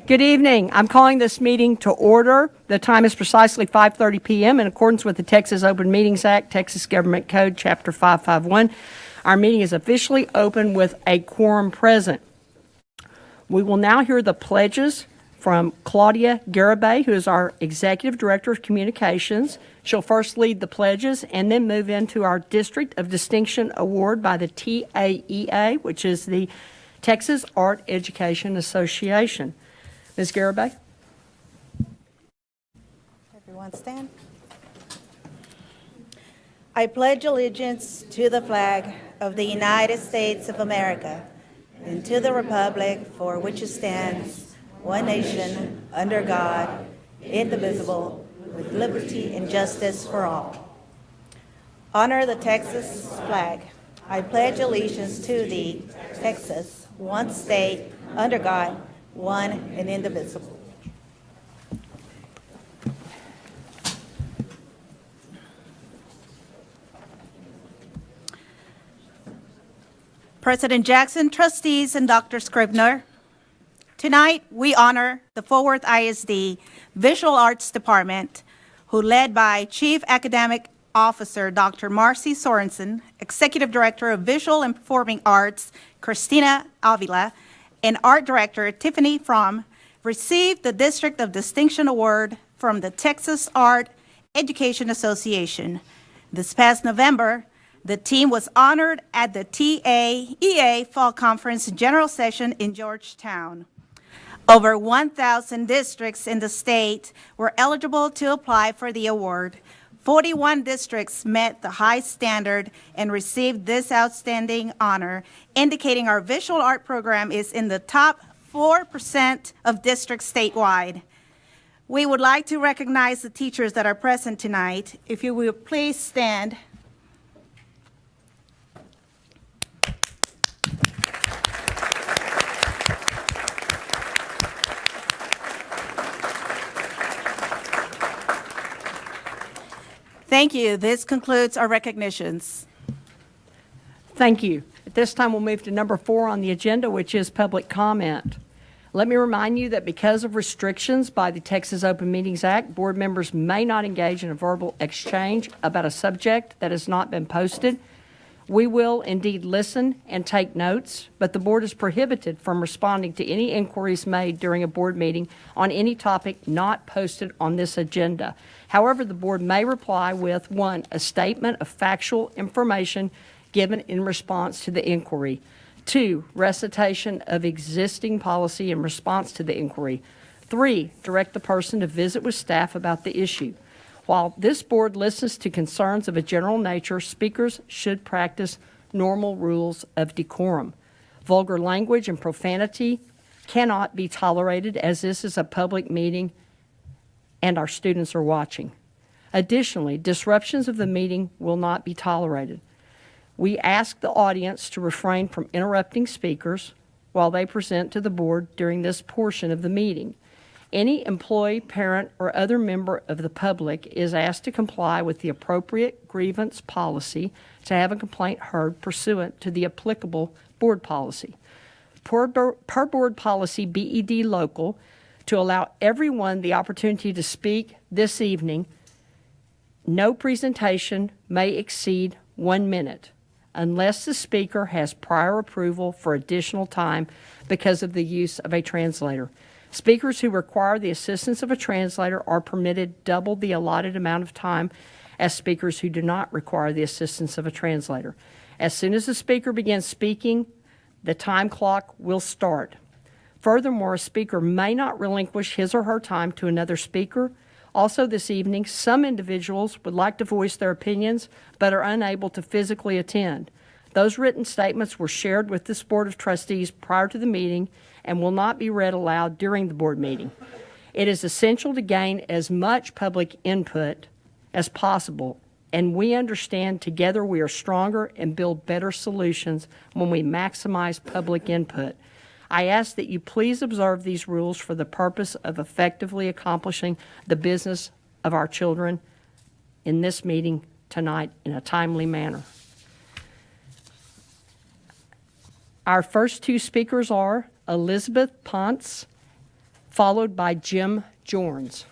Good evening. I'm calling this meeting to order. The time is precisely 5:30 p.m. in accordance with the Texas Open Meetings Act, Texas Government Code, Chapter 551. Our meeting is officially open with a quorum present. We will now hear the pledges from Claudia Garibay, who is our Executive Director of Communications. She'll first lead the pledges and then move into our District of Distinction Award by the TAEA, which is the Texas Art Education Association. Ms. Garibay. Everyone stand. I pledge allegiance to the flag of the United States of America and to the republic for which it stands, one nation, under God, indivisible, with liberty and justice for all. Honor the Texas flag. I pledge allegiance to thee, Texas, one state, under God, one and indivisible. President Jackson, trustees, and Dr. Scribner, tonight we honor the Fort Worth ISD Visual Arts Department, who led by Chief Academic Officer Dr. Marcy Sorensen, Executive Director of Visual and Performing Arts Christina Avila, and Art Director Tiffany Fromm, received the District of Distinction Award from the Texas Art Education Association. This past November, the team was honored at the TAEA Fall Conference General Session in Georgetown. Over 1,000 districts in the state were eligible to apply for the award. 41 districts met the high standard and received this outstanding honor, indicating our visual art program is in the top 4% of districts statewide. We would like to recognize the teachers that are present tonight. If you will please stand. Thank you. This concludes our recognitions. Thank you. At this time, we'll move to number 4 on the agenda, which is public comment. Let me remind you that because of restrictions by the Texas Open Meetings Act, board members may not engage in a verbal exchange about a subject that has not been posted. We will indeed listen and take notes, but the board is prohibited from responding to any inquiries made during a board meeting on any topic not posted on this agenda. However, the board may reply with 1, a statement of factual information given in response to the inquiry, 2, recitation of existing policy in response to the inquiry, 3, direct the person to visit with staff about the issue. While this board listens to concerns of a general nature, speakers should practice normal rules of decorum. Vulgar language and profanity cannot be tolerated, as this is a public meeting and our students are watching. Additionally, disruptions of the meeting will not be tolerated. We ask the audience to refrain from interrupting speakers while they present to the board during this portion of the meeting. Any employee, parent, or other member of the public is asked to comply with the appropriate grievance policy to have a complaint heard pursuant to the applicable board policy. Per board policy BED local, to allow everyone the opportunity to speak this evening, no presentation may exceed 1 minute unless the speaker has prior approval for additional time because of the use of a translator. Speakers who require the assistance of a translator are permitted double the allotted amount of time as speakers who do not require the assistance of a translator. As soon as the speaker begins speaking, the time clock will start. Furthermore, a speaker may not relinquish his or her time to another speaker. Also this evening, some individuals would like to voice their opinions but are unable to physically attend. Those written statements were shared with this Board of Trustees prior to the meeting and will not be read aloud during the board meeting. It is essential to gain as much public input as possible, and we understand together we are stronger and build better solutions when we maximize public input. I ask that you please observe these rules for the purpose of effectively accomplishing the business of our children in this meeting tonight in a timely manner. Our first 2 speakers are Elizabeth Ponce followed by Jim Jorns.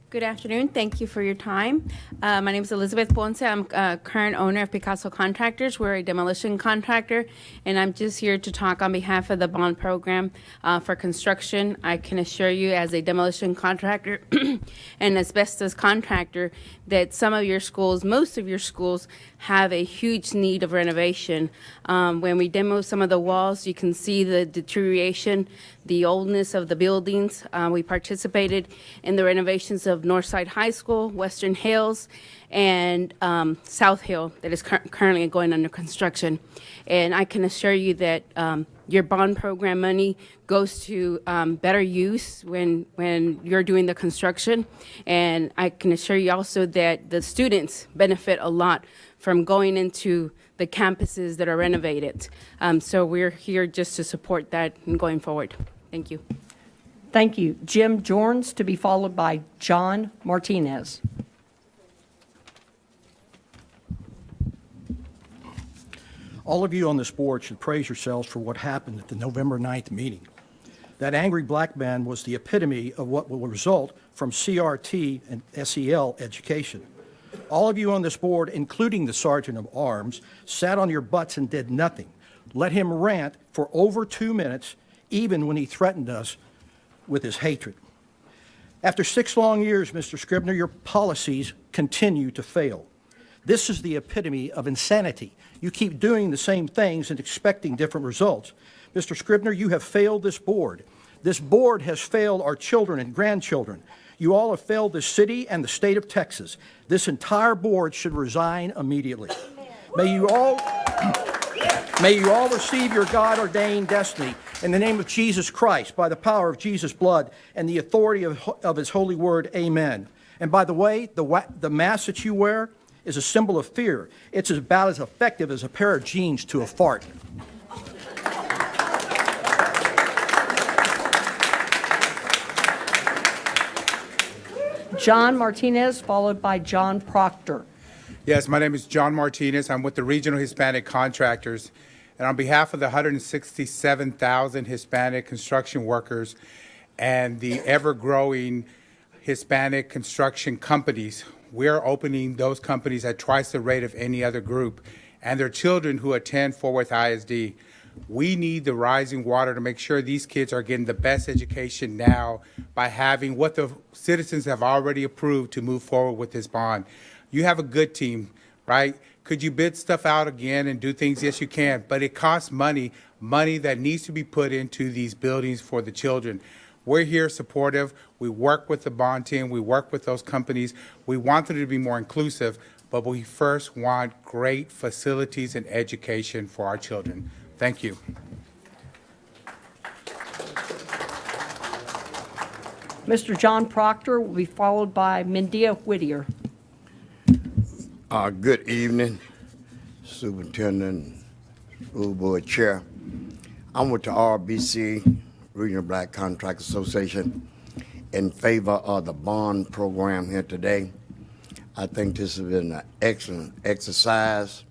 Good afternoon. Thank you for your time. My name is Elizabeth Ponce. I'm current owner of Picasso Contractors. We're a demolition contractor, and I'm just here to talk on behalf of the bond program for construction. I can assure you, as a demolition contractor and asbestos contractor, that some of your schools, most of your schools, have a huge need of renovation. When we demo some of the walls, you can see the deterioration, the oldness of the buildings. We participated in the renovations of Northside High School, Western Hills, and South Hill that is currently going under construction. And I can assure you that your bond program money goes to better use when you're doing the construction. And I can assure you also that the students benefit a lot from going into the campuses that are renovated. So we're here just to support that and going forward. Thank you. Thank you. Jim Jorns, to be followed by John Martinez. All of you on this board should praise yourselves for what happened at the November 9th meeting. That angry black man was the epitome of what will result from CRT and SEL education. All of you on this board, including the Sergeant of Arms, sat on your butts and did nothing. Let him rant for over 2 minutes, even when he threatened us with his hatred. After 6 long years, Mr. Scribner, your policies continue to fail. This is the epitome of insanity. You keep doing the same things and expecting different results. Mr. Scribner, you have failed this board. This board has failed our children and grandchildren. You all have failed the city and the state of Texas. This entire board should resign immediately. May you all receive your God-ordained destiny in the name of Jesus Christ, by the power of Jesus' blood and the authority of his holy word. Amen. And by the way, the mask that you wear is a symbol of fear. It's about as effective as a pair of jeans to a fart. John Martinez, followed by John Proctor. Yes, my name is John Martinez. I'm with the Regional Hispanic Contractors. And on behalf of the 167,000 Hispanic construction workers and the ever-growing Hispanic construction companies, we're opening those companies at twice the rate of any other group, and their children who attend Fort Worth ISD. We need the rising water to make sure these kids are getting the best education now by having what the citizens have already approved to move forward with this bond. You have a good team, right? Could you bid stuff out again and do things? Yes, you can, but it costs money that needs to be put into these buildings for the children. We're here supportive. We work with the bond team. We work with those companies. We want them to be more inclusive, but we first want great facilities and education for our children. Thank you. Mr. John Proctor will be followed by Mendia Whittier. Good evening, Superintendent, School Board Chair. I'm with the RBC, Regional Black Contract Association, in favor of the bond program here today. I think this has been an excellent exercise.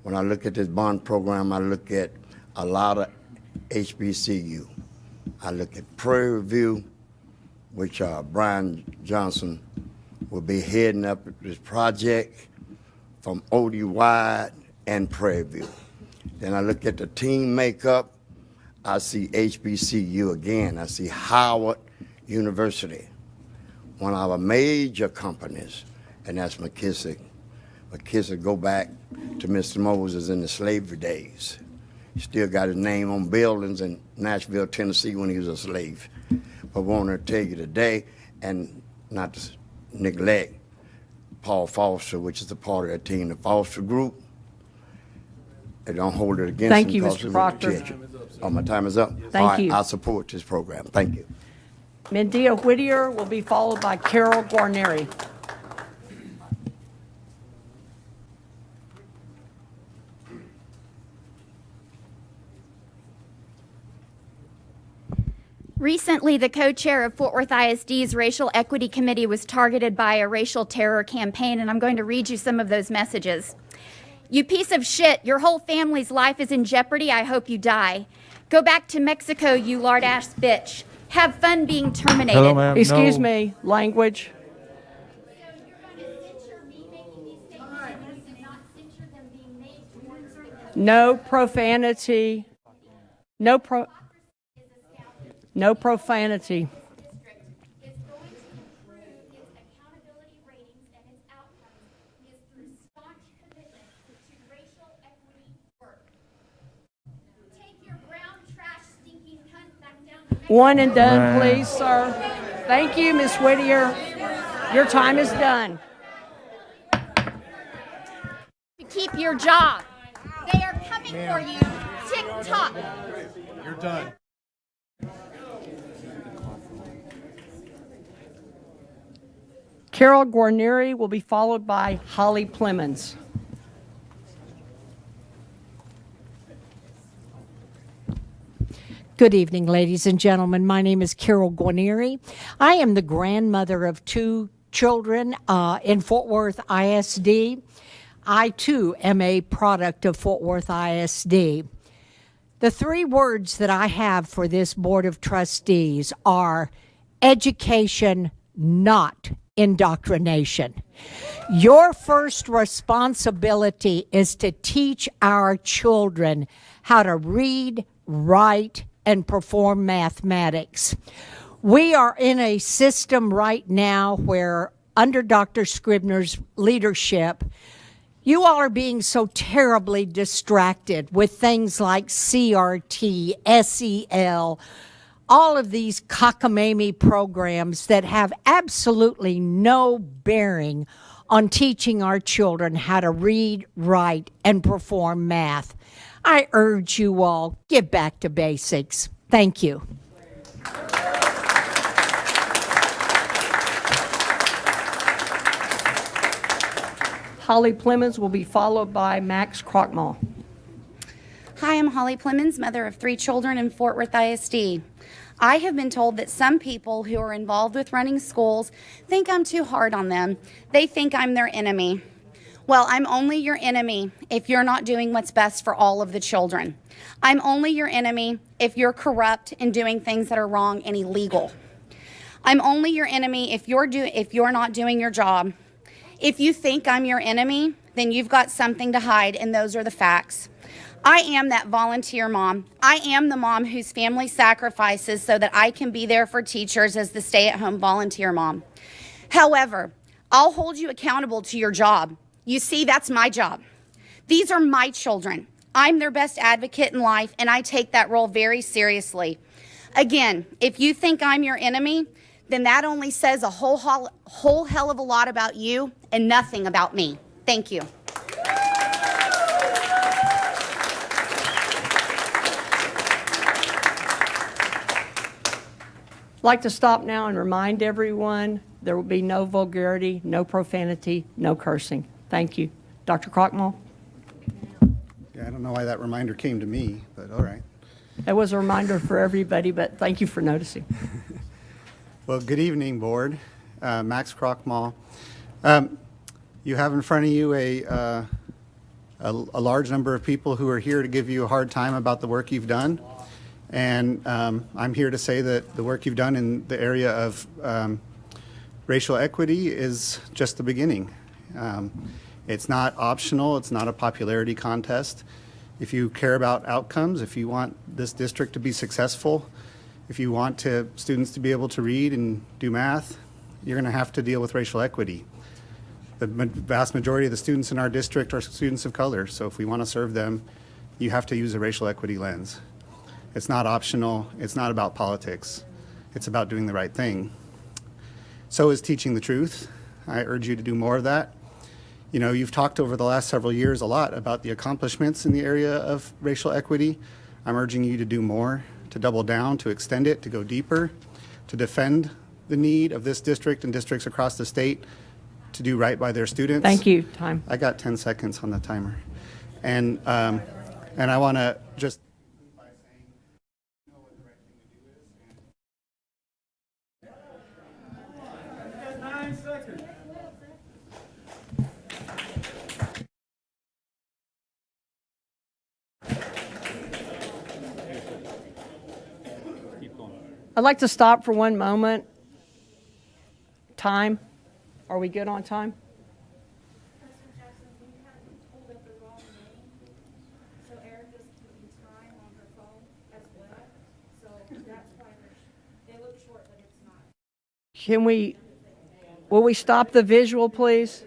When I look at this bond program, I look at a lot of HBCU. I look at Prairie View, which Brian Johnson will be heading up this project from OD Wide and Prairie View. Then I look at the team makeup. I see HBCU again. I see Howard University, one of our major companies, and that's McKissick. McKissick go back to Mr. Moses in the slavery days. He still got his name on buildings in Nashville, Tennessee when he was a slave. But I want to tell you today, and not to neglect Paul Foster, which is a part of that team, the Foster Group. They don't hold it against Thank him. you, because Mr. of Proctor. rejection. Oh, my time is up? Thank All right, you. I support this program. Thank you. Mendia Whittier will be followed by Carol Guarneri. Recently, the co-chair of Fort Worth ISD's Racial Equity Committee was targeted by a racial terror campaign, and I'm going to read you some of those messages. You piece of shit. Your whole family's life is in jeopardy. I hope you die. Go back to Mexico, you lard-ass bitch. Have fun being terminated. Hello, ma'am. Excuse No. me, language. No profanity. No profanity. It's going to improve its accountability ratings and its outcomes is through staunch commitment to racial equity work. Take your brown trash stinking cunt back down to Mexico. One and done, please, sir. Thank you, Ms. Whittier. Your time is done. To keep your job. They are coming for you. Tick-tock. You're done. Carol Guarnieri will be followed by Holly Plemons. Good evening, ladies and gentlemen. My name is Carol Guarnieri. I am the grandmother of 2 children in Fort Worth ISD. I, too, am a product of Fort Worth ISD. The 3 words that I have for this Board of Trustees are education, not indoctrination. Your first responsibility is to teach our children how to read, write, and perform mathematics. We are in a system right now where, under Dr. Scribner's leadership, you all are being so terribly distracted with things like CRT, SEL, all of these cockamamie programs that have absolutely no bearing on teaching our children how to read, write, and perform math. I urge you all, get back to basics. Thank you. Holly Plemons will be followed by Max Crockmall. Hi, I'm Holly Plemons, mother of 3 children in Fort Worth ISD. I have been told that some people who are involved with running schools think I'm too hard on them. They think I'm their enemy. Well, I'm only your enemy if you're not doing what's best for all of the children. I'm only your enemy if you're corrupt and doing things that are wrong and illegal. I'm only your enemy if you're not doing your job. If you think I'm your enemy, then you've got something to hide, and those are the facts. I am that volunteer mom. I am the mom whose family sacrifices so that I can be there for teachers as the stay-at-home volunteer mom. However, I'll hold you accountable to your job. You see, that's my job. These are my children. I'm their best advocate in life, and I take that role very seriously. Again, if you think I'm your enemy, then that only says a whole hell of a lot about you and nothing about me. Thank you. I'd like to stop now and remind everyone there will be no vulgarity, no profanity, no cursing. Thank you. Dr. Crockmall? Yeah, I don't know why that reminder came to me, but all right. That was a reminder for everybody, but thank you for noticing. Well, good evening, Board. Max Crockmall. You have in front of you a large number of people who are here to give you a hard time about the work you've done. And I'm here to say that the work you've done in the area of racial equity is just the beginning. It's not optional. It's not a popularity contest. If you care about outcomes, if you want this district to be successful, if you want students to be able to read and do math, you're going to have to deal with racial equity. The vast majority of the students in our district are students of color, so if we want to serve them, you have to use a racial equity lens. It's not optional. It's not about politics. It's about doing the right thing. So is teaching the truth. I urge you to do more of that. You know, you've talked over the last several years a lot about the accomplishments in the area of racial equity. I'm urging you to do more, to double down, to extend it, to go deeper, to defend the need of this district and districts across the state to do right by their students. Thank you. Time. I got 10 seconds on the timer. And I want to just I'd like to stop for one moment. Time. Are we good on time? President Jackson, we had pulled up the wrong name, so Erica's keeping time on her phone as well, so that's why they look short, but it's not. Will we stop the visual, please?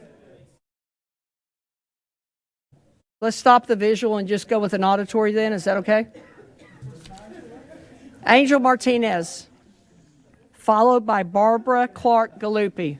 Let's stop the visual and just go with an auditory then, is that okay? Angel Martinez, followed by Barbara Clark Galuppi.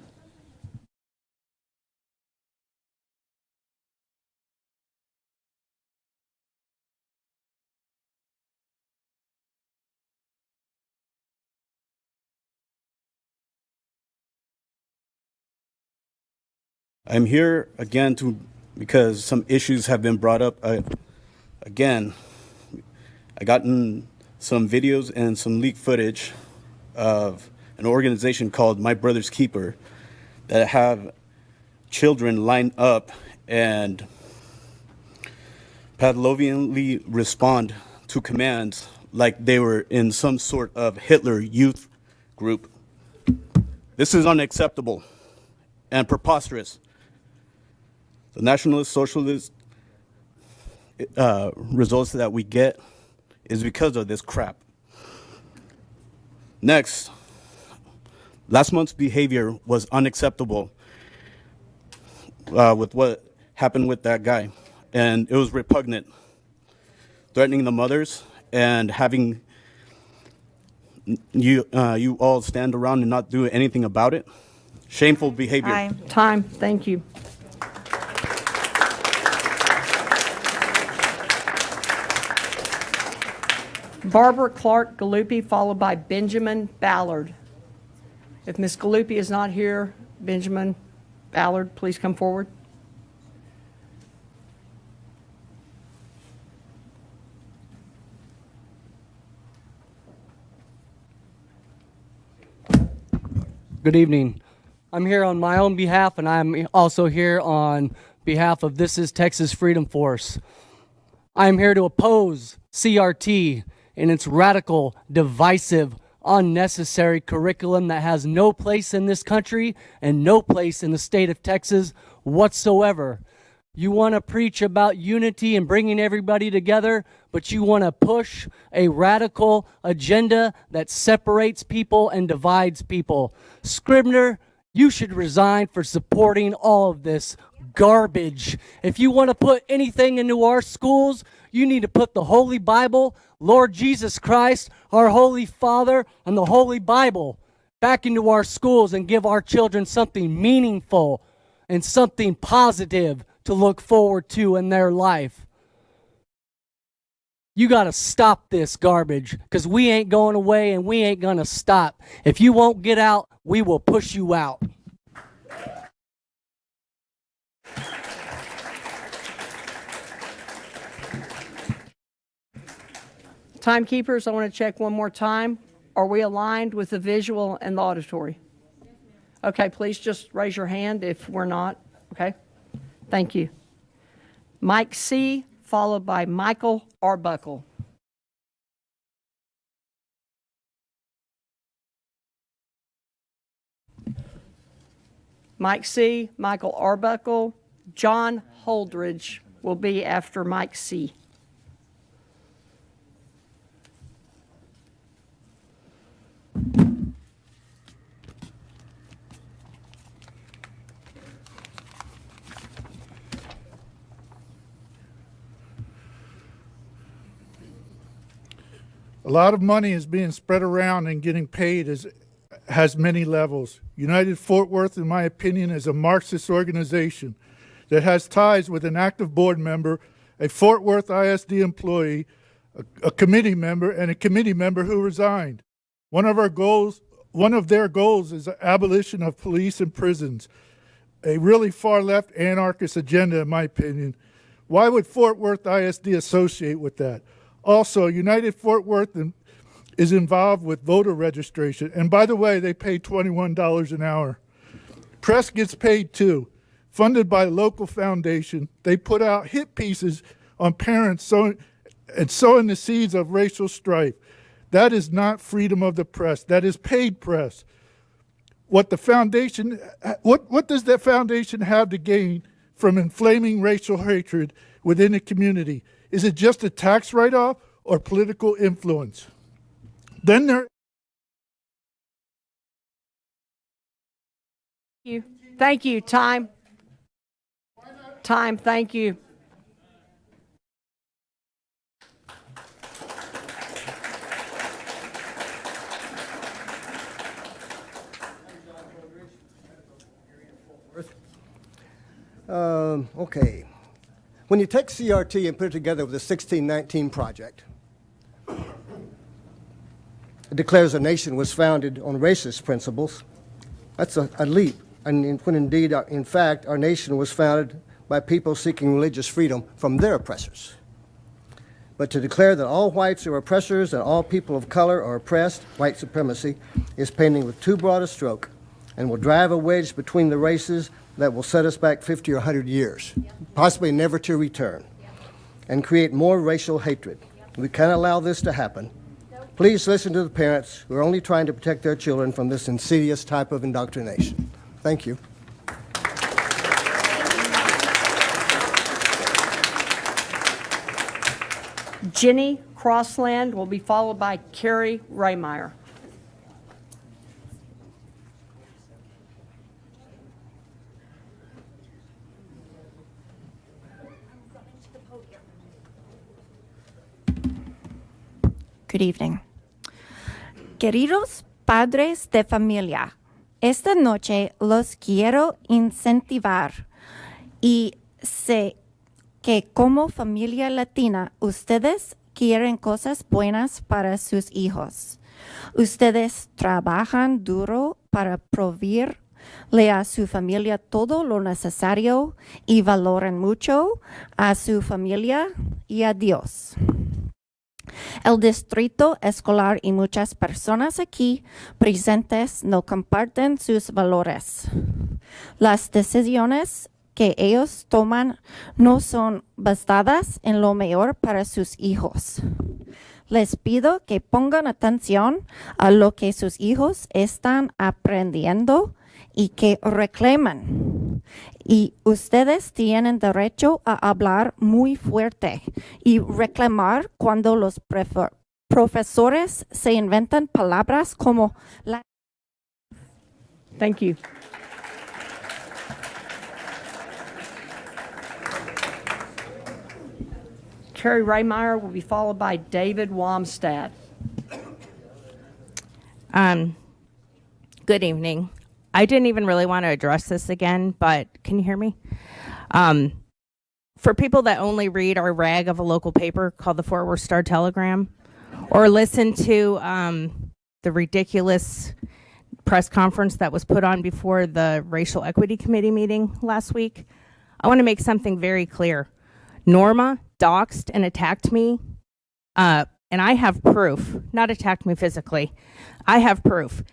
I'm here again because some issues have been brought up. I gotten some videos and some leaked footage of an organization called My Brother's Keeper that have children line up and Pavlovianly respond to commands like they were in some sort of Hitler youth group. This is unacceptable and preposterous. The nationalist socialist results that we get is because of this crap. Next, last month's behavior was unacceptable with what happened with that guy, and it was repugnant. Threatening the mothers and having you all stand around and not do anything about it. Shameful behavior. Time. Thank you. Barbara Clark Galuppi, followed by Benjamin Ballard. If Ms. Galuppi is not here, Benjamin Ballard, please come forward. Good evening. I'm here on my own behalf, and I'm also here on behalf of This is Texas Freedom Force. I'm here to oppose CRT and its radical, divisive, unnecessary curriculum that has no place in this country and no place in the state of Texas whatsoever. You want to preach about unity and bringing everybody together, but you want to push a radical agenda that separates people and divides people. Scribner, you should resign for supporting all of this garbage. If you want to put anything into our schools, you need to put the Holy Bible, Lord Jesus Christ, our Holy Father, and the Holy Bible back into our schools and give our children something meaningful and something positive to look forward to in their life. You got to stop this garbage, because we ain't going away and we ain't going to stop. If you won't get out, we will push you out. Timekeepers, I want to check one more time. Are we aligned with the visual and the auditory? Okay, please just raise your hand if we're not. Okay, thank you. Mike C., followed by Michael Arbuckle. Mike C., Michael Arbuckle, John Holdridge will be after Mike C. A lot of money is being spread around and getting paid has many levels. United Fort Worth, in my opinion, is a Marxist organization that has ties with an active board member, a Fort Worth ISD employee, a committee member, and a committee member who resigned. One of their goals is the abolition of police and prisons, a really far left anarchist agenda, in my opinion. Why would Fort Worth ISD associate with that? Also, United Fort Worth is involved with voter registration. And by the way, they pay $21 an hour. Press gets paid too. Funded by a local foundation, they put out hit pieces on parents sowing the seeds of racial strife. That is not freedom of the press. That is paid press. What the foundation, what does that foundation have to gain from inflaming racial hatred within the community? Is it just a tax write-off or political influence? Then there. Thank you. Time. Time. Thank you. Okay. When you take CRT and put it together with the 1619 project, it declares a nation was founded on racist principles. That's a leap. And when indeed, in fact, our nation was founded by people seeking religious freedom from their oppressors. But to declare that all whites are oppressors and all people of color are oppressed, white supremacy, is painting with too broad a stroke and will drive a wedge between the races that will set us back 50 or 100 years, possibly never to return, and create more racial hatred. We can't allow this to happen. Please listen to the parents who are only trying to protect their children from this insidious type of indoctrination. Thank you. Jenny Crossland will be followed by Carrie Raymeyer. Good evening. Queridos padres de familia, esta noche los quiero incentivar y sé que como familia latina ustedes quieren cosas buenas para sus hijos. Ustedes trabajan duro para proveerle a su familia todo lo necesario y valoran mucho a su familia y a Dios. El distrito escolar y muchas personas aquí presentes no comparten sus valores. Las decisiones que ellos toman no son basadas en lo mejor para sus hijos. Les pido que pongan atención a lo que sus hijos están aprendiendo y que reclamen. Y ustedes tienen derecho a hablar muy fuerte y reclamar cuando los profesores se inventan palabras como la... Thank you. Carrie Raymeyer will be followed by David Wamstad. Good evening. I didn't even really want to address this again, but can you hear me? For people that only read our rag of a local paper called the Fort Worth Star Telegram, or listen to the ridiculous press conference that was put on before the Racial Equity Committee meeting last week, I want to make something very clear. Norma doxed and attacked me, and I have proof, not attacked me physically. I have proof.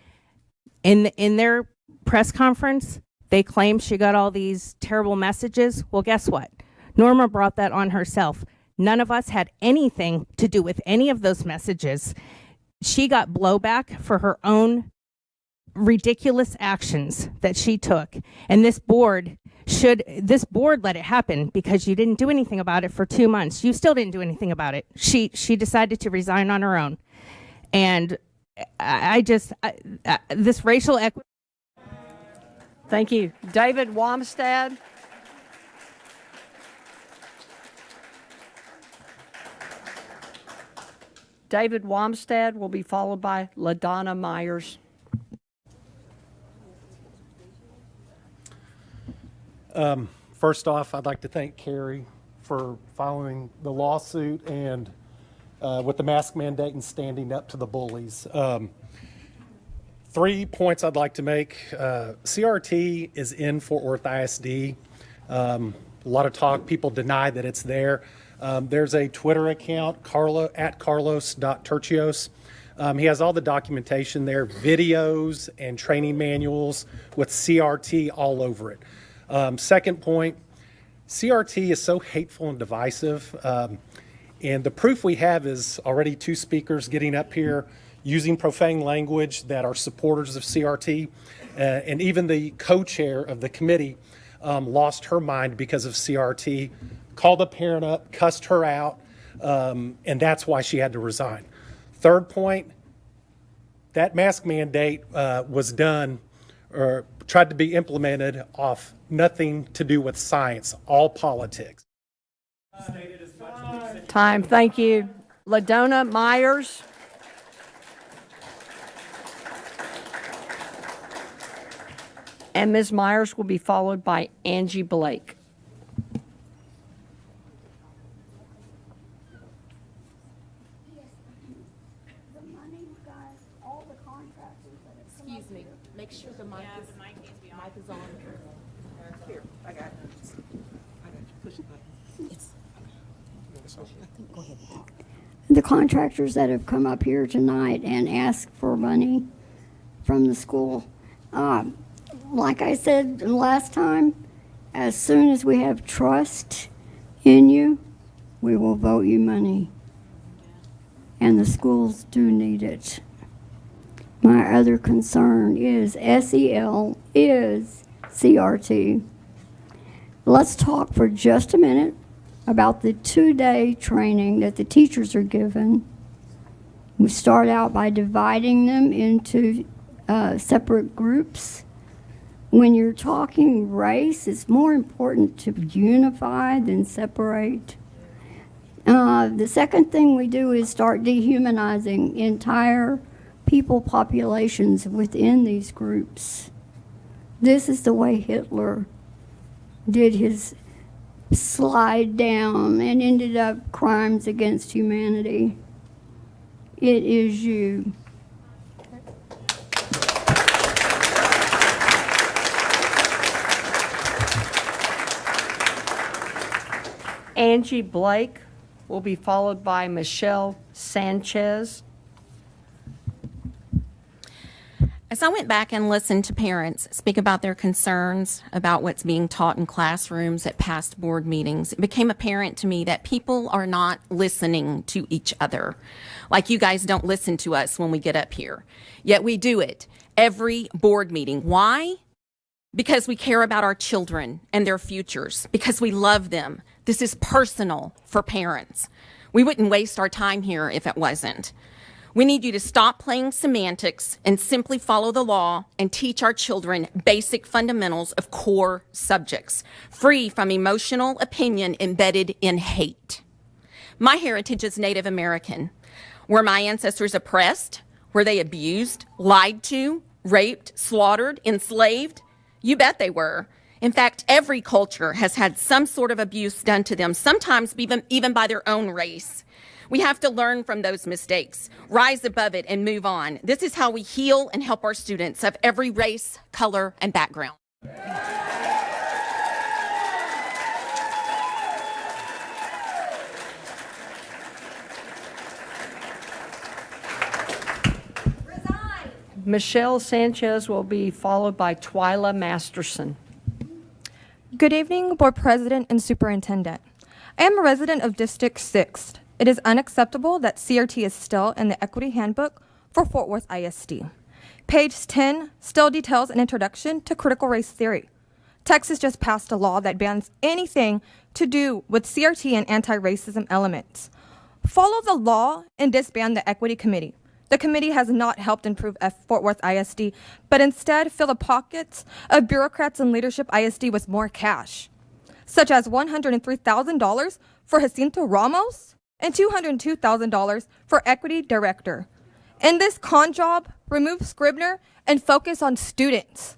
In their press conference, they claim she got all these terrible messages. Well, guess what? Norma brought that on herself. None of us had anything to do with any of those messages. She got blowback for her own ridiculous actions that she took. And this board let it happen because you didn't do anything about it for 2 months. You still didn't do anything about it. She decided to resign on her own. And this racial equity. Thank you. David Wamstad. David Wamstad will be followed by LaDonna Myers. First off, I'd like to thank Carrie for following the lawsuit and with the mask mandate and standing up to the bullies. 3 points I'd like to make. CRT is in Fort Worth ISD. A lot of talk, people deny that it's there. There's a Twitter account, at Carlos.Tercios. He has all the documentation there, videos and training manuals with CRT all over it. Second point, CRT is so hateful and divisive. And the proof we have is already 2 speakers getting up here using profane language that are supporters of CRT. And even the co-chair of the committee lost her mind because of CRT, called a parent up, cussed her out, and that's why she had to resign. Third point, that mask mandate was done or tried to be implemented off nothing to do with science, all politics. Time, thank you. LaDonna Myers. And Ms. Myers will be followed by Angie Blake. Excuse me, make sure the mic is on. Here, I got it. Push the button. Go ahead. The contractors that have come up here tonight and asked for money from the school, like I said last time, as soon as we have trust in you, we will vote you money. And the schools do need it. My other concern is SEL is CRT. Let's talk for just a minute about the 2-day training that the teachers are given. We start out by dividing them into separate groups. When you're talking race, it's more important to unify than separate. The second thing we do is start dehumanizing entire people populations within these groups. This is the way Hitler did his slide down and ended up crimes against humanity. It is you. Angie Blake will be followed by Michelle Sanchez. As I went back and listened to parents speak about their concerns about what's being taught in classrooms at past board meetings, it became apparent to me that people are not listening to each other. Like you guys don't listen to us when we get up here. Yet we do it every board meeting. Why? Because we care about our children and their futures, because we love them. This is personal for parents. We wouldn't waste our time here if it wasn't. We need you to stop playing semantics and simply follow the law and teach our children basic fundamentals of core subjects, free from emotional opinion embedded in hate. My heritage is Native American. Were my ancestors oppressed? Were they abused, lied to, raped, slaughtered, enslaved? You bet they were. In fact, every culture has had some sort of abuse done to them, sometimes even by their own race. We have to learn from those mistakes, rise above it, and move on. This is how we heal and help our students of every race, color, and background. Michelle Sanchez will be followed by Twyla Masterson. Good evening, Board President and Superintendent. I am a resident of District 6. It is unacceptable that CRT is still in the Equity Handbook for Fort Worth ISD. Page 10 still details an introduction to critical race theory. Texas just passed a law that bans anything to do with CRT and anti-racism elements. Follow the law and disband the Equity Committee. The committee has not helped improve Fort Worth ISD, but instead fill the pockets of bureaucrats and leadership ISD with more cash, such as $103,000 for Jacinto Ramos and $202,000 for Equity Director. In this con job, remove Scribner and focus on students.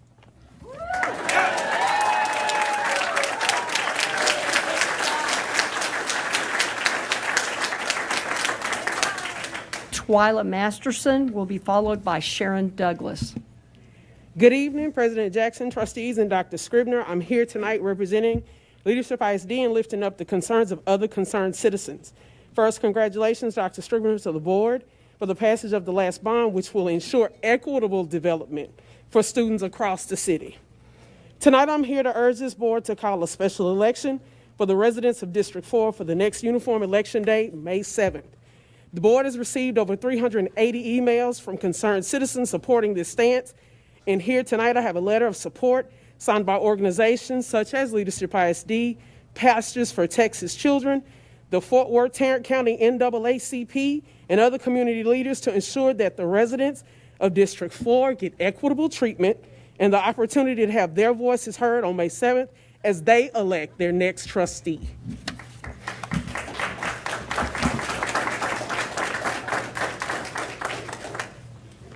Twyla Masterson will be followed by Sharon Douglas. Good evening, President Jackson, trustees, and Dr. Scribner. I'm here tonight representing Leadership ISD and lifting up the concerns of other concerned citizens. First, congratulations, Dr. Scribner, to the board for the passage of the last bond, which will ensure equitable development for students across the city. Tonight, I'm here to urge this board to call a special election for the residents of District 4 for the next uniform election day, May 7th. The board has received over 380 emails from concerned citizens supporting this stance, and here tonight I have a letter of support signed by organizations such as Leadership ISD, Pastors for Texas Children, the Fort Worth Tarrant County NAACP, and other community leaders to ensure that the residents of District 4 get equitable treatment and the opportunity to have their voices heard on May 7th as they elect their next trustee.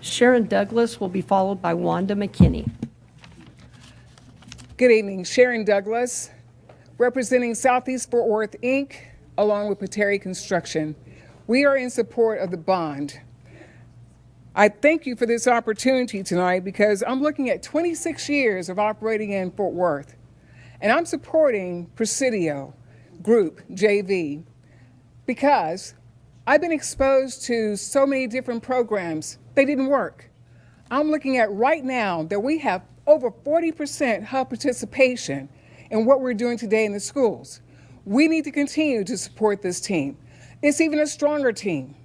Sharon Douglas will be followed by Wanda McKinney. Good evening, Sharon Douglas, representing Southeast Fort Worth, Inc., along with Pateri Construction. We are in support of the bond. I thank you for this opportunity tonight because I'm looking at 26 years of operating in Fort Worth, and I'm supporting Presidio Group, JV, because I've been exposed to so many different programs. They didn't work. I'm looking at right now that we have over 40% HUB participation in what we're doing today in the schools. We need to continue to support this team. It's even a stronger team.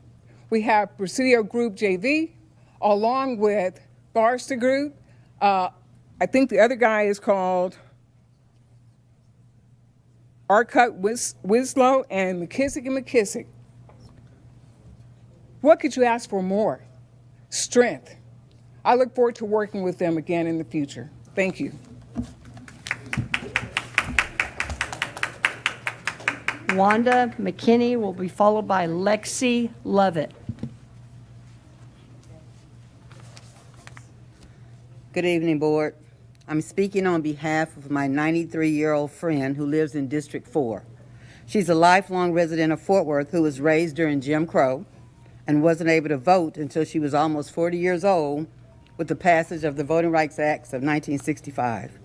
We have Presidio Group JV, along with Barster Group. I think the other guy is called Arcut Winslow and McKissick. What could you ask for more? Strength. I look forward to working with them again in the future. Thank you. Wanda McKinney will be followed by Lexi Lovett. Good evening, Board. I'm speaking on behalf of my 93-year-old friend who lives in District 4. She's a lifelong resident of Fort Worth who was raised during Jim Crow and wasn't able to vote until she was almost 40 years old with the passage of the Voting Rights Acts of 1965.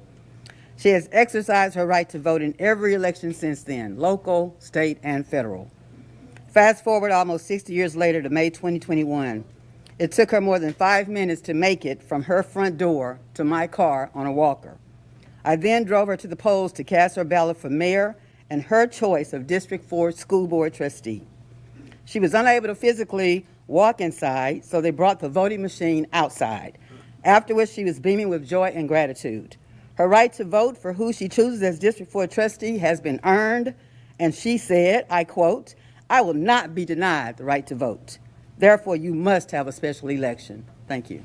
She has exercised her right to vote in every election since then, local, state, and federal. Fast forward almost 60 years later to May 2021. It took her more than 5 minutes to make it from her front door to my car on a walker. I then drove her to the polls to cast her ballot for mayor and her choice of District 4 school board trustee. She was unable to physically walk inside, so they brought the voting machine outside. Afterwards, she was beaming with joy and gratitude. Her right to vote for who she chooses as District 4 trustee has been earned, and she said, I quote, "I will not be denied the right to vote. Therefore, you must have a special election." Thank you.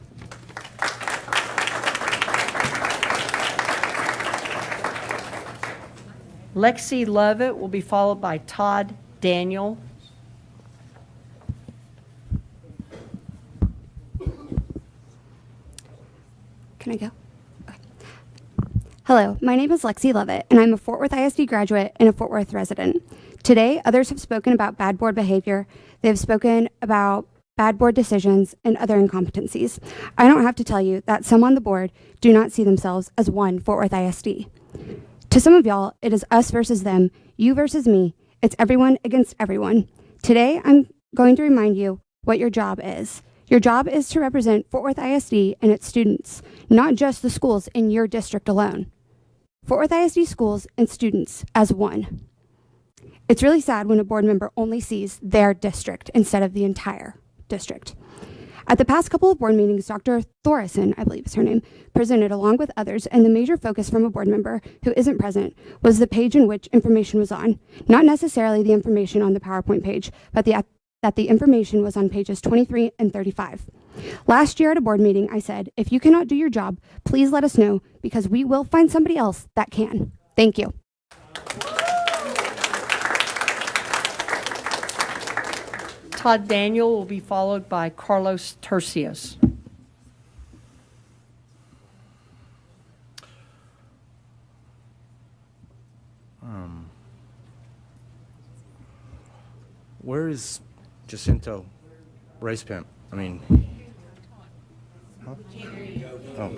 Lexi Lovett will be followed by Todd Daniel. Can I go? Okay. Hello, my name is Lexi Lovett, and I'm a Fort Worth ISD graduate and a Fort Worth resident. Today, others have spoken about bad board behavior. They have spoken about bad board decisions and other incompetencies. I don't have to tell you that some on the board do not see themselves as one Fort Worth ISD. To some of y'all, it is us versus them, you versus me. It's everyone against everyone. Today, I'm going to remind you what your job is. Your job is to represent Fort Worth ISD and its students, not just the schools in your district alone. Fort Worth ISD schools and students as one. It's really sad when a board member only sees their district instead of the entire district. At the past couple of board meetings, Dr. Thorison, I believe is her name, presented along with others, and the major focus from a board member who isn't present was the page in which information was on. Not necessarily the information on the PowerPoint page, but that the information was on pages 23 and 35. Last year at a board meeting, I said, if you cannot do your job, please let us know because we will find somebody else that can. Thank you. Todd Daniel will be followed by Carlos Tercios. Where is Jacinto Race Pimp? I mean, huh? Oh.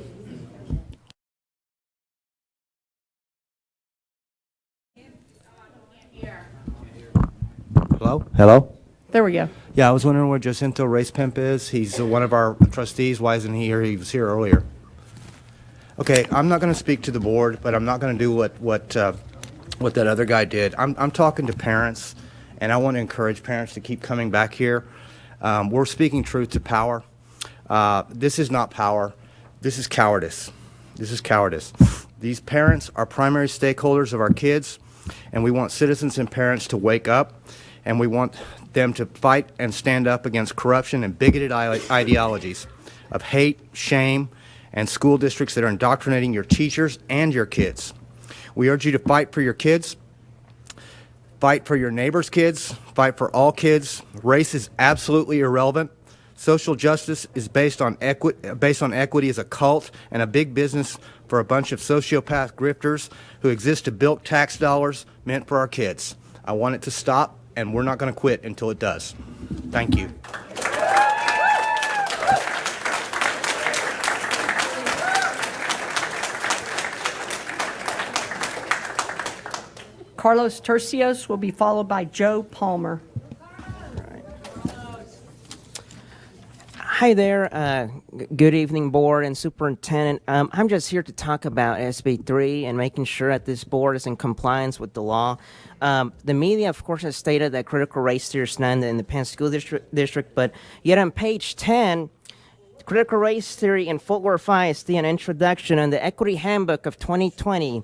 Hello? Hello? There we go. Yeah, I was wondering where Jacinto Race Pimp is. He's one of our trustees. Why isn't he here? He was here earlier. Okay, I'm not going to speak to the board, but I'm not going to do what what that other guy did. I'm talking to parents, and I want to encourage parents to keep coming back here. We're speaking truth to power. This is not power. This is cowardice. This is cowardice. These parents are primary stakeholders of our kids, and we want citizens and parents to wake up, and we want them to fight and stand up against corruption and bigoted ideologies of hate, shame, and school districts that are indoctrinating your teachers and your kids. We urge you to fight for your kids, fight for your neighbors' kids, fight for all kids. Race is absolutely irrelevant. Social justice is based on equity as a cult and a big business for a bunch of sociopath grifters who exist to bilk tax dollars meant for our kids. I want it to stop, and we're not going to quit until it does. Thank you. Carlos Tercios will be followed by Joe Palmer. Hi there. Good evening, board and superintendent. I'm just here to talk about SB 3 and making sure that this board is in compliance with the law. The media, of course, has stated that critical race theory is not in the Independent School District, but yet on page 10, critical race theory in Fort Worth ISD, an introduction and the Equity Handbook of 2020.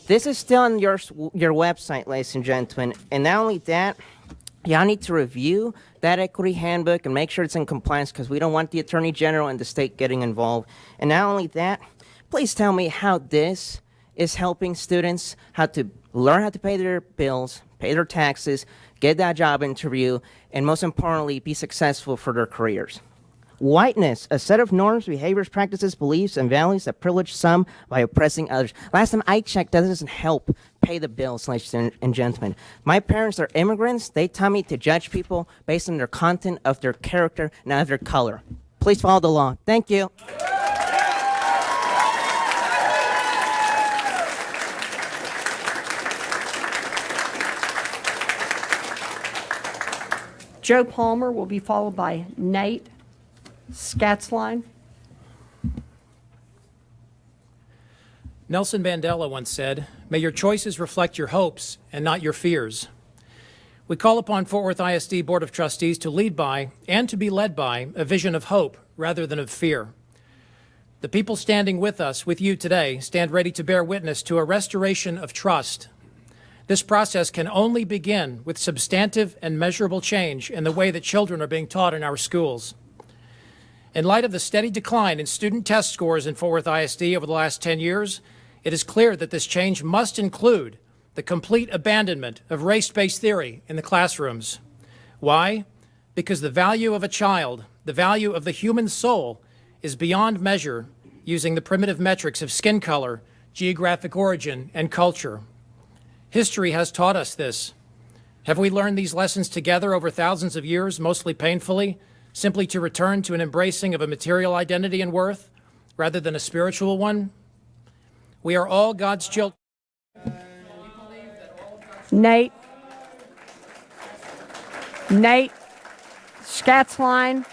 This is still on your website, ladies and gentlemen. And not only that, y'all need to review that equity handbook and make sure it's in compliance, because we don't want the Attorney General and the state getting involved. And not only that, please tell me how this is helping students how to learn how to pay their bills, pay their taxes, get that job interview, and most importantly, be successful for their careers. Whiteness, a set of norms, behaviors, practices, beliefs, and values that privilege some by oppressing others. Last time I checked, that doesn't help pay the bills, ladies and gentlemen. My parents are immigrants. They taught me to judge people based on their content of their character, not of their color. Please follow the law. Thank you. Joe Palmer will be followed by Nate Scatzline. Nelson Mandela once said, "May your choices reflect your hopes and not your fears." We call upon Fort Worth ISD Board of Trustees to lead by and to be led by a vision of hope rather than of fear. The people standing with us, with you today, stand ready to bear witness to a restoration of trust. This process can only begin with substantive and measurable change in the way that children are being taught in our schools. In light of the steady decline in student test scores in Fort Worth ISD over the last 10 years, it is clear that this change must include the complete abandonment of race-based theory in the classrooms. Why? Because the value of a child, the value of the human soul, is beyond measure using the primitive metrics of skin color, geographic origin, and culture. History has taught us this. Have we learned these lessons together over thousands of years, mostly painfully, simply to return to an embracing of a material identity and worth rather than a spiritual one? We are all God's children. Nate Scatzline.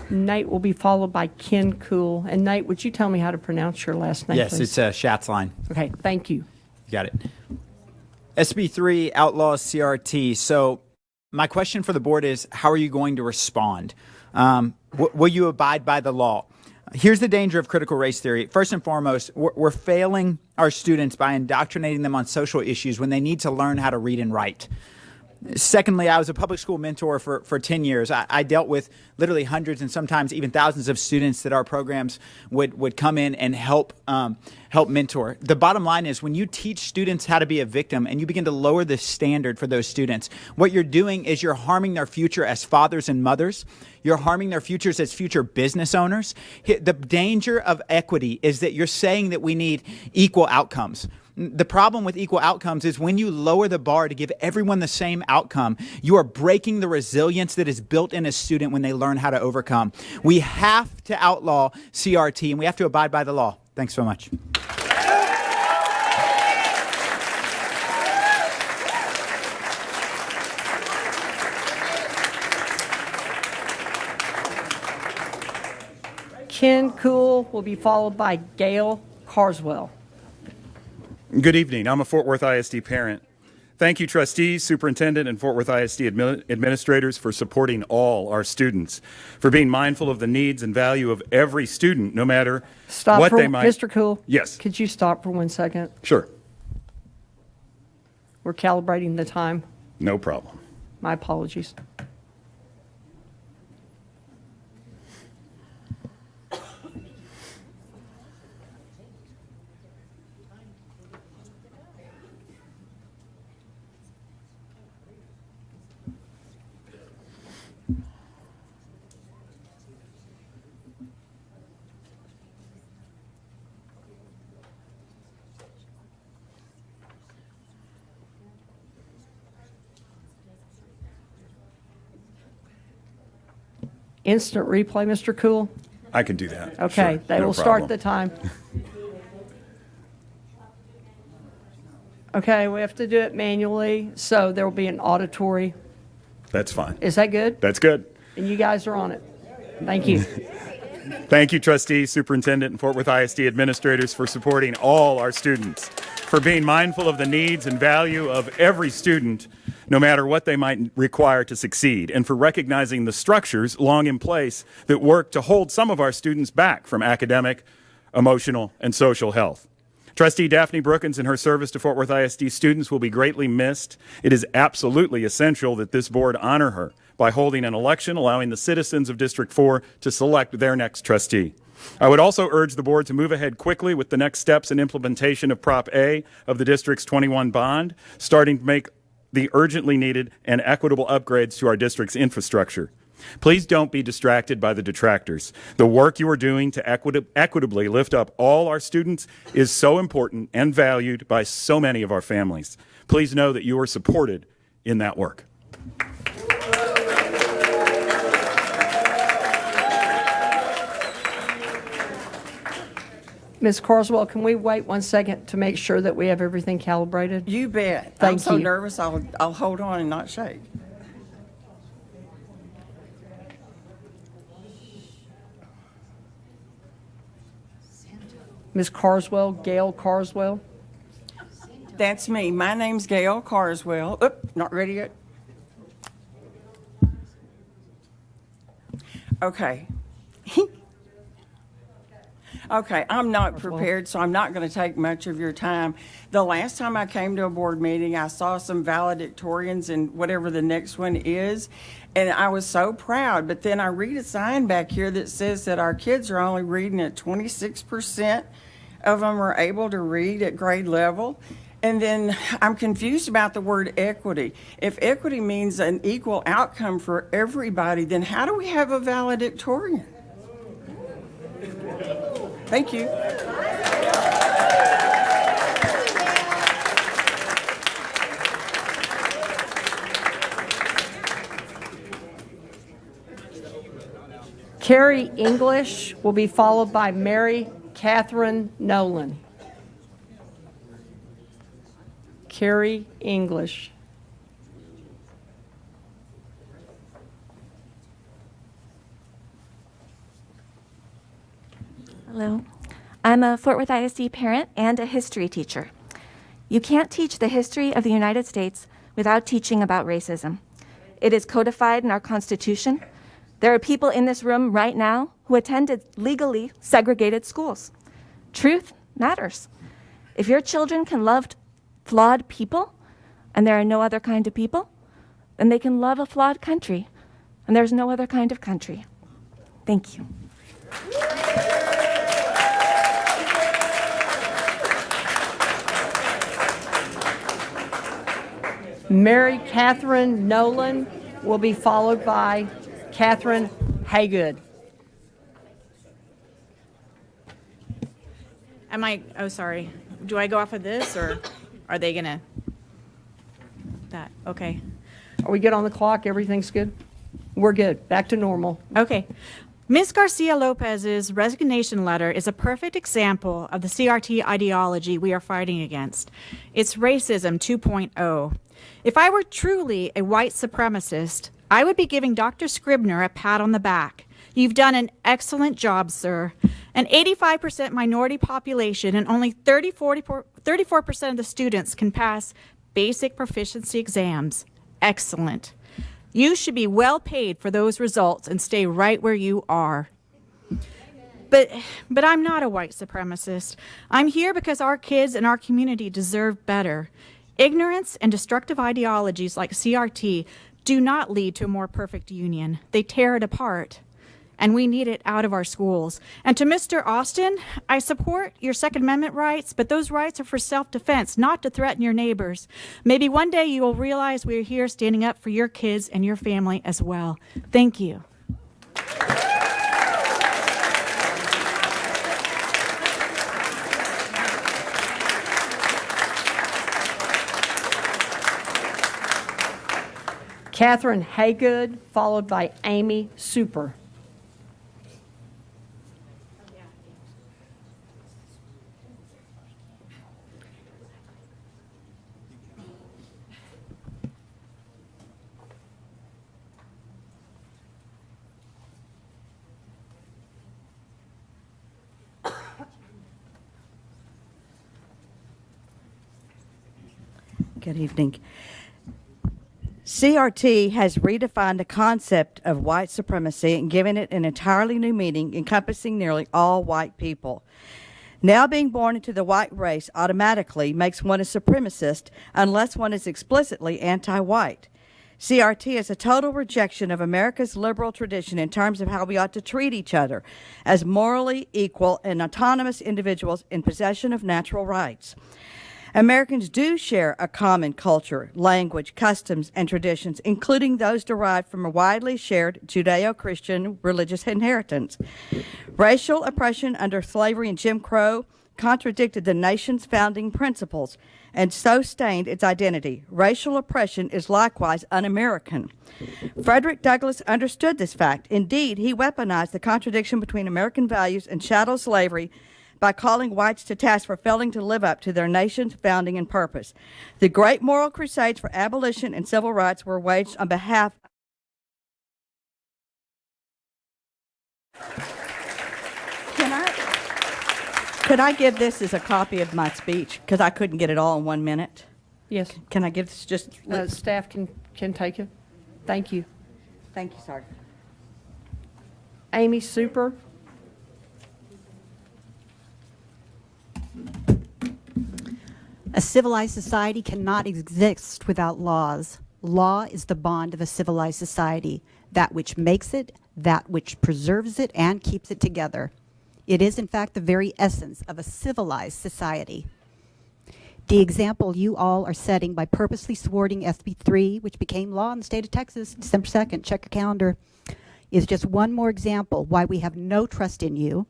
Nate will be followed by Ken Cool. And Nate, would you tell me how to pronounce your last name, Yes, please? it's Schatzline. Okay, thank you. You got it. SB3 outlaws CRT. So my question for the board is, how are you going to respond? Will you abide by the law? Here's the danger of critical race theory. First and foremost, we're failing our students by indoctrinating them on social issues when they need to learn how to read and write. Secondly, I was a public school mentor for 10 years. I dealt with literally hundreds and sometimes even thousands of students that our programs would come in and help mentor. The bottom line is, when you teach students how to be a victim and you begin to lower the standard for those students, what you're doing is you're harming their future as fathers and mothers. You're harming their futures as future business owners. The danger of equity is that you're saying that we need equal outcomes. The problem with equal outcomes is when you lower the bar to give everyone the same outcome, you are breaking the resilience that is built in a student when they learn how to overcome. We have to outlaw CRT, and we have to abide by the law. Thanks so much. Ken Cool will be followed by Gail Carswell. Good evening. I'm a Fort Worth ISD parent. Thank you, trustees, superintendent, and Fort Worth ISD administrators for supporting all our students, for being mindful of the needs and value of every student, no matter what they might. Mr. Cool? Yes. Could you stop for 1 second? Sure. We're calibrating the time. No problem. My apologies. Instant replay, Mr. Cool? I can do that. Okay, Sure. they No will start problem. the time. Okay, we have to do it manually, so there will be an auditory. That's fine. Is that good? That's good. And you guys are on it. Thank you. Thank you, trustees, superintendent, and Fort Worth ISD administrators for supporting all our students, for being mindful of the needs and value of every student, no matter what they might require to succeed, and for recognizing the structures long in place that work to hold some of our students back from academic, emotional, and social health. Trustee Daphne Brookins and her service to Fort Worth ISD students will be greatly missed. It is absolutely essential that this board honor her by holding an election allowing the citizens of District 4 to select their next trustee. I would also urge the board to move ahead quickly with the next steps in implementation of Prop A of the District's 21 bond, starting to make the urgently needed and equitable upgrades to our district's infrastructure. Please don't be distracted by the detractors. The work you are doing to equitably lift up all our students is so important and valued by so many of our families. Please know that you are supported in that work. Ms. Carswell, can we wait 1 second to make sure that we have everything calibrated? You bet. Thank I'm so you. nervous, I'll hold on and not shake. Ms. Carswell, Gail Carswell. That's me. My name's Gail Carswell. Oop, not ready yet. Okay. Okay, I'm not prepared, so I'm not going to take much of your time. The last time I came to a board meeting, I saw some valedictorians and whatever the next one is, and I was so proud. But then I read a sign back here that says that our kids are only reading at 26% of them are able to read at grade level. And then I'm confused about the word equity. If equity means an equal outcome for everybody, then how do we have a valedictorian? Thank you. Carrie English will be followed by Mary Catherine Nolan. Carrie English. Hello. I'm a Fort Worth ISD parent and a history teacher. You can't teach the history of the United States without teaching about racism. It is codified in our Constitution. There are people in this room right now who attended legally segregated schools. Truth matters. If your children can love flawed people, and there are no other kind of people, then they can love a flawed country, and there's no other kind of country. Thank you. Mary Catherine Nolan will be followed by Catherine Haygood. Oh, sorry. Do I go off of this, or are they gonna? That, okay. Are we good on the clock? Everything's good? We're good. Back to normal. Okay. Ms. Garcia Lopez's resignation letter is a perfect example of the CRT ideology we are fighting against. It's racism 2.0. If I were truly a white supremacist, I would be giving Dr. Scribner a pat on the back. You've done an excellent job, sir. An 85% minority population and only 34% of the students can pass basic proficiency exams. Excellent. You should be well paid for those results and stay right where you are. But I'm not a white supremacist. I'm here because our kids and our community deserve better. Ignorance and destructive ideologies like CRT do not lead to a more perfect union. They tear it apart. And we need it out of our schools. And to Mr. Austin, I support your Second Amendment rights, but those rights are for self-defense, not to threaten your neighbors. Maybe one day you will realize we're here standing up for your kids and your family as well. Thank you. Catherine Haygood, followed by Amy Super. Good evening. CRT has redefined the concept of white supremacy and given it an entirely new meaning encompassing nearly all white people. Now being born into the white race automatically makes one a supremacist unless one is explicitly anti-white. CRT is a total rejection of America's liberal tradition in terms of how we ought to treat each other as morally equal and autonomous individuals in possession of natural rights. Americans do share a common culture, language, customs, and traditions, including those derived from a widely shared Judeo-Christian religious inheritance. Racial oppression under slavery and Jim Crow contradicted the nation's founding principles and so stained its identity. Racial oppression is likewise un-American. Frederick Douglass understood this fact. Indeed, he weaponized the contradiction between American values and chattel slavery by calling whites to task for failing to live up to their nation's founding and purpose. The great moral crusades for abolition and civil rights were waged on behalf Could I give this as a copy of my speech? Because I couldn't get it all in 1 minute. Yes. Can I give this just? Staff can take it. Thank you. Thank you, Sergeant. Amy Super. A civilized society cannot exist without laws. Law is the bond of a civilized society, that which makes it, that which preserves it, and keeps it together. It is, in fact, the very essence of a civilized society. The example you all are setting by purposely thwarting SB 3, which became law in the state of Texas December 2nd, check your calendar, is just one more example why we have no trust in you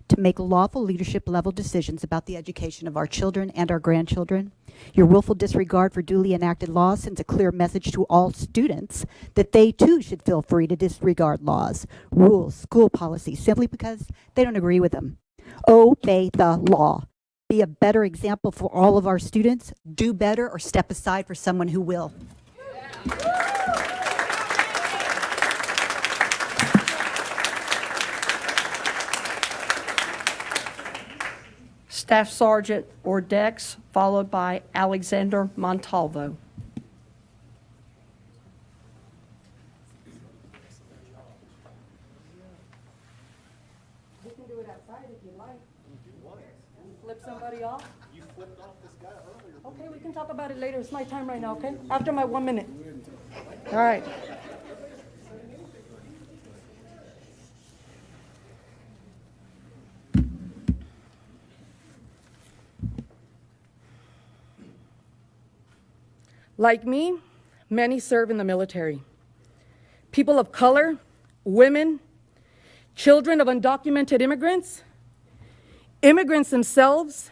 to make lawful leadership level decisions about the education of our children and our grandchildren. Your willful disregard for duly enacted laws sends a clear message to all students that they too should feel free to disregard laws, rules, school policies, simply because they don't agree with them. Obey the law. Be a better example for all of our students. Do better or step aside for someone who will. Staff Sergeant Ordex, followed by Alexander Montalvo. You can do it outside if you like. Flip somebody off? You flipped off this guy earlier. Okay, we can talk about it later. It's my time right now, okay? After my 1 minute. All right. Like me, many serve in the military. People of color, women, children of undocumented immigrants, immigrants themselves,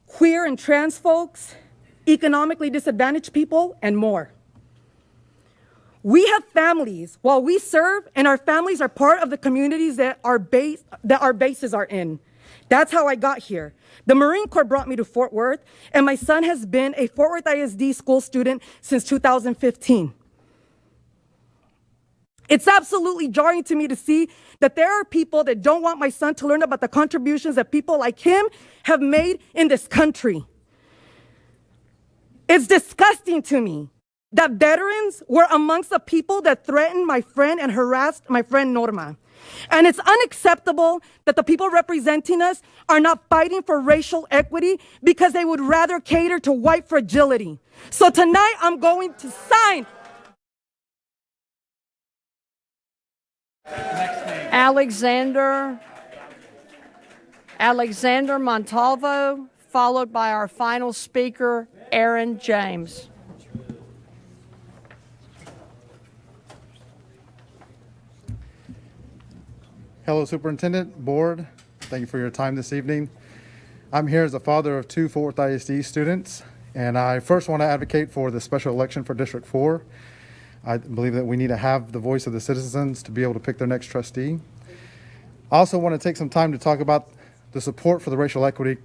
queer and trans folks, economically disadvantaged people, and more. We have families while we serve, and our families are part of the communities that our bases are in. That's how I got here. The Marine Corps brought me to Fort Worth, and my son has been a Fort Worth ISD school student since 2015. It's absolutely jarring to me to see that there are people that don't want my son to learn about the contributions that people like him have made in this country. It's disgusting to me that veterans were amongst the people that threatened my friend and harassed my friend Norma. And it's unacceptable that the people representing us are not fighting for racial equity because they would rather cater to white fragility. So tonight I'm going to sign Alexander Montalvo, followed by our final speaker, Aaron James. Hello, Superintendent, Board. Thank you for your time this evening. I'm here as a father of 2 Fort Worth ISD students, and I first want to advocate for the special election for District 4. I believe that we need to have the voice of the citizens to be able to pick their next trustee. I also want to take some time to talk about the support for the racial equity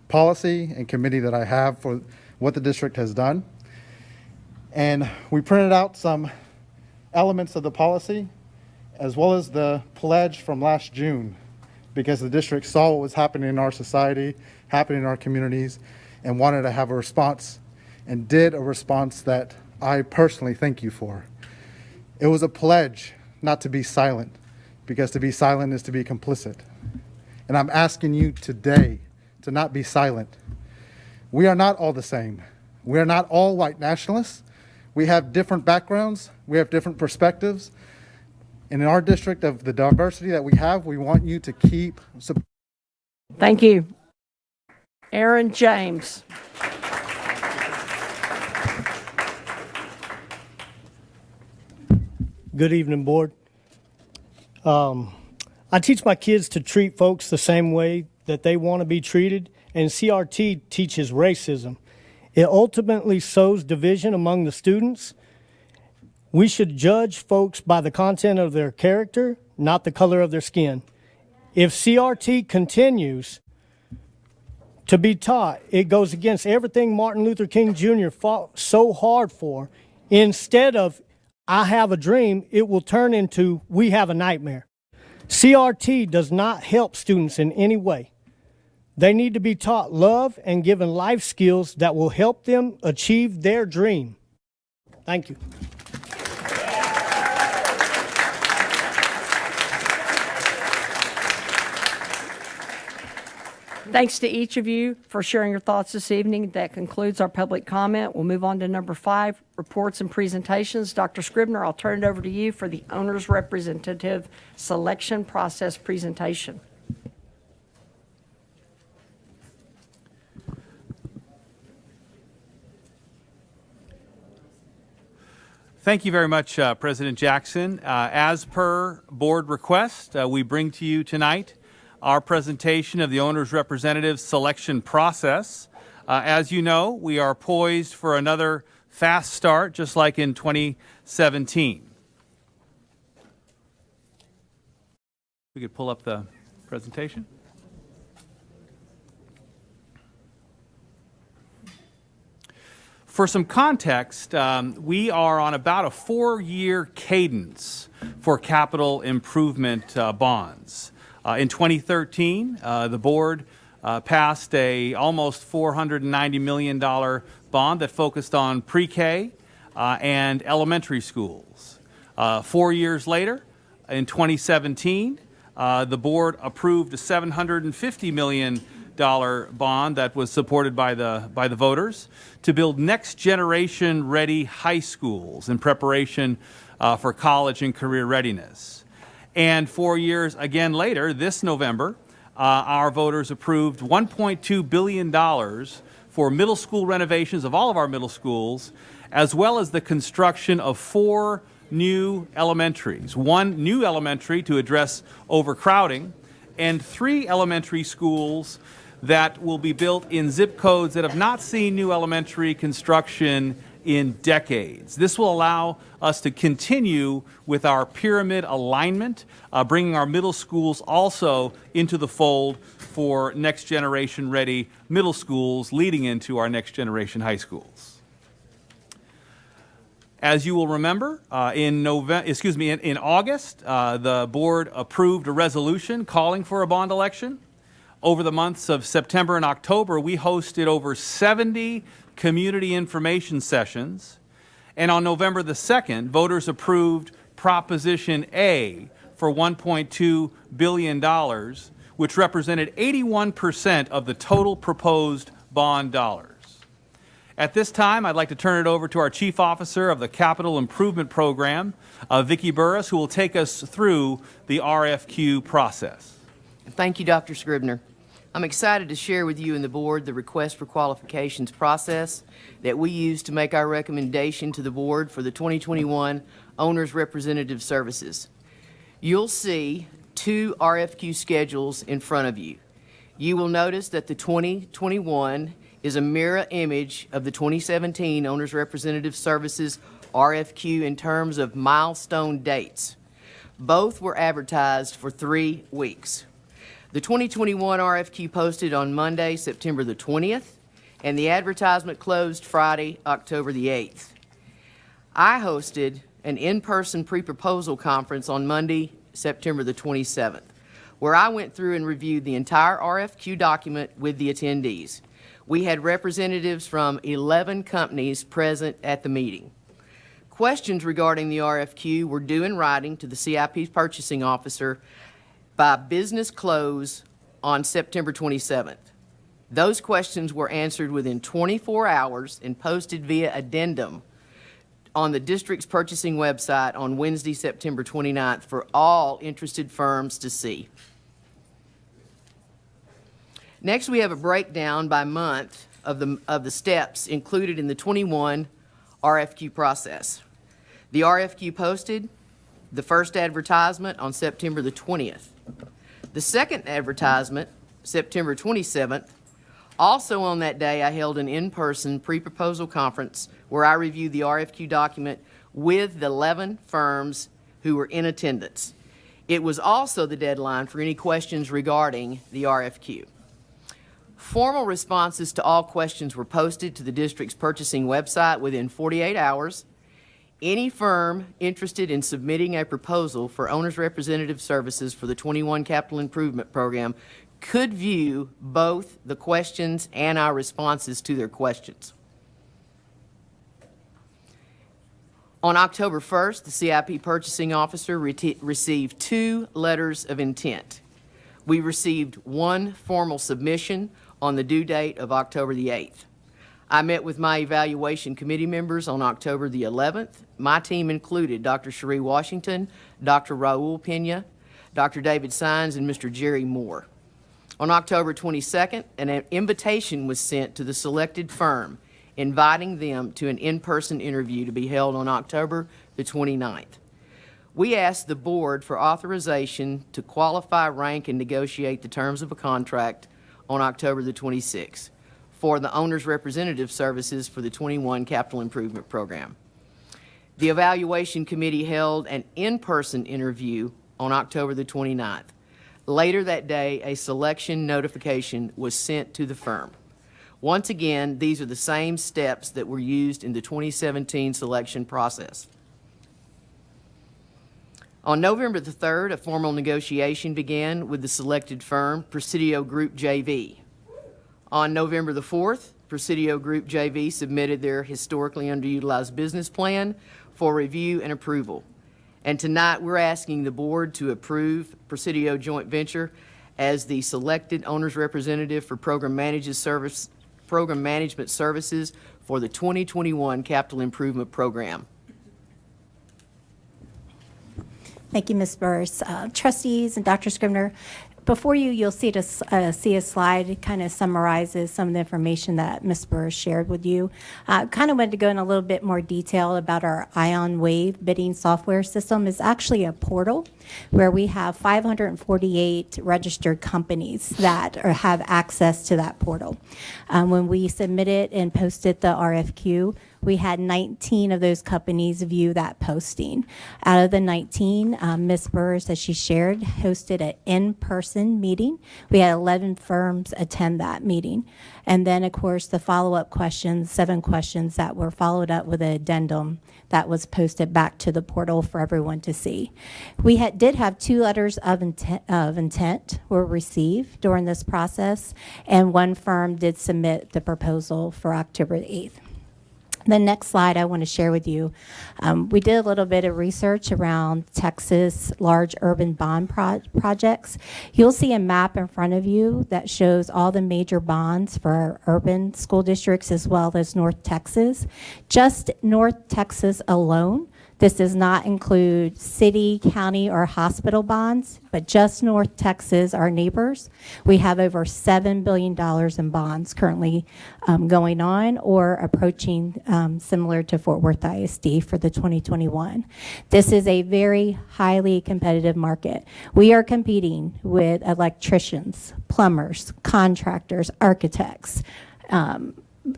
policy and committee that I have for what the district has done. And we printed out some elements of the policy as well as the pledge from last June, because the district saw what was happening in our society, happening in our communities, and wanted to have a response, and did a response that I personally thank you for. It was a pledge not to be silent, because to be silent is to be complicit. And I'm asking you today to not be silent. We are not all the same. We are not all white nationalists. We have different backgrounds. We have different perspectives. And in our district, of the diversity that we have, we want you to keep supporting. Thank you. Aaron James. Good evening, Board. I teach my kids to treat folks the same way that they want to be treated, and CRT teaches racism. It ultimately sows division among the students. We should judge folks by the content of their character, not the color of their skin. If CRT continues to be taught, it goes against everything Martin Luther King Jr. fought so hard for. Instead of, I have a dream, it will turn into, we have a nightmare. CRT does not help students in any way. They need to be taught love and given life skills that will help them achieve their dream. Thank you. Thanks to each of you for sharing your thoughts this evening. That concludes our public comment. We'll move on to number 5, reports and presentations. Dr. Scribner, I'll turn it over to you for the owner's representative selection process presentation. Thank you very much, President Jackson. As per board request, we bring to you tonight our presentation of the owner's representative selection process. As you know, we are poised for another fast start, just like in 2017. We could pull up the presentation. For some context, we are on about a 4-year cadence for capital improvement bonds. In 2013, the board passed a almost $490 million bond that focused on pre-K and elementary schools. 4 years later, in 2017, the board approved a $750 million bond that was supported by the voters to build next generation ready high schools in preparation for college and career readiness. And 4 years again later, this November, our voters approved $1.2 billion for middle school renovations of all of our middle schools, as well as the construction of 4 new elementaries. 1 new elementary to address overcrowding, and 3 elementary schools that will be built in zip codes that have not seen new elementary construction in decades. This will allow us to continue with our pyramid alignment, bringing our middle schools also into the fold for next generation ready middle schools leading into our next generation high schools. As you will remember, in August, the board approved a resolution calling for a bond election. Over the months of September and October, we hosted over 70 community information sessions. And on November the 2nd, voters approved Proposition A for $1.2 billion, which represented 81% of the total proposed bond dollars. At this time, I'd like to turn it over to our Chief Officer of the Capital Improvement Program, Vicki Burris, who will take us through the RFQ process. Thank you, Dr. Scribner. I'm excited to share with you and the board the request for qualifications process that we use to make our recommendation to the board for the 2021 Owners Representative Services. You'll see 2 RFQ schedules in front of you. You will notice that the 2021 is a mirror image of the 2017 Owners Representative Services RFQ in terms of milestone dates. Both were advertised for 3 weeks. The 2021 RFQ posted on Monday, September the 20th, and the advertisement closed Friday, October the 8th. I hosted an in-person pre-proposal conference on Monday, September the 27th, where I went through and reviewed the entire RFQ document with the attendees. We had representatives from 11 companies present at the meeting. Questions regarding the RFQ were due in writing to the CIP's purchasing officer by business close on September 27th. Those questions were answered within 24 hours and posted via addendum on the district's purchasing website on Wednesday, September 29th for all interested firms to see. Next, we have a breakdown by month of the steps included in the 21 RFQ process. The RFQ posted the first advertisement on September the 20th. The second advertisement, September 27th. Also on that day, I held an in-person pre-proposal conference where I reviewed the RFQ document with the 11 firms who were in attendance. It was also the deadline for any questions regarding the RFQ. Formal responses to all questions were posted to the district's purchasing website within 48 hours. Any firm interested in submitting a proposal for Owners Representative Services for the 21 Capital Improvement Program could view both the questions and our responses to their questions. On October 1st, the CIP purchasing officer received 2 letters of intent. We received 1 formal submission on the due date of October the 8th. I met with my evaluation committee members on October the 11th. My team included Dr. Cherie Washington, Dr. Raul Pena, Dr. David Sines, and Mr. Jerry Moore. On October 22nd, an invitation was sent to the selected firm, inviting them to an in-person interview to be held on October the 29th. We asked the board for authorization to qualify, rank, and negotiate the terms of a contract on October the 26th for the Owners Representative Services for the 21 Capital Improvement Program. The evaluation committee held an in-person interview on October the 29th. Later that day, a selection notification was sent to the firm. Once again, these are the same steps that were used in the 2017 selection process. On November the 3rd, a formal negotiation began with the selected firm, Presidio Group JV. On November the 4th, Presidio Group JV submitted their historically underutilized business plan for review and approval. And tonight, we're asking the board to approve Presidio Joint Venture as the selected owner's representative for program management services for the 2021 Capital Improvement Program. Thank you, Ms. Burris. Trustees and Dr. Scribner, before you, you'll see a slide that kind of summarizes some of the information that Ms. Burris shared with you. Kind of wanted to go in a little bit more detail about our Ion Wave bidding software system. It's actually a portal where we have 548 registered companies that have access to that portal. When we submitted and posted the RFQ, we had 19 of those companies view that posting. Out of the 19, Ms. Burris, as she shared, hosted an in-person in-person meeting. We had 11 firms attend that meeting. And then, of course, the follow-up questions, 7 questions that were followed up with an addendum that was posted back to the portal for everyone to see. We did have 2 letters of intent were received during this process, and 1 firm did submit the proposal for October the 8th. The next slide I want to share with you, we did a little bit of research around Texas large urban bond projects. You'll see a map in front of you that shows all the major bonds for our urban school districts as well as North Texas. Just North Texas alone, this does not include city, county, or hospital bonds, but just North Texas, our neighbors, we have over $7 billion in bonds currently going on or approaching, similar to Fort Worth ISD for the 2021. This is a very highly competitive market. We are competing with electricians, plumbers, contractors, architects,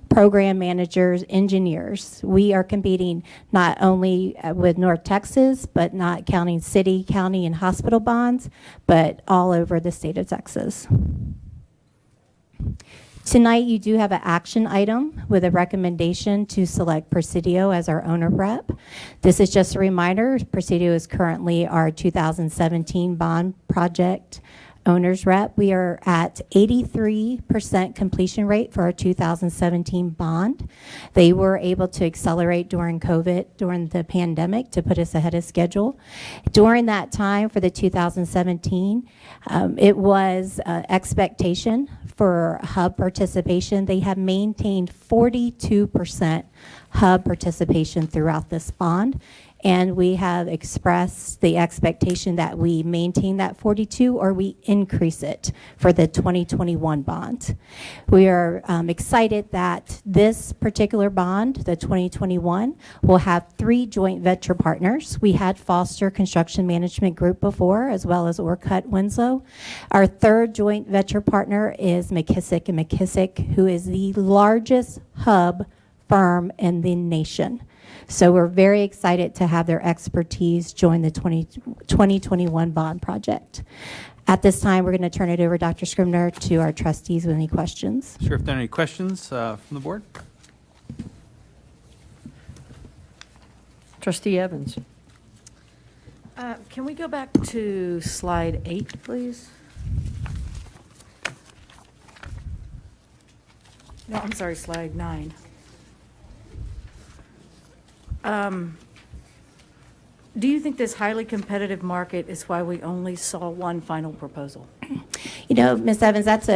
program managers, engineers. We are competing not only with North Texas, but not counting city, county, and hospital bonds, but all over the state of Texas. Tonight, you do have an action item with a recommendation to select Presidio as our owner rep. This is just a reminder, Presidio is currently our 2017 bond project owner's rep. We are at 83% completion rate for our 2017 bond. They were able to accelerate during COVID, during the pandemic, to put us ahead of schedule. During that time for the 2017, it was expectation for hub participation. They have maintained 42% hub participation throughout this bond. And we have expressed the expectation that we maintain that 42 or we increase it for the 2021 bond. We are excited that this particular bond, the 2021, will have 3 joint venture partners. We had Foster Construction Management Group before, as well as Orcutt Winslow. Our 3rd joint venture partner is McKissick & McKissick, who is the largest hub firm in the nation. So we're very excited to have their expertise join the 2021 bond project. At this time, we're going to turn it over, Dr. Scribner, to our trustees with any questions. Sure, if there are any questions from the board? Trustee Evans. Can we go back to slide 8, please? No, I'm sorry, slide 9. Do you think this highly competitive market is why we only saw 1 final proposal? You know, Ms. Evans, that's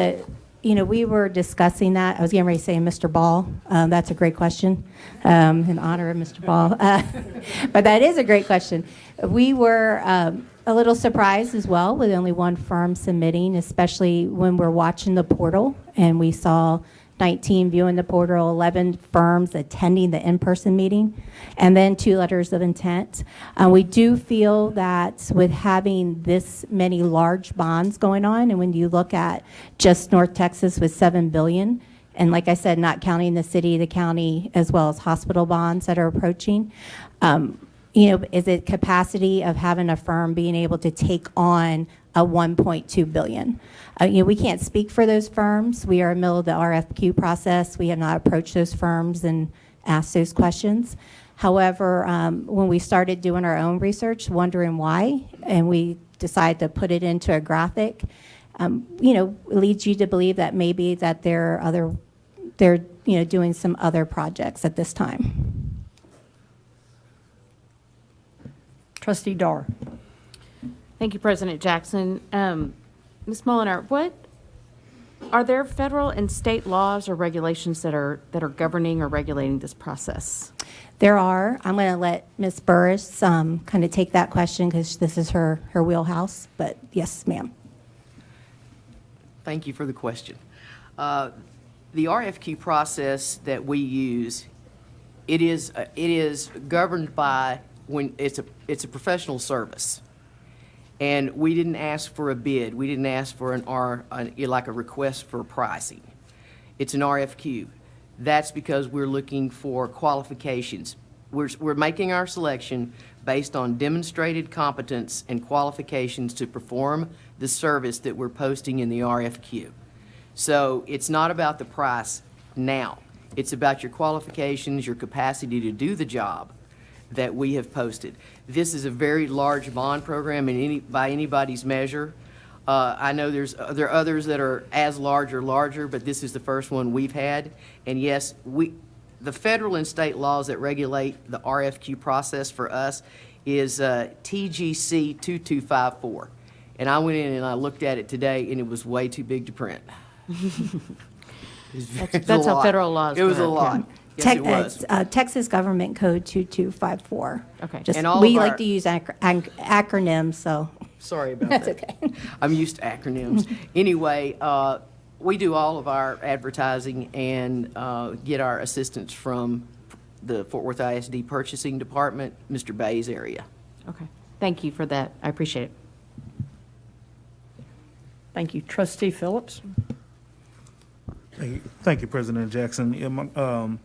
we were discussing that. I was getting ready to say Mr. Ball. That's a great question, in honor of Mr. Ball. But that is a great question. We were a little surprised as well with only 1 firm submitting, especially when we're watching the portal and we saw 19 viewing the portal, 11 firms attending the in-person meeting, and then 2 letters of intent. We do feel that with having this many large bonds going on, and when you look at just North Texas with $7 billion, and like I said, not counting the city, the county, as well as hospital bonds that are approaching, is it capacity of having a firm being able to take on a $1.2 billion. We can't speak for those firms. We are in the middle of the RFQ process. We have not approached those firms and asked those questions. However, when we started doing our own research, wondering why, and we decided to put it into a graphic, leads you to believe that maybe that they're doing some other projects at this time. Trustee Dar. Thank you, President Jackson. Ms. Molinar, are there federal and state laws or regulations that are governing or regulating this process? There are. I'm going to let Ms. Burris kind of take that question because this is her wheelhouse. But yes, ma'am. Thank you for the question. The RFQ process that we use, it is governed by when it's a professional service. And we didn't ask for a bid. We didn't ask for like a request for pricing. It's an RFQ. That's because we're looking for qualifications, we're making our selection based on demonstrated competence and qualifications to perform the service that we're posting in the RFQ. So it's not about the price now. It's about your qualifications, your capacity to do the job that we have posted. This is a very large bond program by anybody's measure. I know there are others that are as large or larger, but this is the first one we've had. And yes, the federal and state laws that regulate the RFQ process for us is TGC 2254. And I went in and I looked at it today, and it was way too big to print. That's how federal laws It was a work, lot. Yes, it was. Texas Government Code 2254. Okay. Just, And all we of like our- to use acronyms, so. Sorry about That's that. okay. I'm used to acronyms. Anyway, we do all of our advertising and get our assistance from the Fort Worth ISD Purchasing Department, Mr. Bay's area. Okay. Thank you for that. I appreciate it. Thank you. Trustee Phillips? Thank you, President Jackson. Yeah,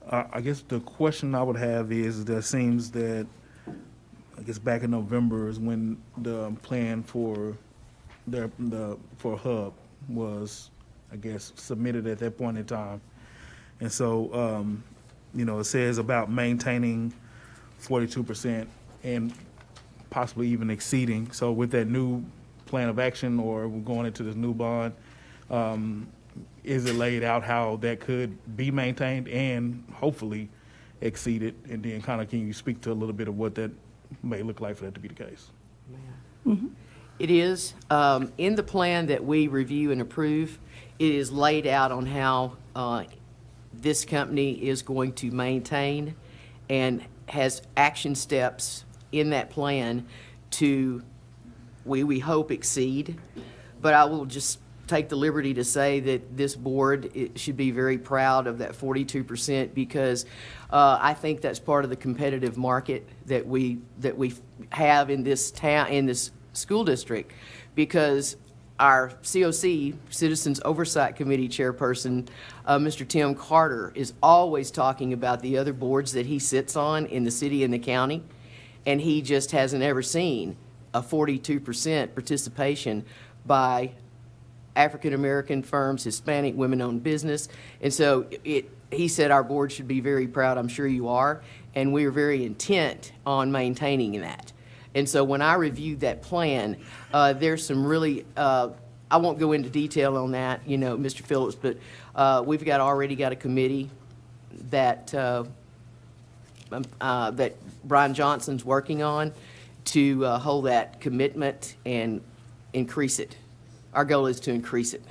I guess the question I would have is, there seems that, I guess back in November is when the plan for for Hub was, I guess, submitted at that point in time. And so, it says about maintaining 42% and possibly even exceeding. So with that new plan of action, or we're going into this new bond, is it laid out how that could be maintained and hopefully exceeded? And then kind of, can you speak to a little bit of what that may look like for that to be the case? It is. In the plan that we review and approve, it is laid out on how this company is going to maintain and has action steps in that plan to, we hope, exceed. But I will just take the liberty to say that this board should be very proud of that 42%, because I think that's part of the competitive market that we have in this town, in this school district, because our COC, Citizens Oversight Committee Chairperson, Mr. Tim Carter, is always talking about the other boards that he sits on in the city and the county, and he just hasn't ever seen a 42% participation by African-American firms, Hispanic, women-owned business. And so he said our board should be very proud. I'm sure you are. And we are very intent on maintaining that. And so when I reviewed that plan, there's some really, I won't go into detail on that, Mr. Phillips, but we've already got a committee that that Brian Johnson's working on to hold that commitment and increase it. Our goal is to increase it.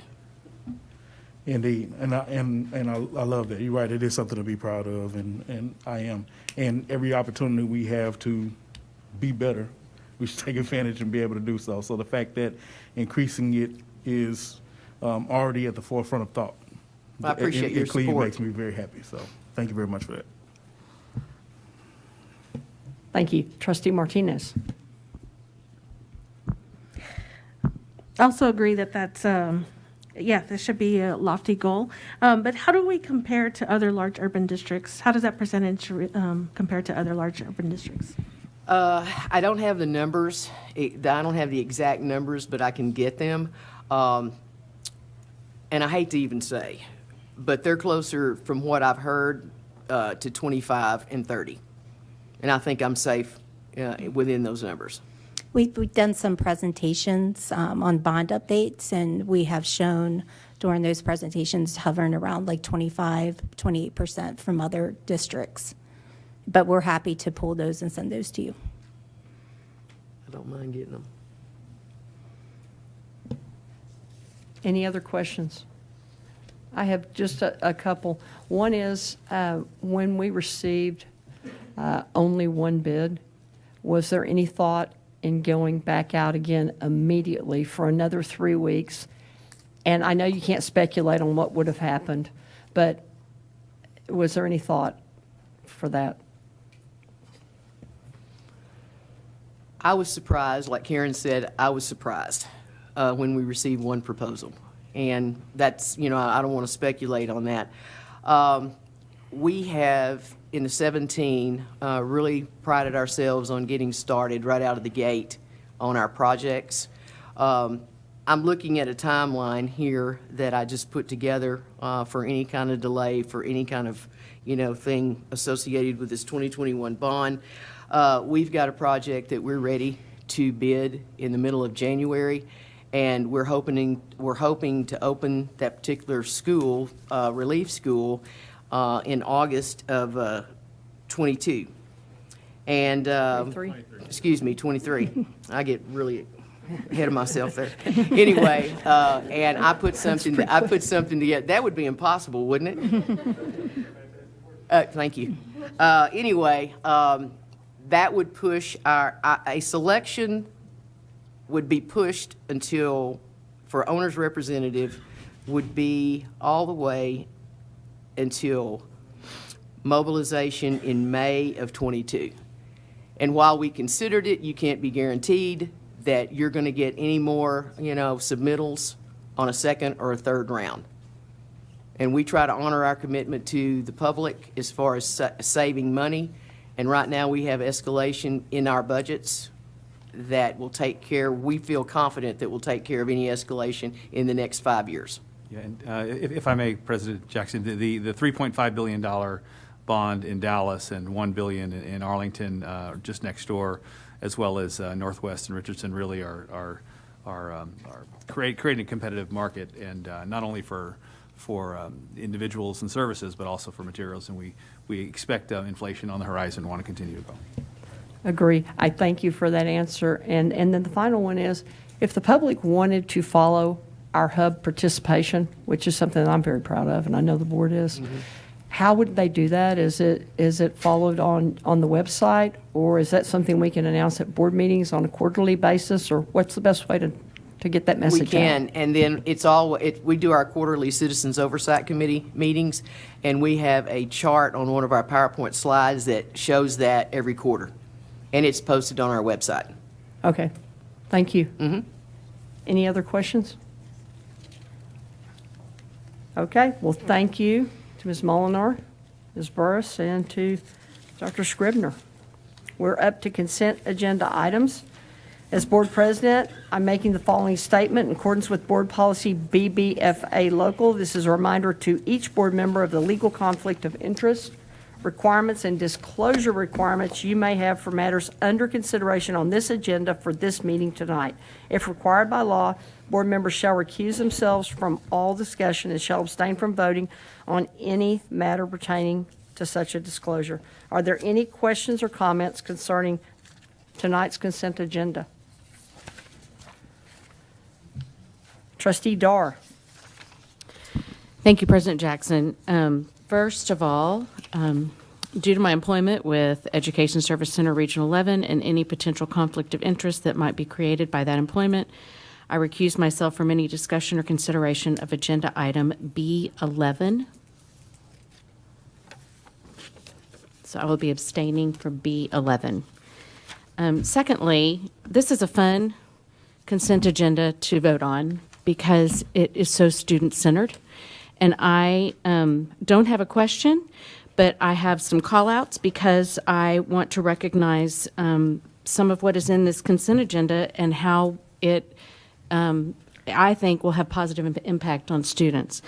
Indeed, and I love that. You're right. It is something to be proud of, and I am. And every opportunity we have to be better, we should take advantage and be able to do so. So the fact that increasing it is already at the forefront of thought. I appreciate your it clearly support. makes me very happy. So thank you very much for that. Thank you. Trustee Martinez? I also agree that that's, this should be a lofty goal. But how do we compare to other large urban districts? How does that percentage compare to other large urban districts? I don't have the numbers. I don't have the exact numbers, but I can get them. And I hate to even say, but they're closer, from what I've heard, to 25 and 30. And I think I'm safe within those numbers. We've done some presentations on bond updates, and we have shown during those presentations hovering around like 25-28% from other districts. But we're happy to pull those and send those to you. I don't mind getting them. Any other questions? I have just a couple. One is, when we received only one bid, was there any thought in going back out again immediately for another 3 weeks? And I know you can't speculate on what would have happened, but was there any thought for that? I was surprised, like Karen said, I was surprised when we received one proposal. And that's, I don't want to speculate on that. We have, in the 17, really prided ourselves on getting started right out of the gate on our projects. I'm looking at a timeline here that I just put together for any kind of delay, for any kind of, thing associated with this 2021 bond. We've got a project that we're ready to bid in the middle of January, and we're hoping to open that particular school, relief school, in August of 22. And 23. Excuse me, 23. I get really ahead of myself there. Anyway, and I put something together. That would be impossible, wouldn't it? Thank you. Anyway, that would push a selection would be pushed until, for owner's representative, would be all the way until mobilization in May of 22. And while we considered it, you can't be guaranteed that you're going to get any more, submittals on a second or a third round. And we try to honor our commitment to the public as far as saving money. And right now we have escalation in our budgets that will take care, we feel confident that will take care of any escalation in the next 5 years. Yeah, and if I may, President Jackson, the $3.5 billion bond in Dallas and $1 billion in Arlington, just next door, as well as Northwest and Richardson, really are creating a competitive market, and not only for individuals and services, but also for materials. And we expect inflation on the horizon and want to continue to grow. Agree. I thank you for that answer. And then the final one is, if the public wanted to follow our hub participation, which is something that I'm very proud of, and I know the board is, how would they do that? Is it followed on the website, or is that something we can announce at board meetings on a quarterly basis, or what's the best way to get that message out? We can, and then we do our quarterly Citizens Oversight Committee meetings, and we have a chart on one of our PowerPoint slides that shows that every quarter, and it's posted on our website. Okay. Thank you. Any other questions? Okay. Well, thank you to Ms. Molinar, Ms. Burris, and to Dr. Scribner. We're up to consent agenda items. As board president, I'm making the following statement in accordance with board policy BBFA local. This is a reminder to each board member of the legal conflict of interest requirements and disclosure requirements you may have for matters under consideration on this agenda for this meeting tonight. If required by law, board members shall recuse themselves from all discussion and shall abstain from voting on any matter pertaining to such a disclosure. Are there any questions or comments concerning tonight's consent agenda? Trustee Dar. Thank you, President Jackson. First of all, due to my employment with Education Service Center Regional 11 and any potential conflict of interest that might be created by that employment, I recuse myself from any discussion or consideration of agenda item B11. So I will be abstaining from B11. Secondly, this is a fun consent agenda to vote on because it is so student-centered. And I don't have a question, but I have some call-outs because I want to recognize some of what is in this consent agenda and how it, I think, will have positive impact on students.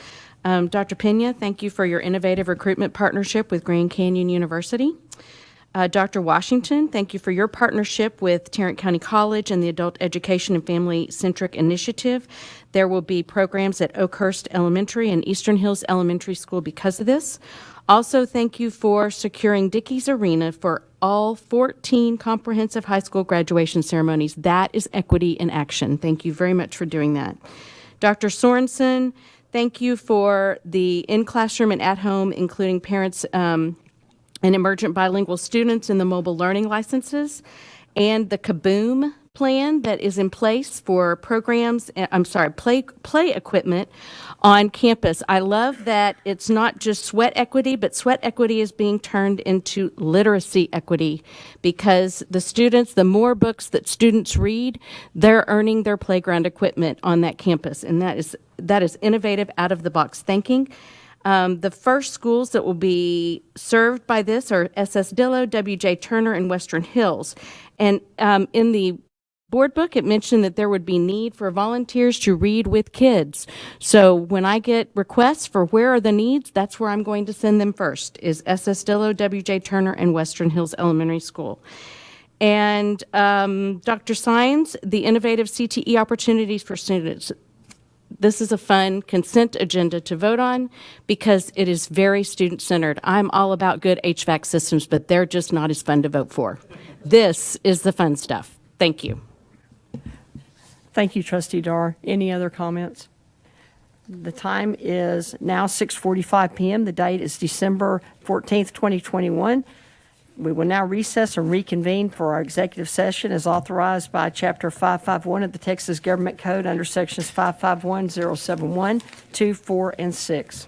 Dr. Pena, thank you for your innovative recruitment partnership with Grand Canyon University. Dr. Washington, thank you for your partnership with Tarrant County College and the Adult Education and Family-Centric Initiative. There will be programs at Oakhurst Elementary and Eastern Hills Elementary School because of this. Also, thank you for securing Dickey's Arena for all 14 comprehensive high school graduation ceremonies. That is equity in action. Thank you very much for doing that. Dr. Sorensen, thank you for the in-classroom and at-home, including parents and emergent bilingual students in the mobile learning licenses, and the Kaboom plan that is in place for programs, play equipment on campus. I love that it's not just sweat equity, but sweat equity is being turned into literacy equity because the students, the more books that students read, they're earning their playground equipment on that campus, and that is innovative, out-of-the-box thinking. The first schools that will be served by this are SS Dillo, W.J. Turner, and Western Hills. And in the board book, it mentioned that there would be need for volunteers to read with kids. So when I get requests for where are the needs, that's where I'm going to send them first, is SS Dillo, W.J. Turner, and Western Hills Elementary School. And Dr. Sines, the innovative CTE opportunities for students. This is a fun consent agenda to vote on because it is very student-centered. I'm all about good HVAC systems, but they're just not as fun to vote for. This is the fun stuff. Thank you. Thank you, Trustee Dar. Any other comments? The time is now 6:45 p.m. The date is December 14th, 2021. We will now recess and reconvene for our executive session as authorized by Chapter 551 of the Texas Government Code under Sections 551, 071, 2, 4, and 6.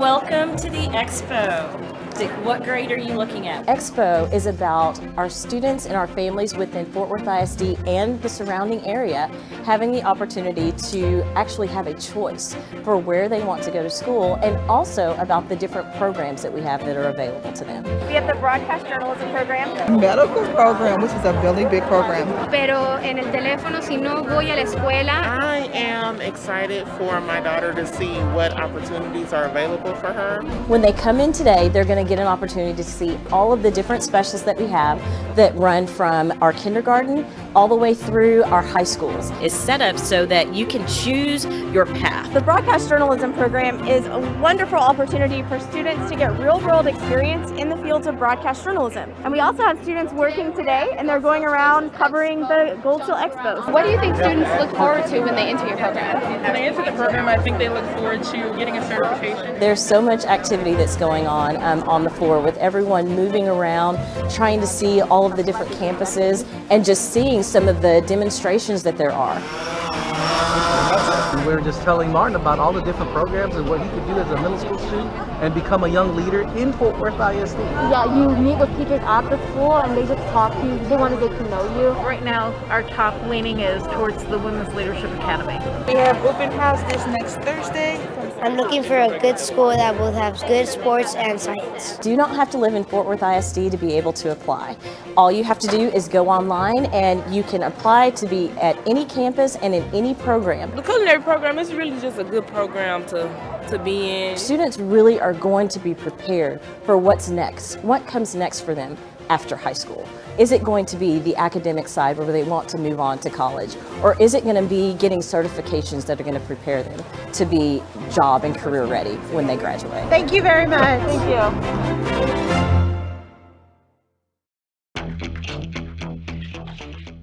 Welcome to the Expo. What grade are you looking at? Expo is about our students and our families within Fort Worth ISD and the surrounding area having the opportunity to actually have a choice for where they want to go to school, and also about the different programs that we have that are available to them. We have the broadcast journalism program. Medical program, which is a really big program. Pero en el teléfono, si no voy a la escuela. I am excited for my daughter to see what opportunities are available for her. When they come in today, they're going to get an opportunity to see all of the different specials that we have that run from our kindergarten all the way through our high schools. It's set up so that you can choose your path. The broadcast journalism program is a wonderful opportunity for students to get real-world experience in the fields of broadcast journalism. And we also have students working today, and they're going around covering the Gold Seal Expos. What do you think students look forward to when they enter your program? When they enter the program, I think they look forward to getting a certification. There's so much activity that's going on the floor, with everyone moving around, trying to see all of the different campuses and just seeing some of the demonstrations that there are. We were just telling Martin about all the different programs and what he could do as a middle school student and become a young leader in Fort Worth ISD. Yeah, you meet with teachers at the school and they just talk to you. They want to get to know you. Right now, our top leaning is towards the Women's Leadership Academy. We have open house this next Thursday. I'm looking for a good school that both has good sports and science. Do not have to live in Fort Worth ISD to be able to apply. All you have to do is go online and you can apply to be at any campus and in any program. The culinary program is really just a good program to be in. Students really are going to be prepared for what's next. What comes next for them after high school? Is it going to be the academic side where they want to move on to college? Or is it going to be getting certifications that are going to prepare them to be job and career ready when they graduate? Thank you very much. Thank you.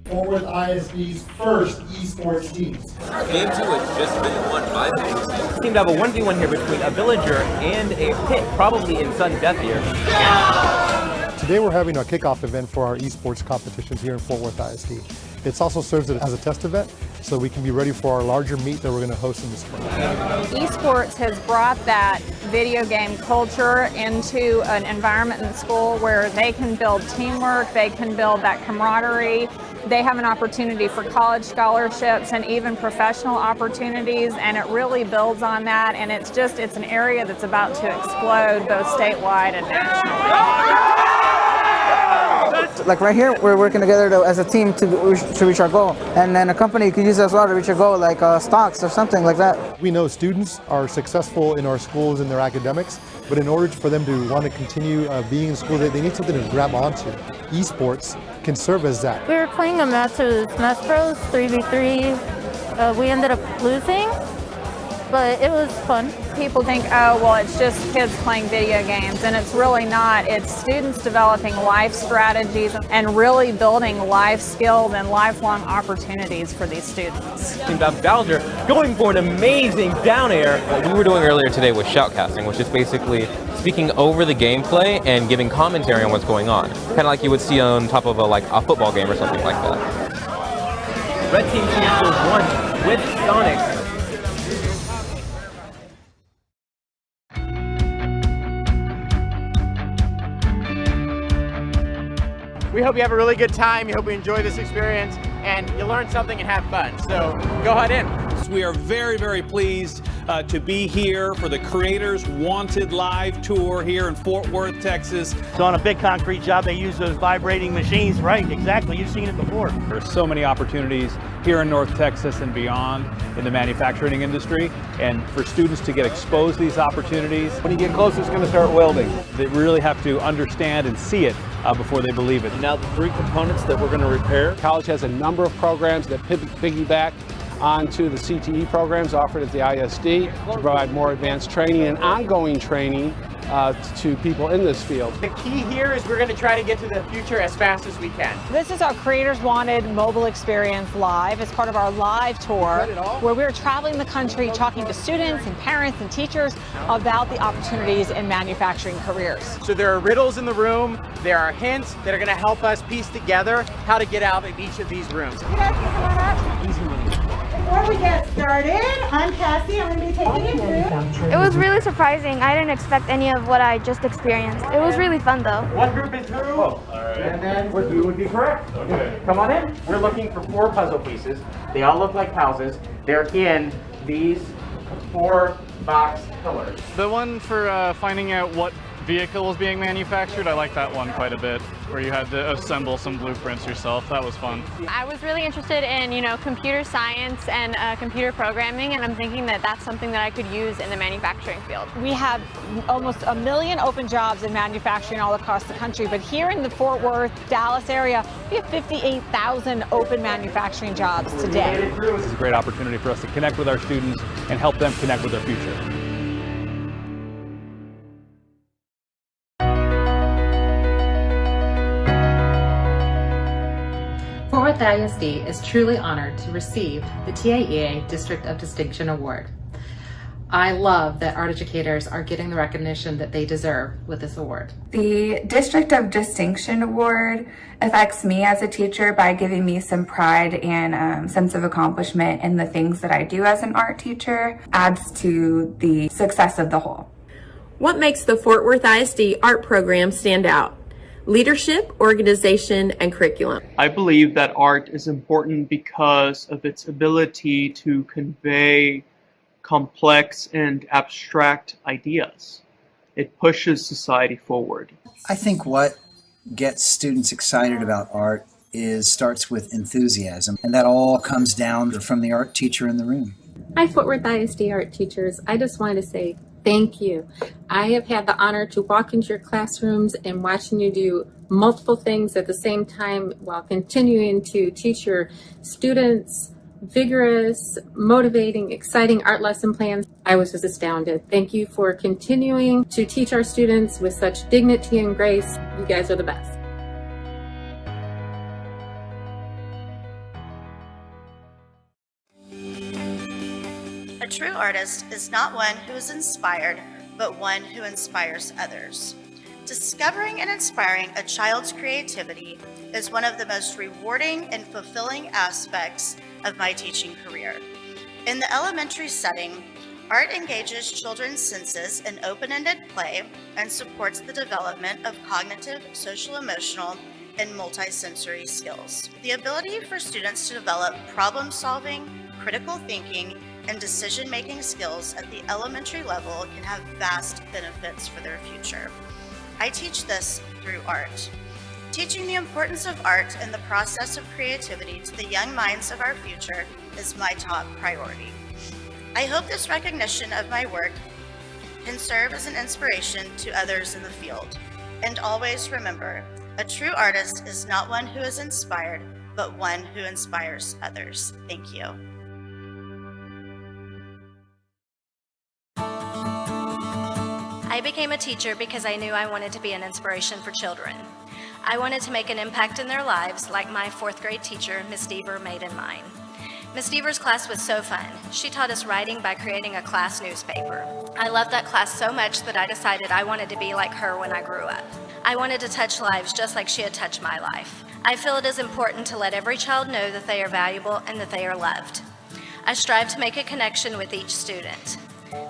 Fort Worth ISD's first esports teams. Game 2 has just been won by the Seem to have a 1v1 here between a villager and a pit, probably in sudden death here. Today we're having a kickoff event for our esports competitions here in Fort Worth ISD. It also serves as a test event so we can be ready for our larger meet that we're going to host in the spring. Esports has brought that video game culture into an environment in school where they can build teamwork, they can build that camaraderie. They have an opportunity for college scholarships and even professional opportunities, and it really builds on that, and it's an area that's about to explode both statewide and nationally. Like right here, we're working together as a team to reach our goal. And then a company could use us well to reach a goal, like stocks or something like that. We know students are successful in our schools in their academics, but in order for them to want to continue being in school, they need something to grab onto. Esports can serve as that. We were playing a match of Smash Bros. 3v3. We ended up losing, but it was fun. People think, oh, well, it's just kids playing video games, and it's really not. It's students developing life strategies and really building life skills and lifelong opportunities for these students. Seemed to have Bowser going for an amazing down air. What we were doing earlier today was shoutcasting, which is basically speaking over the gameplay and giving commentary on what's going on. Kind of like you would see on top of a football game or something like that. Red team seems to have won with Sonic. We hope you have a really good time. We hope you enjoy this experience and you learn something and have fun. So go ahead in. We are very, very pleased to be here for the Creators Wanted Live Tour here in Fort Worth, Texas. So on a big concrete job, they use those vibrating machines, right? Exactly, you've seen it before. There's so many opportunities here in North Texas and beyond in the manufacturing industry, and for students to get exposed to these opportunities. When you get closer, it's going to start welding. They really have to understand and see it before they believe it. Now the 3 components that we're going to repair. College has a number of programs that piggyback onto the CTE programs offered at the ISD to provide more advanced training and ongoing training to people in this field. The key here is we're going to try to get to the future as fast as we can. This is our Creators Wanted mobile experience live. It's part of our live tour where we're traveling the country talking to students and parents and teachers about the opportunities in manufacturing careers. So there are riddles in the room, there are hints that are going to help us piece together how to get out of each of these rooms. Before we get started. I'm Cassie. I'm going to be taking you through. It was really surprising. I didn't expect any of what I just experienced. It was really fun though. One group is through, and then you would be correct. Okay. Come on in. We're looking for 4 puzzle pieces. They all look like houses. They're in these 4 box pillars. The one for finding out what vehicle was being manufactured, I like that one quite a bit, where you had to assemble some blueprints yourself. That was fun. I was really interested in, computer science and computer programming, and I'm thinking that that's something that I could use in the manufacturing field. We have almost 1 million open jobs in manufacturing all across the country, but here in the Fort Worth, Dallas area, we have 58,000 open manufacturing jobs today. This is a great opportunity for us to connect with our students and help them connect with their future. Fort Worth ISD is truly honored to receive the TIEA District of Distinction Award. I love that art educators are getting the recognition that they deserve with this award. The District of Distinction Award affects me as a teacher by giving me some pride and sense of accomplishment in the things that I do as an art teacher, adds to the success of the whole. What makes the Fort Worth ISD art program stand out? Leadership, organization, and curriculum. I believe that art is important because of its ability to convey complex and abstract ideas. It pushes society forward. I think what gets students excited about art starts with enthusiasm, and that all comes down from the art teacher in the room. Hi, Fort Worth ISD art teachers. I just wanted to say thank you. I have had the honor to walk into your classrooms and watching you do multiple things at the same time while continuing to teach your students vigorous, motivating, exciting art lesson plans. I was just astounded. Thank you for continuing to teach our students with such dignity and grace. You guys are the best. A true artist is not one who is inspired, but one who inspires others. Discovering and inspiring a child's creativity is one of the most rewarding and fulfilling aspects of my teaching career. In the elementary setting, art engages children's senses in open-ended play and supports the development of cognitive, social-emotional, and multisensory skills. The ability for students to develop problem-solving, critical thinking, and decision-making skills at the elementary level can have vast benefits for their future. I teach this through art. Teaching the importance of art and the process of creativity to the young minds of our future is my top priority. I hope this recognition of my work can serve as an inspiration to others in the field. And always remember, a true artist is not one who is inspired, but one who inspires others. Thank you. I became a teacher because I knew I wanted to be an inspiration for children. I wanted to make an impact in their lives like my 4th grade teacher, Miss Deaver, made in mine. Miss Deaver's class was so fun. She taught us writing by creating a class newspaper. I loved that class so much that I decided I wanted to be like her when I grew up. I wanted to touch lives just like she had touched my life. I feel it is important to let every child know that they are valuable and that they are loved. I strive to make a connection with each student.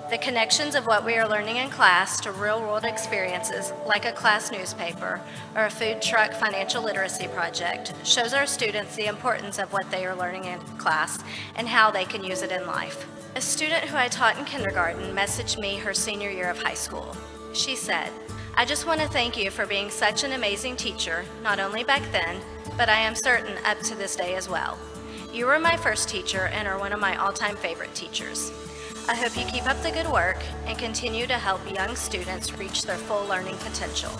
The connections of what we are learning in class to real-world experiences, like a class newspaper or a food truck financial literacy project, shows our students the importance of what they are learning in class and how they can use it in life. A student who I taught in kindergarten messaged me her senior year of high school. She said, "I just want to thank you for being such an amazing teacher, not only back then, but I am certain up to this day as well. You were my first teacher and are one of my all-time favorite teachers. I hope you keep up the good work and continue to help young students reach their full learning potential."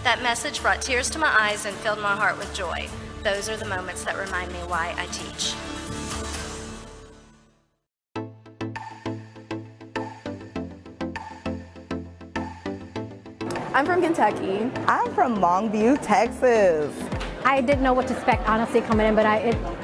That message brought tears to my eyes and filled my heart with joy. Those are the moments that remind me why I teach. I'm from Kentucky. I'm from Longview, Texas. I didn't know what to expect, honestly, coming in, but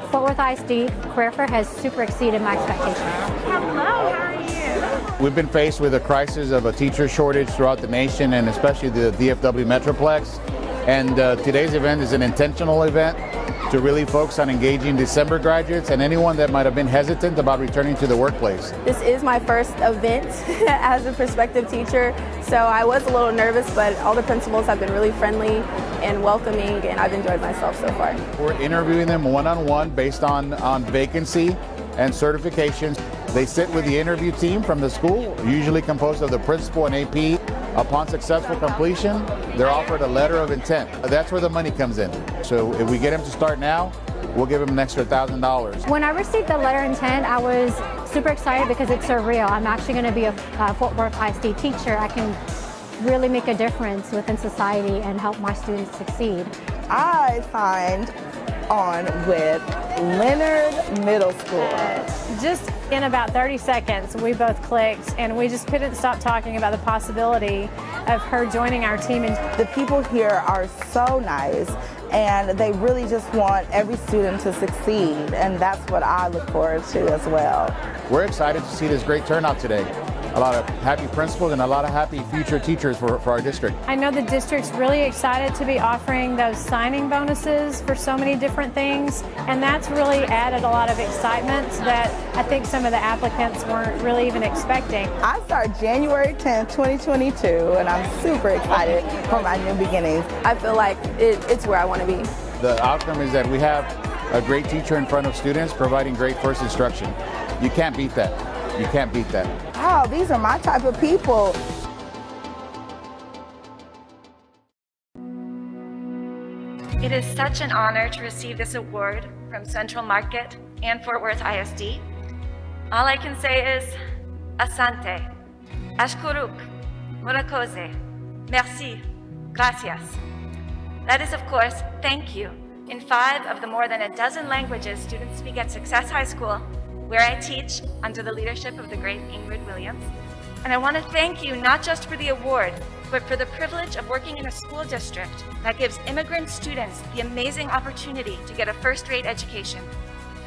Fort Worth ISD Career Fair has super exceeded my expectations. Hello, how are you? We've been faced with a crisis of a teacher shortage throughout the nation and especially the DFW Metroplex. And today's event is an intentional event to really focus on engaging December graduates and anyone that might have been hesitant about returning to the workplace. This is my first event as a prospective teacher, so I was a little nervous, but all the principals have been really friendly and welcoming, and I've enjoyed myself so far. We're interviewing them one-on-one based on vacancy and certifications. They sit with the interview team from the school, usually composed of the principal and AP. Upon successful completion, they're offered a letter of intent. That's where the money comes in. So if we get them to start now, we'll give them an extra $1,000. When I received the letter of intent, I was super excited because it's surreal. I'm actually going to be a Fort Worth ISD teacher. I can really make a difference within society and help my students succeed. I signed on with Leonard Middle School. Just in about 30 seconds, we both clicked, and we just couldn't stop talking about the possibility of her joining our team. And the people here are so nice, and they really just want every student to succeed, and that's what I look forward to as well. We're excited to see this great turnout today. A lot of happy principals and a lot of happy future teachers for our district. I know the district's really excited to be offering those signing bonuses for so many different things, and that's really added a lot of excitement that I think some of the applicants weren't really even expecting. I start January 10th, 2022, and I'm super excited for my new beginnings. I feel like it's where I want to be. The outcome is that we have a great teacher in front of students providing great first instruction. You can't beat that. You can't beat that. Wow, these are my type of people. It is such an honor to receive this award from Central Market and Fort Worth ISD. All I can say is, asante, ashkuruk, murakoze, merci, gracias. That is, of course, thank you, in 5 of the more than a dozen languages students speak at Success High School, where I teach under the leadership of the great Ingrid Williams. And I want to thank you not just for the award, but for the privilege of working in a school district that gives immigrant students the amazing opportunity to get a first-rate education.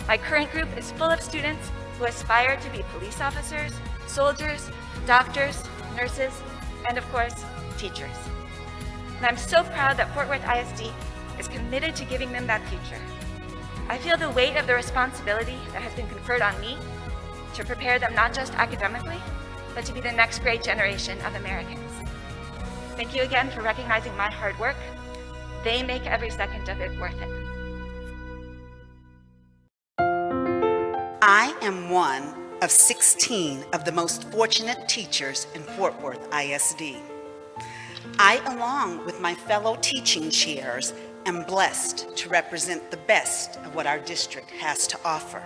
My current group is full of students who aspire to be police officers, soldiers, doctors, nurses, and of course, teachers. And I'm so proud that Fort Worth ISD is committed to giving them that future. I feel the weight of the responsibility that has been conferred on me to prepare them not just academically, but to be the next great generation of Americans. Thank you again for recognizing my hard work. They make every second of it worth it. I am one of 16 of the most fortunate teachers in Fort Worth ISD. I, along with my fellow teaching chairs, am blessed to represent the best of what our district has to offer.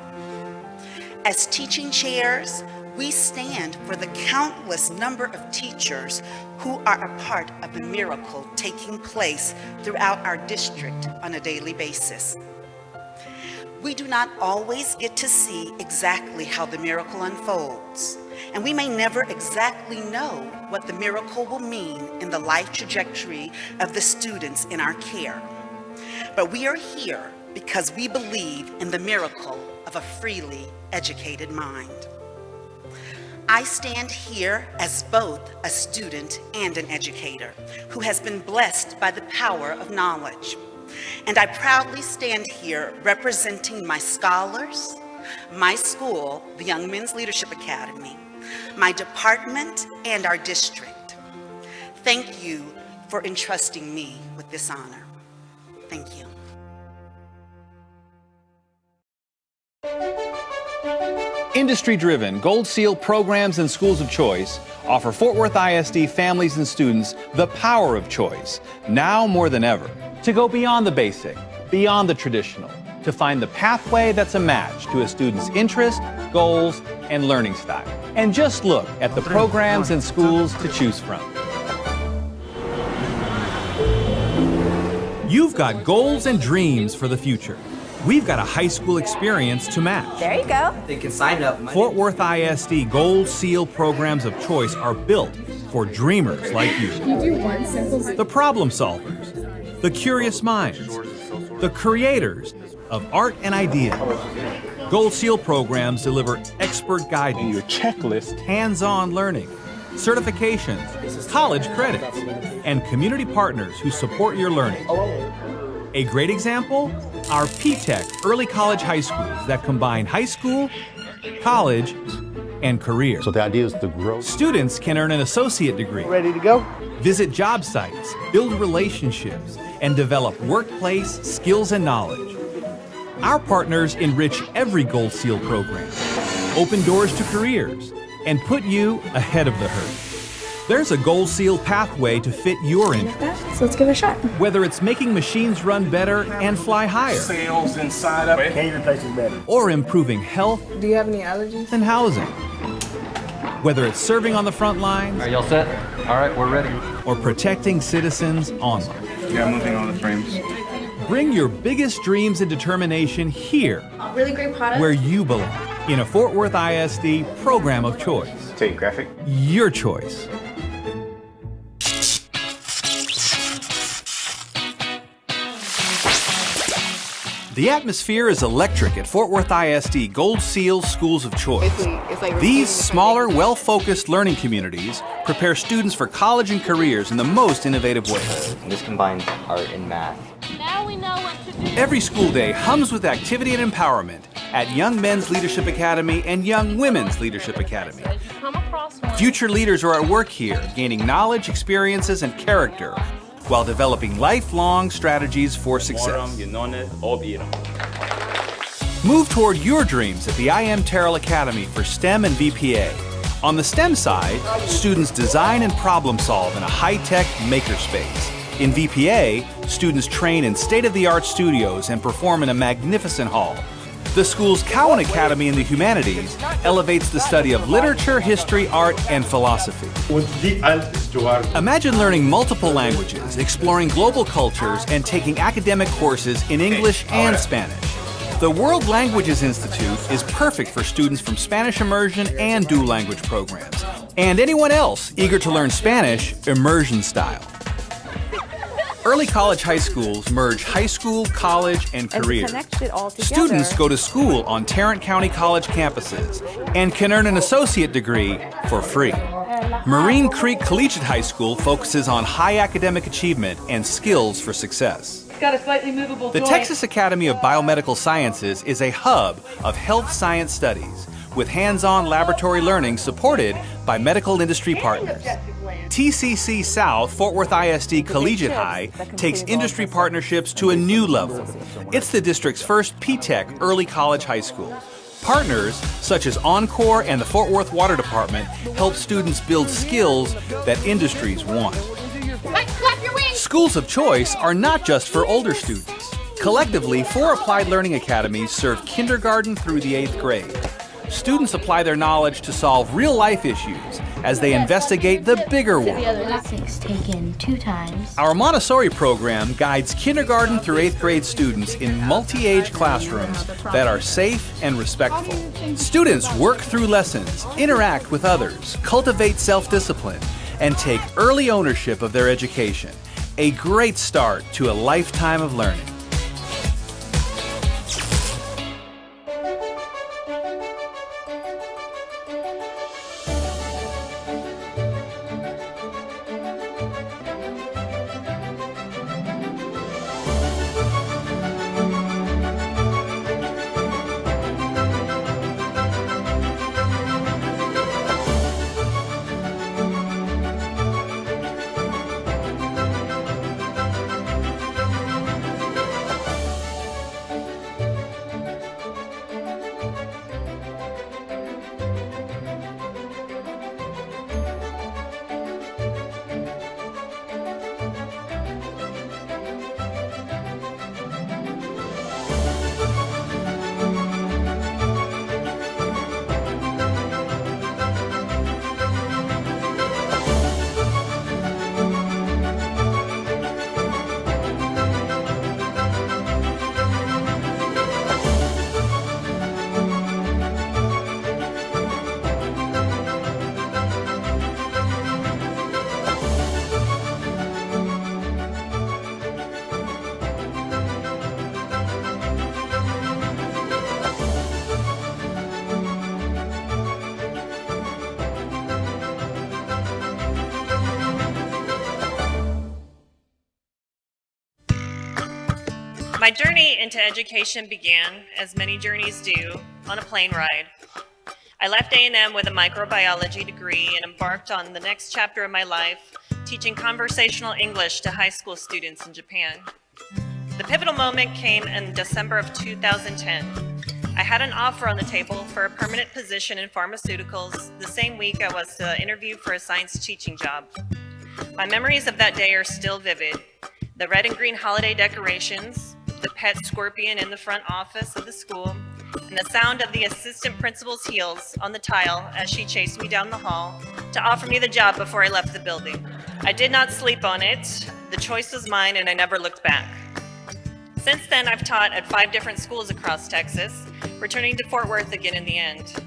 As teaching chairs, we stand for the countless number of teachers who are a part of the miracle taking place throughout our district on a daily basis. We do not always get to see exactly how the miracle unfolds, and we may never exactly know what the miracle will mean in the life trajectory of the students in our care. But we are here because we believe in the miracle of a freely educated mind. I stand here as both a student and an educator who has been blessed by the power of knowledge. And I proudly stand here representing my scholars, my school, the Young Men's Leadership Academy, my department, and our district. Thank you for entrusting me with this honor. Thank you. Industry-driven Gold Seal programs and schools of choice offer Fort Worth ISD families and students the power of choice, now more than ever, to go beyond the basic, beyond the traditional, to find the pathway that's a match to a student's interest, goals, and learning style. And just look at the programs and schools to choose from. You've got goals and dreams for the future. We've got a high school experience to match. There you go. They can sign up. Fort Worth ISD Gold Seal programs of choice are built for dreamers like you. The problem solvers, the curious minds, the creators of art and ideas. Gold Seal programs deliver expert guidance, your checklist, hands-on learning, certifications, college credits, and community partners who support your learning. A great example? are P-Tech early college high schools that combine high school, college, and career. So the idea is to grow. Students can earn an associate degree. Ready to go? Visit job sites, build relationships, and develop workplace skills and knowledge. Our partners enrich every Gold Seal program, open doors to careers, and put you ahead of the herd. There's a Gold Seal pathway to fit your interests. So let's give it a shot. Whether it's making machines run better and fly higher, Sales inside up. Can't even place is better. or improving health Do you have any allergies? and housing. Whether it's serving on the front lines, Are y'all set? All right, we're ready. or protecting citizens online. Yeah, moving all the frames. Bring your biggest dreams and determination here, Really great product. where you belong, in a Fort Worth ISD program of choice. Take graphic. Your choice. The atmosphere is electric at Fort Worth ISD Gold Seal Schools of Choice. These smaller, well-focused learning communities prepare students for college and careers in the most innovative ways. This combines art and math. Now we know what to do. Every school day hums with activity and empowerment at Young Men's Leadership Academy and Young Women's Leadership Academy. Come across one. Future leaders are at work here, gaining knowledge, experiences, and character, while developing lifelong strategies for success. Move toward your dreams at the IM Terrell Academy for STEM and VPA. On the STEM side, students design and problem solve in a high-tech makerspace. In VPA, students train in state-of-the-art studios and perform in a magnificent hall. The school's Cowan Academy in the Humanities elevates the study of literature, history, art, and philosophy. Imagine learning multiple languages, exploring global cultures, and taking academic courses in English and Spanish. The World Languages Institute is perfect for students from Spanish immersion and dual language programs, and anyone else eager to learn Spanish immersion style. Early college high schools merge high school, college, and career. Students go to school on Tarrant County College campuses and can earn an associate degree for free. Marine Creek Collegiate High School focuses on high academic achievement and skills for success. Got a slightly movable The Texas Academy of Biomedical Sciences is a hub of health science studies with hands-on laboratory learning supported by medical industry partners. TCC South Fort Worth ISD Collegiate High takes industry partnerships to a new level. It's the district's first P-Tech early college high school. Partners such as Encore and the Fort Worth Water Department help students build skills that industries want. Schools of choice are not just for older students. Collectively, 4 applied learning academies serve kindergarten through the 8th grade. Students apply their knowledge to solve real-life issues as they investigate the bigger world. Six taken 2 times. Our Montessori program guides kindergarten through 8th grade students in multi-age classrooms that are safe and respectful. Students work through lessons, interact with others, cultivate self-discipline, and take early ownership of their education. A great start to a lifetime of learning. My journey into education began, as many journeys do, on a plane ride. I left A&M with a microbiology degree and embarked on the next chapter of my life, teaching conversational English to high school students in Japan. The pivotal moment came in December of 2010. I had an offer on the table for a permanent position in pharmaceuticals the same week I was to interview for a science teaching job. My memories of that day are still vivid. The red and green holiday decorations, the pet scorpion in the front office of the school, and the sound of the assistant principal's heels on the tile as she chased me down the hall to offer me the job before I left the building. I did not sleep on it. The choice was mine and I never looked back. Since then, I've taught at 5 different schools across Texas, returning to Fort Worth again in the end.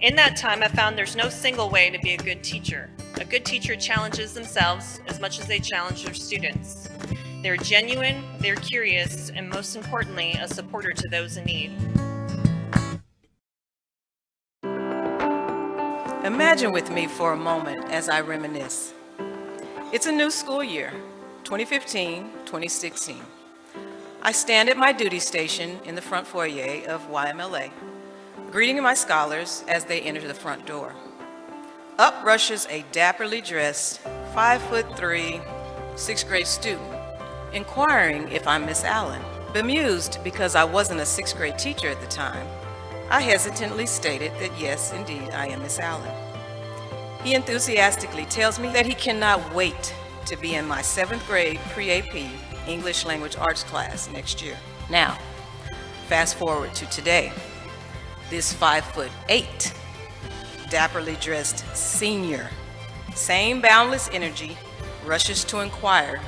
In that time, I found there's no single way to be a good teacher. A good teacher challenges themselves as much as they challenge their students. They're genuine, they're curious, and most importantly, a supporter to those in need. Imagine with me for a moment as I reminisce. It's a new school year, 2015-2016. I stand at my duty station in the front foyer of YMLA, greeting my scholars as they enter the front door. Up rushes a dapperly dressed, 5'3", 6th grade student, inquiring if I'm Miss Allen. Bemused because I wasn't a 6th grade teacher at the time, I hesitantly stated that yes, indeed, I am Miss Allen. He enthusiastically tells me that he cannot wait to be in my 7th grade pre-AP English Language Arts class next year. Now, fast forward to today. This 5'8", dapperly dressed senior, same boundless energy, rushes to inquire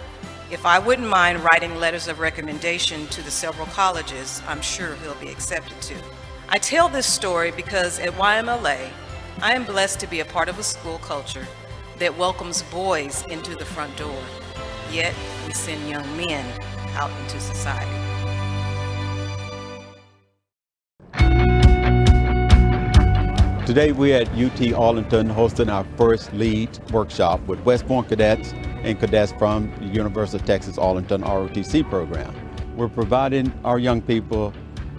if I wouldn't mind writing letters of recommendation to the several colleges I'm sure he'll be accepted to. I tell this story because at YMLA, I am blessed to be a part of a school culture that welcomes boys into the front door, yet we send young men out into society. Today we're at UT Arlington hosting our first LEAD workshop with West Point cadets and cadets from the University of Texas Arlington ROTC program. We're providing our young people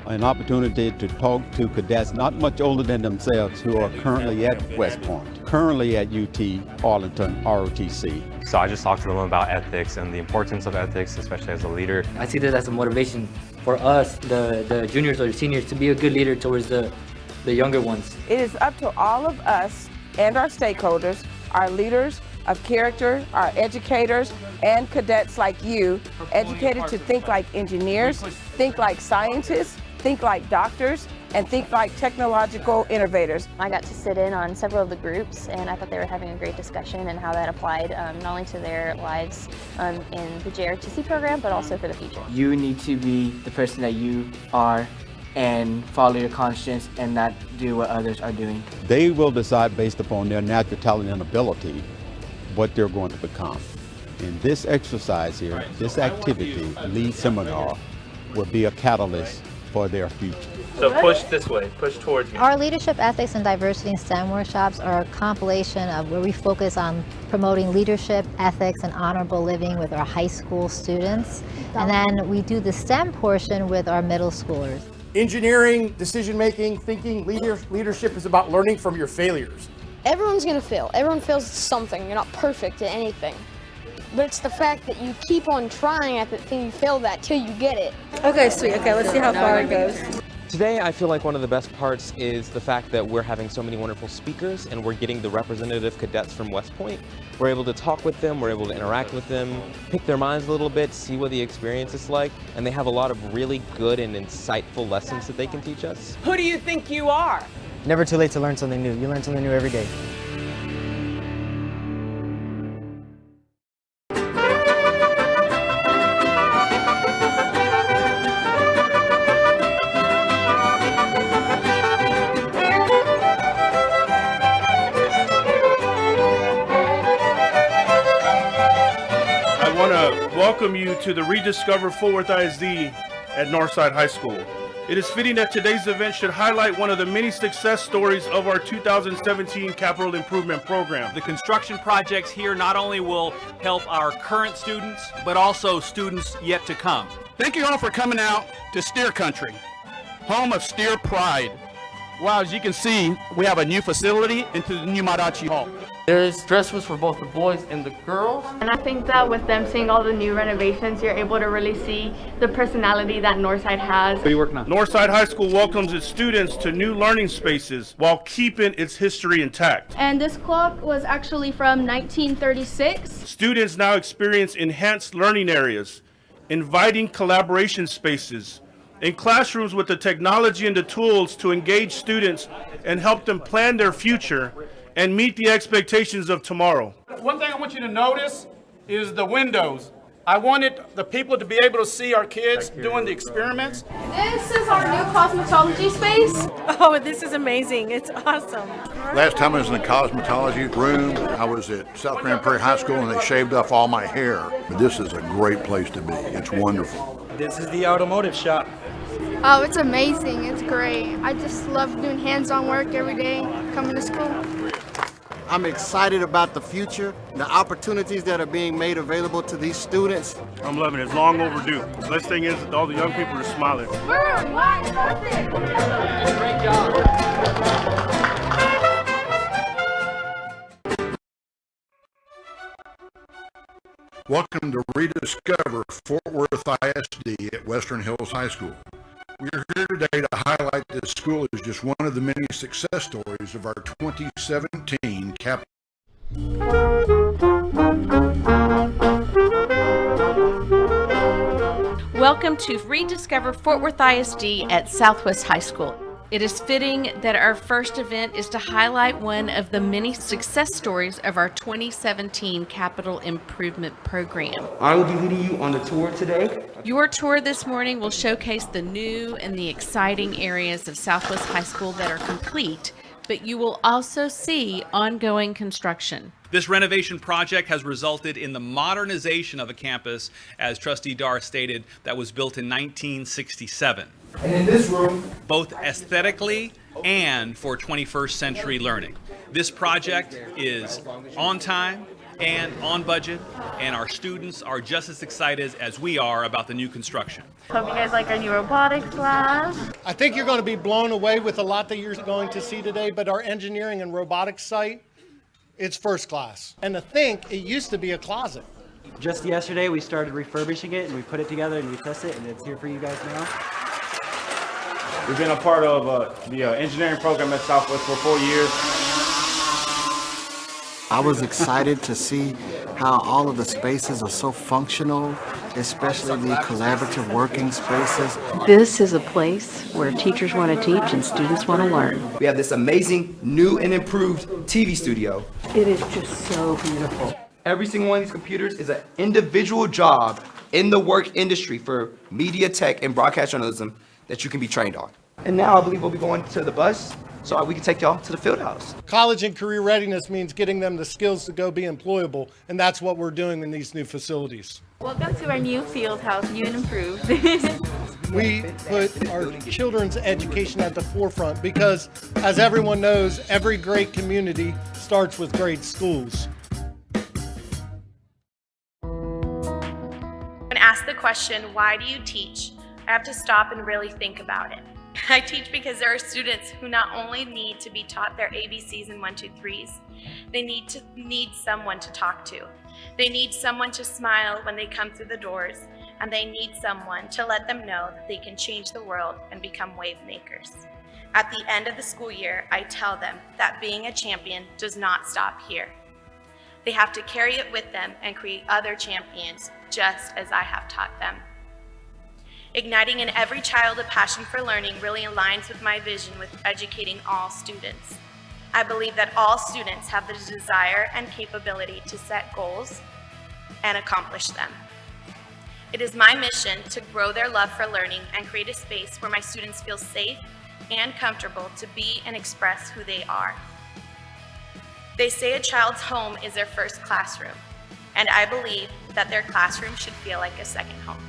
an opportunity to talk to cadets not much older than themselves who are currently at West Point, currently at UT Arlington ROTC. So I just talked to them about ethics and the importance of ethics, especially as a leader. I see this as a motivation for us, the juniors or the seniors, to be a good leader towards the younger ones. It is up to all of us and our stakeholders, our leaders of character, our educators, and cadets like you, educated to think like engineers, think like scientists, think like doctors, and think like technological innovators. I got to sit in on several of the groups, and I thought they were having a great discussion and how that applied not only to their lives in the JRTC program, but also for the future. You need to be the person that you are and follow your conscience and not do what others are doing. They will decide based upon their natural talent and ability what they're going to become. And this exercise here, this activity, LEAD seminar, will be a catalyst for their future. So push this way, push towards me. Our leadership, ethics, and diversity in STEM workshops are a compilation of where we focus on promoting leadership, ethics, and honorable living with our high school students. And then we do the STEM portion with our middle schoolers. Engineering, decision-making, thinking, leadership is about learning from your failures. Everyone's gonna fail. Everyone fails at something. You're not perfect at anything. But it's the fact that you keep on trying at the thing you failed at till you get it. Okay, sweet. Okay, let's see how far it goes. Today, I feel like one of the best parts is the fact that we're having so many wonderful speakers and we're getting the representative cadets from West Point. We're able to talk with them, we're able to interact with them, pick their minds a little bit, see what the experience is like, and they have a lot of really good and insightful lessons that they can teach us. Who do you think you are? Never too late to learn something new. You learn something new every day. Welcome you to the Rediscover Fort Worth ISD at Northside High School. It is fitting that today's event should highlight one of the many success stories of our 2017 Capital Improvement Program. The construction projects here not only will help our current students, but also students yet to come. Thank you all for coming out to Steer Country, home of Steer Pride. Wow, as you can see, we have a new facility into the new Marachi Hall. There's dress rooms for both the boys and the girls. And I think that with them seeing all the new renovations, you're able to really see the personality that Northside has. What are you working on? Northside High School welcomes its students to new learning spaces while keeping its history intact. And this clock was actually from 1936. Students now experience enhanced learning areas, inviting collaboration spaces, in classrooms with the technology and the tools to engage students and help them plan their future and meet the expectations of tomorrow. One thing I want you to notice is the windows. I wanted the people to be able to see our kids doing the experiments. This is our new cosmetology space. Oh, this is amazing. It's awesome. Last time I was in the cosmetology room, I was at South Grand Prairie High School and they shaved off all my hair. But this is a great place to be. It's wonderful. This is the automotive shop. Oh, it's amazing. It's great. I just love doing hands-on work every day, coming to school. I'm excited about the future, the opportunities that are being made available to these students. I'm loving it. It's long overdue. The best thing is that all the young people are smiling. Great job. Welcome to Rediscover Fort Worth ISD at Western Hills High School. We are here today to highlight that the school is just one of the many success stories of our 2017 capital. Welcome to Rediscover Fort Worth ISD at Southwest High School. It is fitting that our first event is to highlight one of the many success stories of our 2017 Capital Improvement Program. I will be leading you on the tour today. Your tour this morning will showcase the new and the exciting areas of Southwest High School that are complete, but you will also see ongoing construction. This renovation project has resulted in the modernization of a campus, as Trustee Dar stated, that was built in 1967. And in this room, both aesthetically and for 21st century learning. This project is on time and on budget, and our students are just as excited as we are about the new construction. Hope you guys like our new robotics lab. I think you're going to be blown away with a lot that you're going to see today, but our engineering and robotics site, it's first class. And to think, it used to be a closet. Just yesterday, we started refurbishing it, and we put it together, and we tested it, and it's here for you guys now. We've been a part of the engineering program at Southwest for 4 years. I was excited to see how all of the spaces are so functional, especially the collaborative working spaces. This is a place where teachers want to teach and students want to learn. we have this amazing, new and improved TV studio. It is just so beautiful. Every single one of these computers is an individual job in the work industry for media tech and broadcast journalism that you can be trained on. And now I believe we'll be going to the bus so we can take y'all to the field house. College and career readiness means getting them the skills to go be employable, and that's what we're doing in these new facilities. Welcome to our new field house, new and improved. We put our children's education at the forefront because, as everyone knows, every great community starts with great schools. When asked the question, why do you teach? I have to stop and really think about it. I teach because there are students who not only need to be taught their ABCs and 1, 2, 3s, they need someone to talk to. They need someone to smile when they come through the doors, and they need someone to let them know that they can change the world and become wave makers. At the end of the school year, I tell them that being a champion does not stop here. They have to carry it with them and create other champions, just as I have taught them. Igniting in every child a passion for learning really aligns with my vision with educating all students. I believe that all students have the desire and capability to set goals and accomplish them. It is my mission to grow their love for learning and create a space where my students feel safe and comfortable to be and express who they are. They say a child's home is their first classroom, and I believe that their classroom should feel like a second home.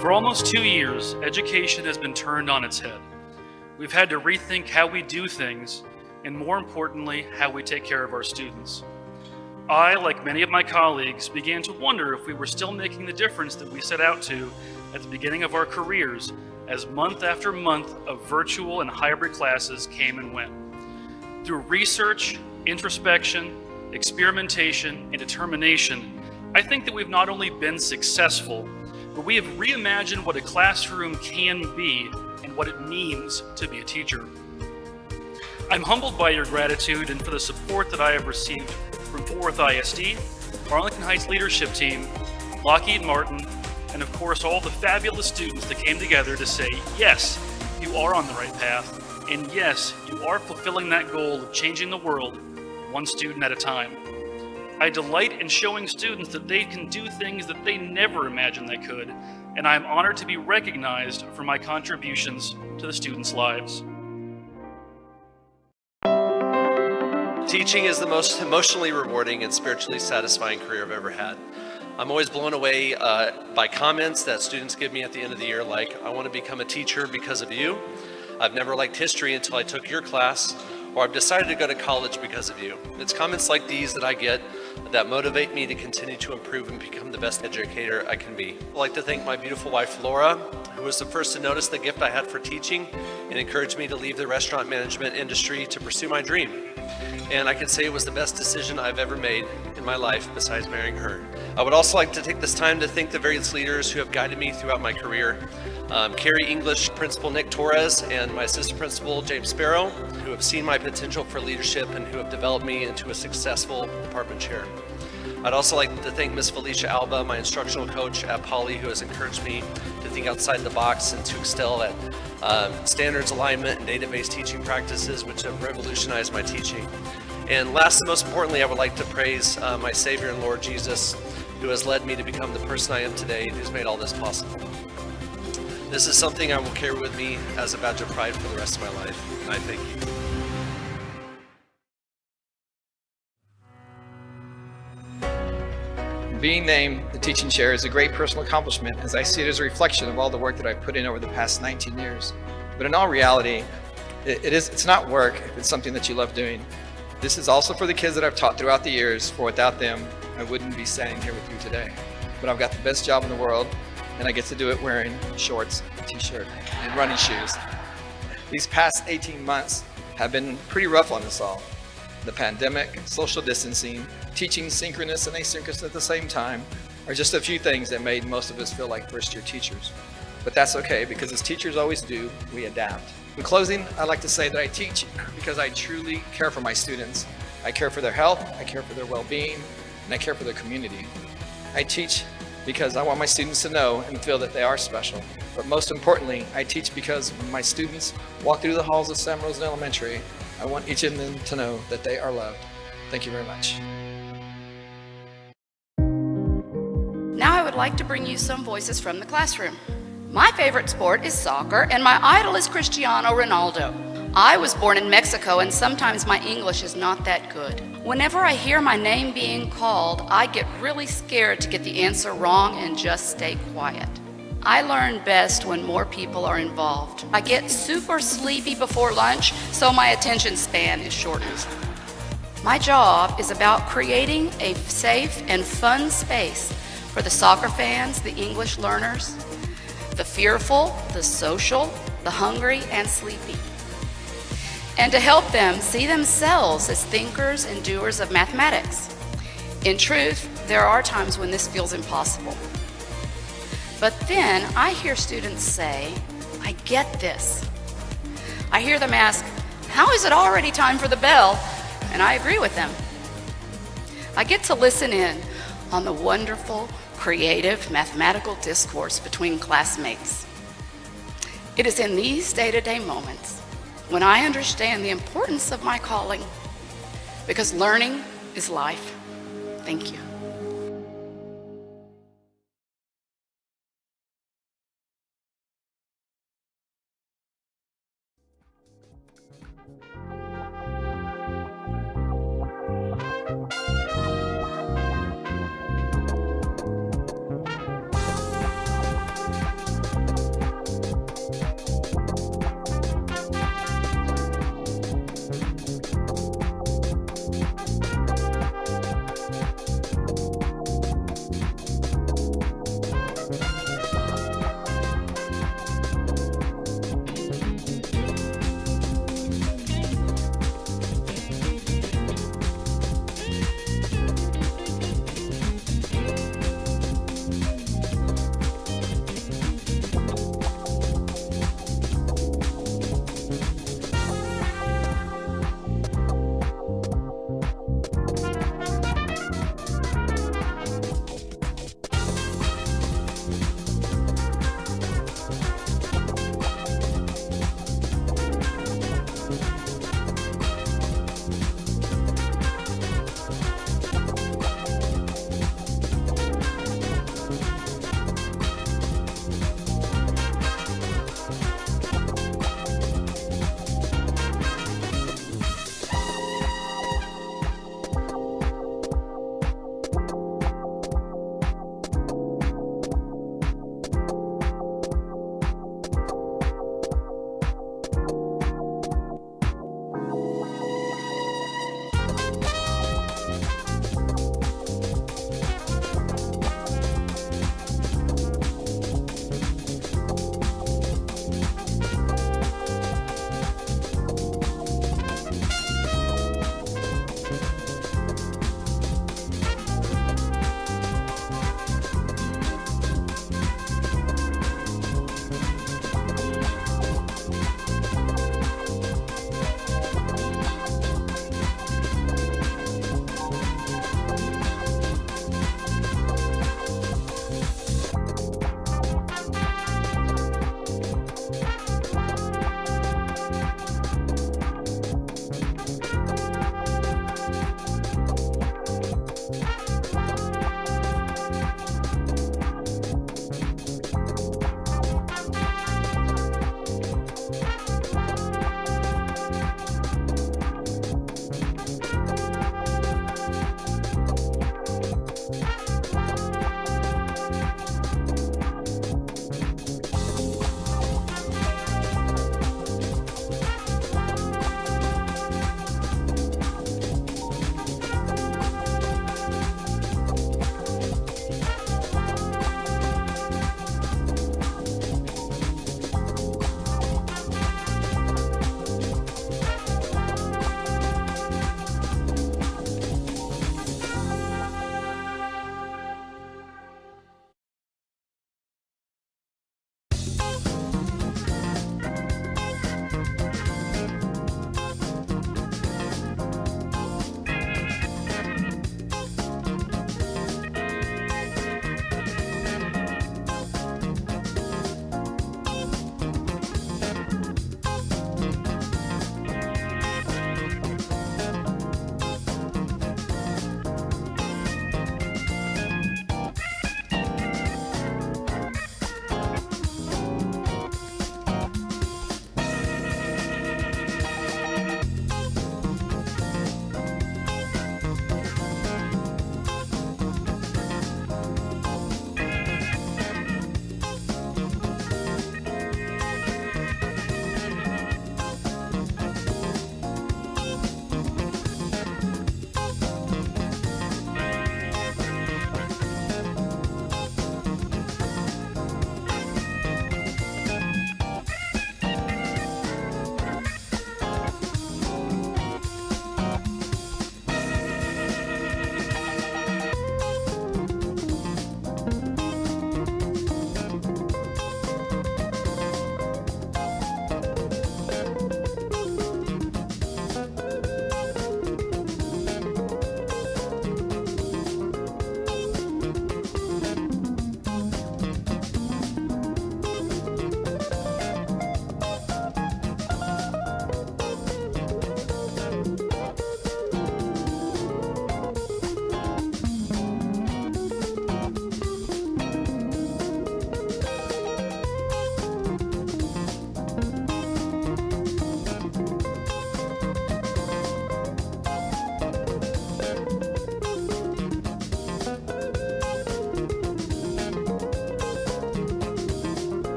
For almost 2 years, education has been turned on its head. We've had to rethink how we do things, and more importantly, how we take care of our students. I, like many of my colleagues, began to wonder if we were still making the difference that we set out to at the beginning of our careers, as month after month of virtual and hybrid classes came and went. Through research, introspection, experimentation, and determination, I think that we've not only been successful, but we have reimagined what a classroom can be and what it means to be a teacher. I'm humbled by your gratitude and for the support that I have received from Fort Worth ISD, Arlington Heights leadership team, Lockheed Martin, and of course all the fabulous students that came together to say, yes, you are on the right path, and yes, you are fulfilling that goal of changing the world one student at a time. I delight in showing students that they can do things that they never imagined they could, and I am honored to be recognized for my contributions to the students' lives. Teaching is the most emotionally rewarding and spiritually satisfying career I've ever had. I'm always blown away by comments that students give me at the end of the year, like, I want to become a teacher because of you. I've never liked history until I took your class, or I've decided to go to college because of you. It's comments like these that I get that motivate me to continue to improve and become the best educator I can be. I'd like to thank my beautiful wife, Laura, who was the first to notice the gift I had for teaching and encouraged me to leave the restaurant management industry to pursue my dream. And I can say it was the best decision I've ever made in my life besides marrying her. I would also like to take this time to thank the various leaders who have guided me throughout my career. Carrie English Principal Nick Torres and my assistant principal James Sparrow, who have seen my potential for leadership and who have developed me into a successful department chair. I'd also like to thank Ms. Felicia Alba, my instructional coach at Poly, who has encouraged me to think outside the box and to excel at standards alignment and database teaching practices, which have revolutionized my teaching. And last and most importantly, I would like to praise my Savior and Lord Jesus, who has led me to become the person I am today and who's made all this possible. This is something I will carry with me as a badge of pride for the rest of my life, and I thank you. Being named the teaching chair is a great personal accomplishment, as I see it as a reflection of all the work that I've put in over the past 19 years. But in all reality, it's not work, it's something that you love doing. This is also for the kids that I've taught throughout the years, for without them, I wouldn't be standing here with you today. But I've got the best job in the world, and I get to do it wearing shorts, a t-shirt, and running shoes. These past 18 months have been pretty rough on us all. The pandemic, social distancing, teaching synchronous and asynchronous at the same time are just a few things that made most of us feel like first-year teachers. But that's okay, because as teachers always do, we adapt. In closing, I'd like to say that I teach because I truly care for my students. I care for their health, I care for their well-being, and I care for their community. I teach because I want my students to know and feel that they are special. But most importantly, I teach because when my students walk through the halls of Sam Rosen Elementary, I want each of them to know that they are loved. Thank you very much. Now I would like to bring you some voices from the classroom. My favorite sport is soccer, and my idol is Cristiano Ronaldo. I was born in Mexico, and sometimes my English is not that good. Whenever I hear my name being called, I get really scared to get the answer wrong and just stay quiet. I learn best when more people are involved. I get super sleepy before lunch, so my attention span is shortened. My job is about creating a safe and fun space for the soccer fans, the English learners, the fearful, the social, the hungry, and sleepy. And to help them see themselves as thinkers and doers of mathematics. In truth, there are times when this feels impossible. But then I hear students say, I get this. I hear them ask, how is it already time for the bell? And I agree with them. I get to listen in on the wonderful, creative, mathematical discourse between classmates. It is in these day-to-day moments when I understand the importance of my calling, because learning is life. Thank you.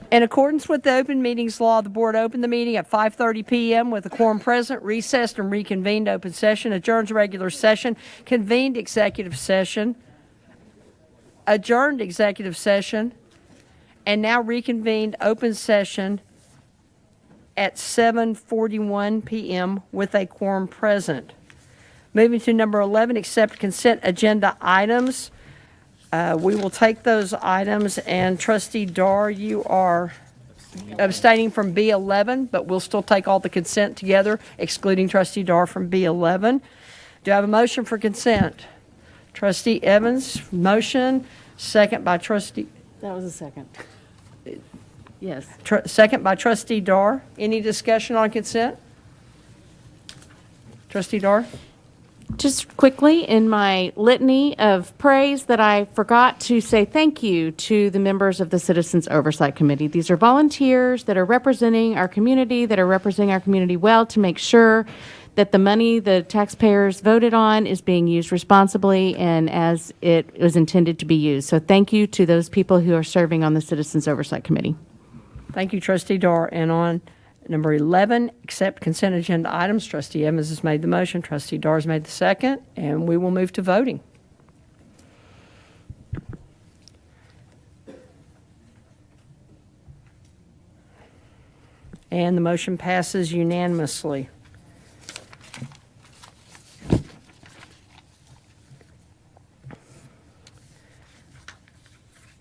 In accordance with the open meetings law, the board opened the meeting at 5:30 p.m. with a quorum present, recessed and reconvened open session, adjourned regular session, convened executive session, adjourned executive session, and now reconvened open session at 7:41 p.m. with a quorum present. Moving to number 11, accept consent agenda items. We will take those items, and Trustee Dar, you are abstaining from B11, but we'll still take all the consent together, excluding Trustee Dar from B11. Do I have a motion for consent? Trustee Evans, motion. Second by Trustee... That was a second. Yes. Second by Trustee Dar. Any discussion on consent? Trustee Dar? Just quickly, in my litany of praise, that I forgot to say thank you to the members of the Citizens Oversight Committee. These are volunteers that are representing our community, well to make sure that the money the taxpayers voted on is being used responsibly and as it was intended to be used. So thank you to those people who are serving on the Citizens Oversight Committee. Thank you, Trustee Dar. And on number 11, accept consent agenda items. Trustee Evans has made the motion. Trustee Dar has made the second, and we will move to voting. And the motion passes unanimously.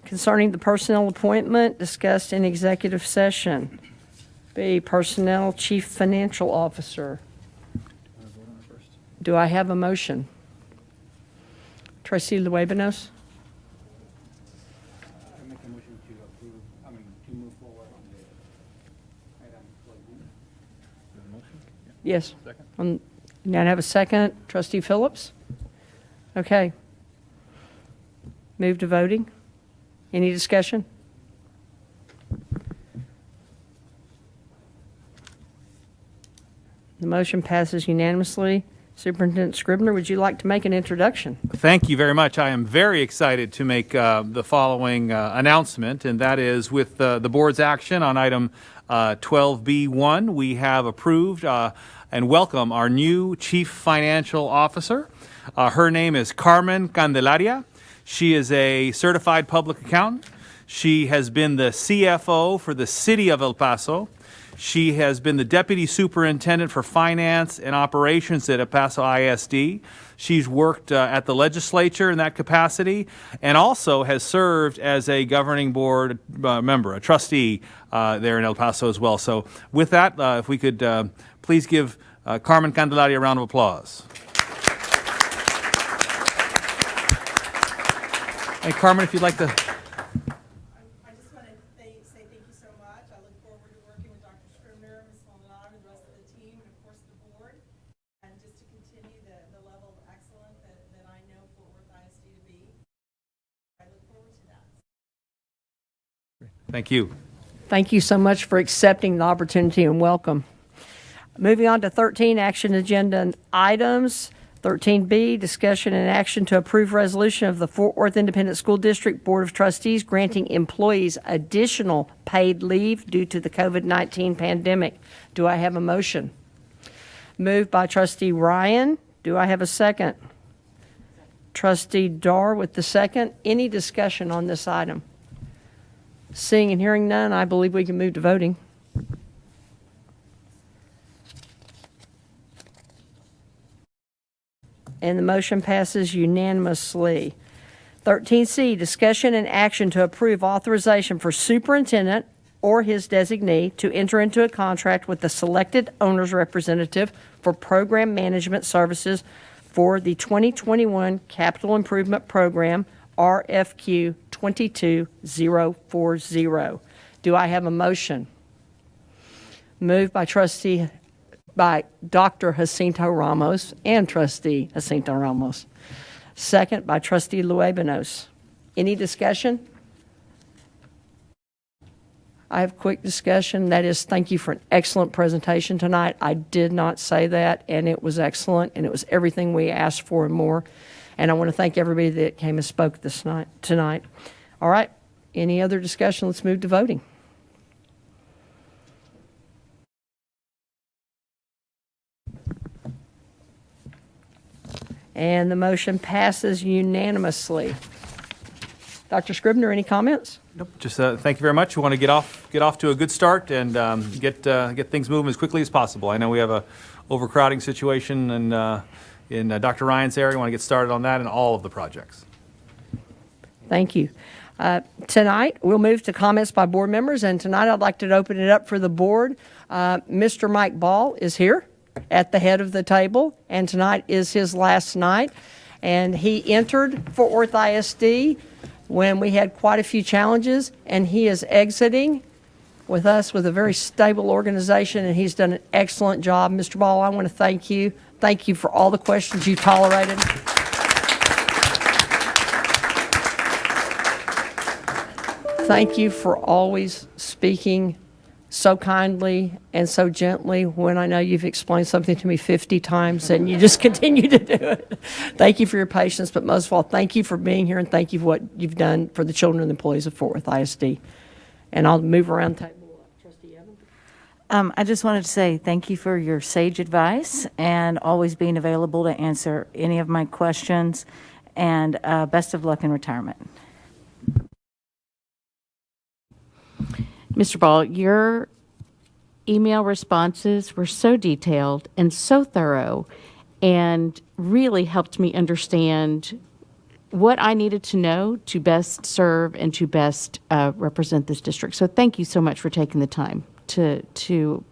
Concerning the personnel appointment discussed in executive session. B, Personnel Chief Financial Officer. Do I have a motion? Trustee Luebanos? I make a motion to approve, to move forward on the item 12B. Yes. Now I have a second. Trustee Phillips? Okay. Move to voting. Any discussion? The motion passes unanimously. Superintendent Scribner, would you like to make an introduction? Thank you very much. I am very excited to make the following announcement, and that is with the board's action on item 12B1, we have approved and welcome our new Chief Financial Officer. Her name is Carmen Candelaria. She is a certified public accountant. She has been the CFO for the City of El Paso. She has been the Deputy Superintendent for Finance and Operations at El Paso ISD. She's worked at the legislature in that capacity and also has served as a governing board member, a trustee there in El Paso as well. So with that, if we could please give Carmen Candelaria a round of applause. Hey, Carmen, if you'd like to... I just want to say thank you so much. I look forward to working with Dr. Scribner, Ms. Maldonado, the rest of the team, and of course the board, and just to continue the level of excellence that I know Fort Worth ISD to be. I look forward to that. Thank you. Thank you so much for accepting the opportunity and welcome. Moving on to 13 action agenda items. 13B, discussion and action to approve resolution of the Fort Worth Independent School District Board of Trustees granting employees additional paid leave due to the COVID-19 pandemic. Do I have a motion? Moved by Trustee Ryan. Do I have a second? Trustee Dar with the second. Any discussion on this item? Seeing and hearing none, I believe we can move to voting. And the motion passes unanimously. 13C, discussion and action to approve authorization for superintendent or his designee to enter into a contract with the selected owner's representative for program management services for the 2021 Capital Improvement Program, RFQ 22040. Do I have a motion? Moved by Dr. Jacinto Ramos and Trustee Jacinto Ramos. Second by Trustee Luebanos. Any discussion? I have quick discussion. That is, thank you for an excellent presentation tonight. I did not say that, and it was excellent, and it was everything we asked for and more. And I want to thank everybody that came and spoke tonight. All right. Any other discussion? Let's move to voting. And the motion passes unanimously. Dr. Scribner, any comments? Nope. Just thank you very much. We want to get off to a good start and get things moving as quickly as possible. I know we have a overcrowding situation in Dr. Ryan's area. We want to get started on that and all of the projects. Thank you. Tonight, we'll move to comments by board members, and tonight I'd like to open it up for the board. Mr. Mike Ball is here at the head of the table, and tonight is his last night. And he entered Fort Worth ISD when we had quite a few challenges, and he is exiting with us with a very stable organization, and he's done an excellent job. Mr. Ball, I want to thank you. Thank you for all the questions you tolerated. Thank you for always speaking so kindly and so gently when I know you've explained something to me 50 times and you just continue to do it. Thank you for your patience, but most of all, thank you for being here and thank you for what you've done for the children and employees of Fort Worth ISD. And I'll move around the table. Trustee Evans? I just wanted to say thank you for your sage advice and always being available to answer any of my questions, and best of luck in retirement. Mr. Ball, your email responses were so detailed and so thorough and really helped me understand what I needed to know to best serve and to best represent this district. So thank you so much for taking the time to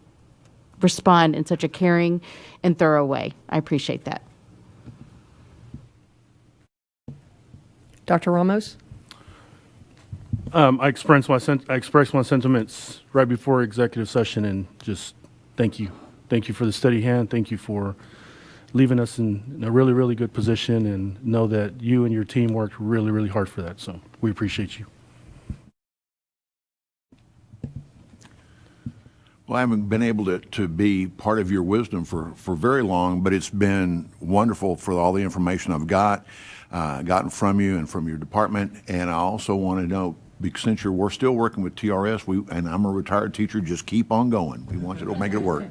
respond in such a caring and thorough way. I appreciate that. Dr. Ramos? I expressed my sentiments right before executive session, and just thank you. Thank you for the steady hand. Thank you for leaving us in a really, really good position, and know that you and your team worked really, really hard for that. So we appreciate you. Well, I haven't been able to be part of your wisdom for very long, but it's been wonderful for all the information I've gotten from you and from your department. And I also want to know, because since we're still working with TRS, and I'm a retired teacher, just keep on going. We want you to make it work.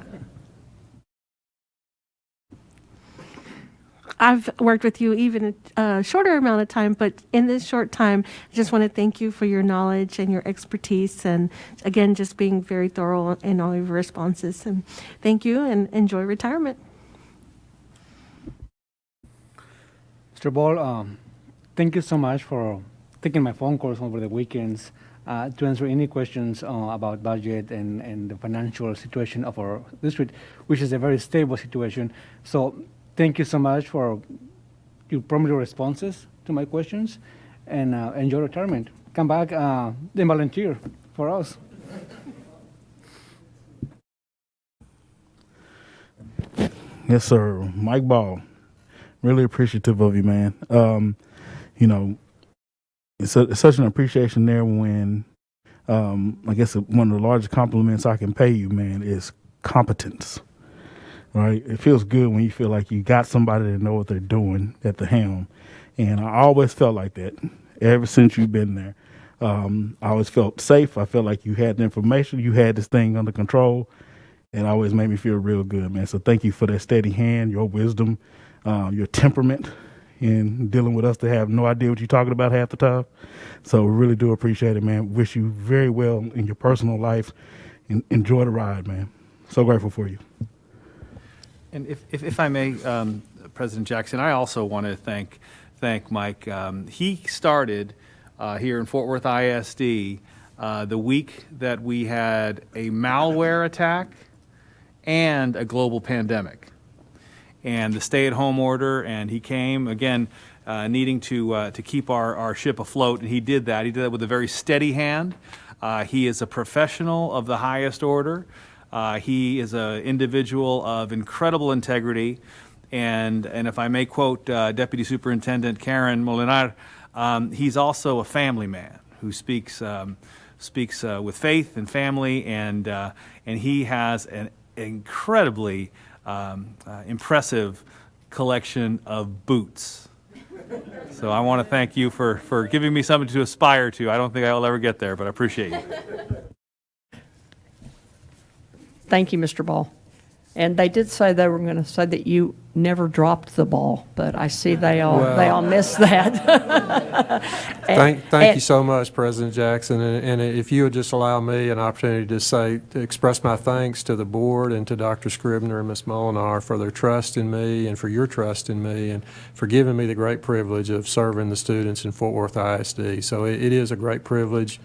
I've worked with you even a shorter amount of time, but in this short time, I just want to thank you for your knowledge and your expertise, and again, just being very thorough in all of your responses. And thank you, and enjoy retirement. Mr. Ball, thank you so much for taking my phone calls over the weekends to answer any questions about budget and the financial situation of our district, which is a very stable situation. So thank you so much for your prompt responses to my questions, and enjoy retirement. Come back, then volunteer for us. Yes, sir. Mike Ball. Really appreciative of you, man. You know, it's such an appreciation there when, I guess one of the largest compliments I can pay you, man, is competence, right? It feels good when you feel like you got somebody that know what they're doing at the helm. And I always felt like that ever since you've been there. I always felt safe. I felt like you had the information, you had this thing under control, and it always made me feel real good, man. So thank you for that steady hand, your wisdom, your temperament in dealing with us to have no idea what you're talking about half the time. So we really do appreciate it, man. Wish you very well in your personal life, and enjoy the ride, man. So grateful for you. And if I may, President Jackson, I also want to thank Mike. He started here in Fort Worth ISD the week that we had a malware attack and a global pandemic, and the stay-at-home order. And he came again, needing to keep our ship afloat, and he did that. He did that with a very steady hand. He is a professional of the highest order. He is an individual of incredible integrity, and if I may quote Deputy Superintendent Karen Molinar, he's also a family man who speaks with faith and family, and he has an incredibly impressive collection of boots. So I want to thank you for giving me something to aspire to. I don't think I will ever get there, but I appreciate you. Thank you, Mr. Ball. And they did say they were going to say that you never dropped the ball, but I see they all missed that. Thank you so much, President Jackson. And if you would just allow me an opportunity to express my thanks to the board and to Dr. Scribner and Ms. Molinar for their trust in me and for your trust in me and for giving me the great privilege of serving the students in Fort Worth ISD. So it is a great privilege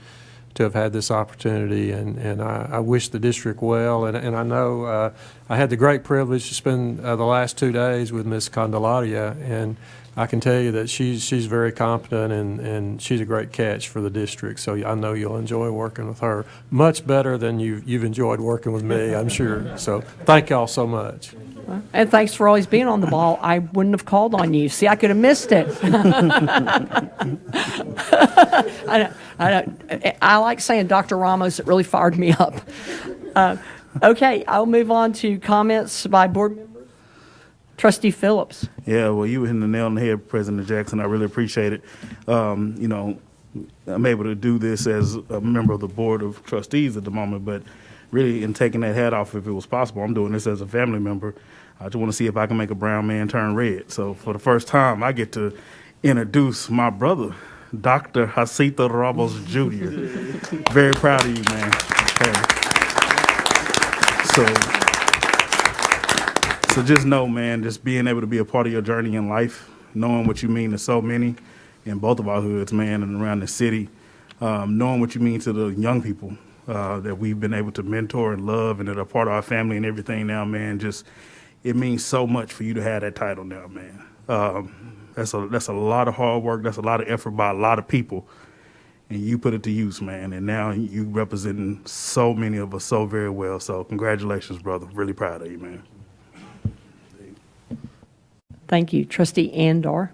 to have had this opportunity, and I wish the district well. And I know I had the great privilege to spend the last 2 days with Ms. Candelaria, and I can tell you that she's very competent and she's a great catch for the district. So I know you'll enjoy working with her much better than you've enjoyed working with me, I'm sure. So thank y'all so much. And thanks for always being on the ball. I wouldn't have called on you. See, I could have missed it. I like saying Dr. Ramos. It really fired me up. Okay, I'll move on to comments by board members. Trustee Phillips. Yeah, well, you were hitting the nail on the head, President Jackson. I really appreciate it. You know, I'm able to do this as a member of the Board of Trustees at the moment, but really in taking that hat off, if it was possible, I'm doing this as a family member. I just want to see if I can make a brown man turn red. So for the first time, I get to introduce my brother, Dr. Jacinto Ramos Jr. Very proud of you, man. Hey. So just know, man, just being able to be a part of your journey in life, knowing what you mean to so many in both of our hoods, man, and around the city, knowing what you mean to the young people that we've been able to mentor and love and that are part of our family and everything now, man, just it means so much for you to have that title now, man. That's a lot of hard work. That's a lot of effort by a lot of people. And you put it to use, man. And now you representing so many of us so very well. So congratulations, brother. Really proud of you, man. Thank you. Trustee Andor.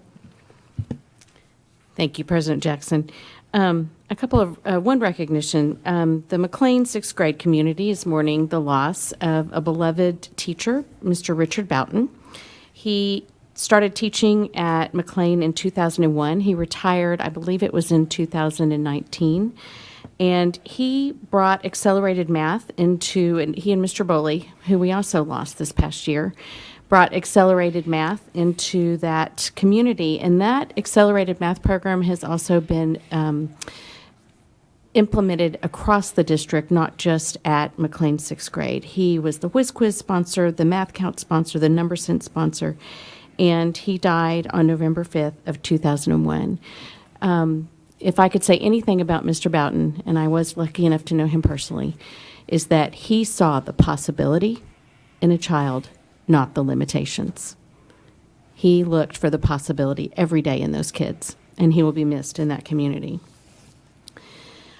Thank you, President Jackson. A couple of, one recognition. The McLean sixth grade community is mourning the loss of a beloved teacher, Mr. Richard Boughton. He started teaching at McLean in 2001. He retired, I believe it was in 2019. And he brought accelerated math into, and he and Mr. Boley, who we also lost this past year, brought accelerated math into that community. And that accelerated math program has also been implemented across the district, not just at McLean sixth grade. He was the Whiz Quiz sponsor, the Math Count sponsor, the Number Sense sponsor, and he died on November 5th of 2001. If I could say anything about Mr. Boughton, and I was lucky enough to know him personally, is that he saw the possibility in a child, not the limitations. He looked for the possibility every day in those kids, and he will be missed in that community.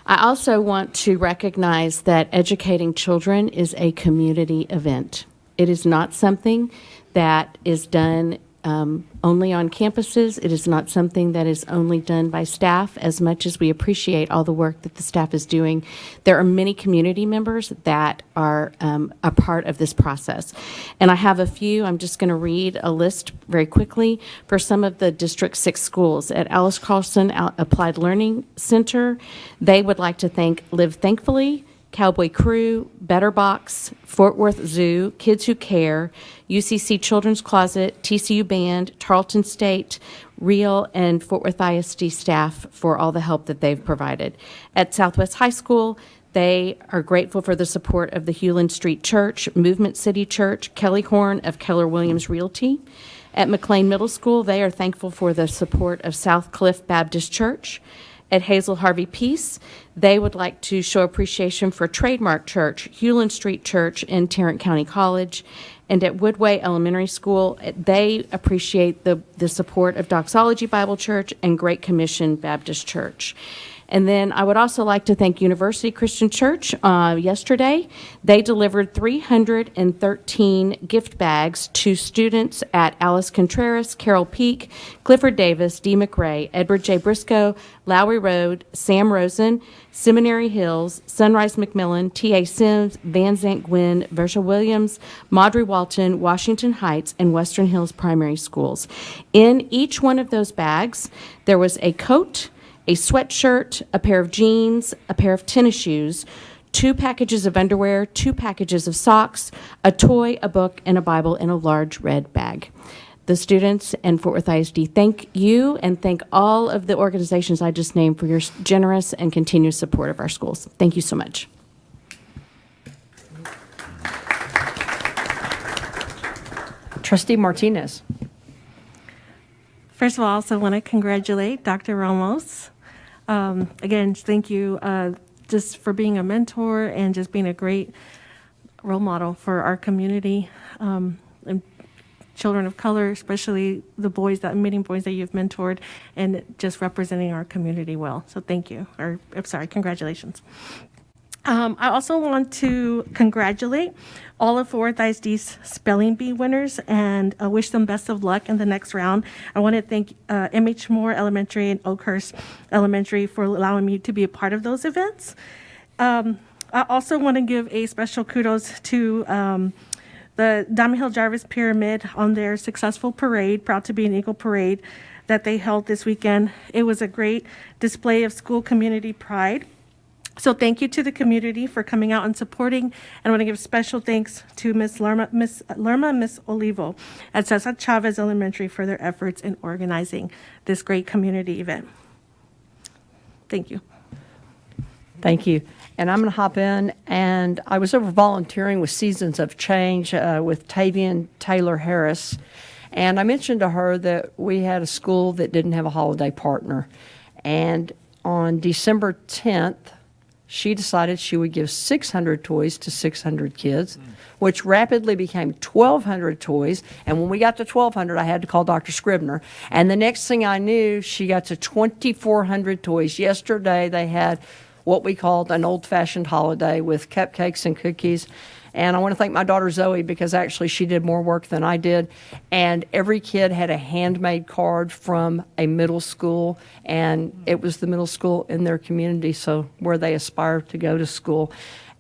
I also want to recognize that educating children is a community event. It is not something that is done only on campuses. It is not something that is only done by staff. As much as we appreciate all the work that the staff is doing, there are many community members that are a part of this process. And I have a few. I'm just going to read a list very quickly for some of the District 6 schools. At Alice Carlson Applied Learning Center, they would like to thank Live Thankfully, Cowboy Crew, Better Box, Fort Worth Zoo, Kids Who Care, UCC Children's Closet, TCU Band, Tarleton State, Real, and Fort Worth ISD staff for all the help that they've provided. At Southwest High School, they are grateful for the support of the Hewlin Street Church, Movement City Church, Kelly Horn of Keller Williams Realty. At McLean Middle School, they are thankful for the support of South Cliff Baptist Church. At Hazel Harvey Peace, they would like to show appreciation for Trademark Church, Hewlin Street Church, and Tarrant County College. And at Woodway Elementary School, they appreciate the support of Doxology Bible Church and Great Commission Baptist Church. And then I would also like to thank University Christian Church. Yesterday, they delivered 313 gift bags to students at Alice Contreras, Carol Peak, Clifford Davis, D. McRae, Edward J. Briscoe, Lowry Road, Sam Rosen, Seminary Hills, Sunrise McMillan, T.A. Sims, Van Zant Gwynn, Versha Williams, Maudry Walton, Washington Heights, and Western Hills Primary Schools. In each one of those bags, there was a coat, a sweatshirt, a pair of jeans, a pair of tennis shoes, 2 packages of underwear, 2 packages of socks, a toy, a book, and a Bible in a large red bag. The students and Fort Worth ISD thank you and thank all of the organizations I just named for your generous and continuous support of our schools. Thank you so much. Trustee Martinez. First of all, I also want to congratulate Dr. Ramos. Again, thank you just for being a mentor and just being a great role model for our community and children of color, especially the boys, that meeting boys that you've mentored, and just representing our community well. So thank you, or I'm sorry, congratulations. I also want to congratulate all of Fort Worth ISD's spelling bee winners and wish them best of luck in the next round. I want to thank M.H. Moore Elementary and Oakhurst Elementary for allowing me to be a part of those events. I also want to give a special kudos to the Diamond Hill Jarvis Pyramid on their successful parade, Proud to be an Eagle parade, that they held this weekend. It was a great display of school community pride. So thank you to the community for coming out and supporting. And I want to give special thanks to Miss Olivo at Cesar Chavez Elementary for their efforts in organizing this great community event. Thank you. Thank you. And I'm going to hop in, and I was over volunteering with Seasons of Change with Tavian Taylor Harris, and I mentioned to her that we had a school that didn't have a holiday partner. And on December 10th, she decided she would give 600 toys to 600 kids, which rapidly became 1,200 toys. And when we got to 1,200, I had to call Dr. Scribner. And the next thing I knew, she got to 2,400 toys. Yesterday, they had what we called an old-fashioned holiday with cupcakes and cookies. And I want to thank my daughter Zoe, because actually she did more work than I did. And every kid had a handmade card from a middle school, and it was the middle school in their community, so where they aspire to go to school.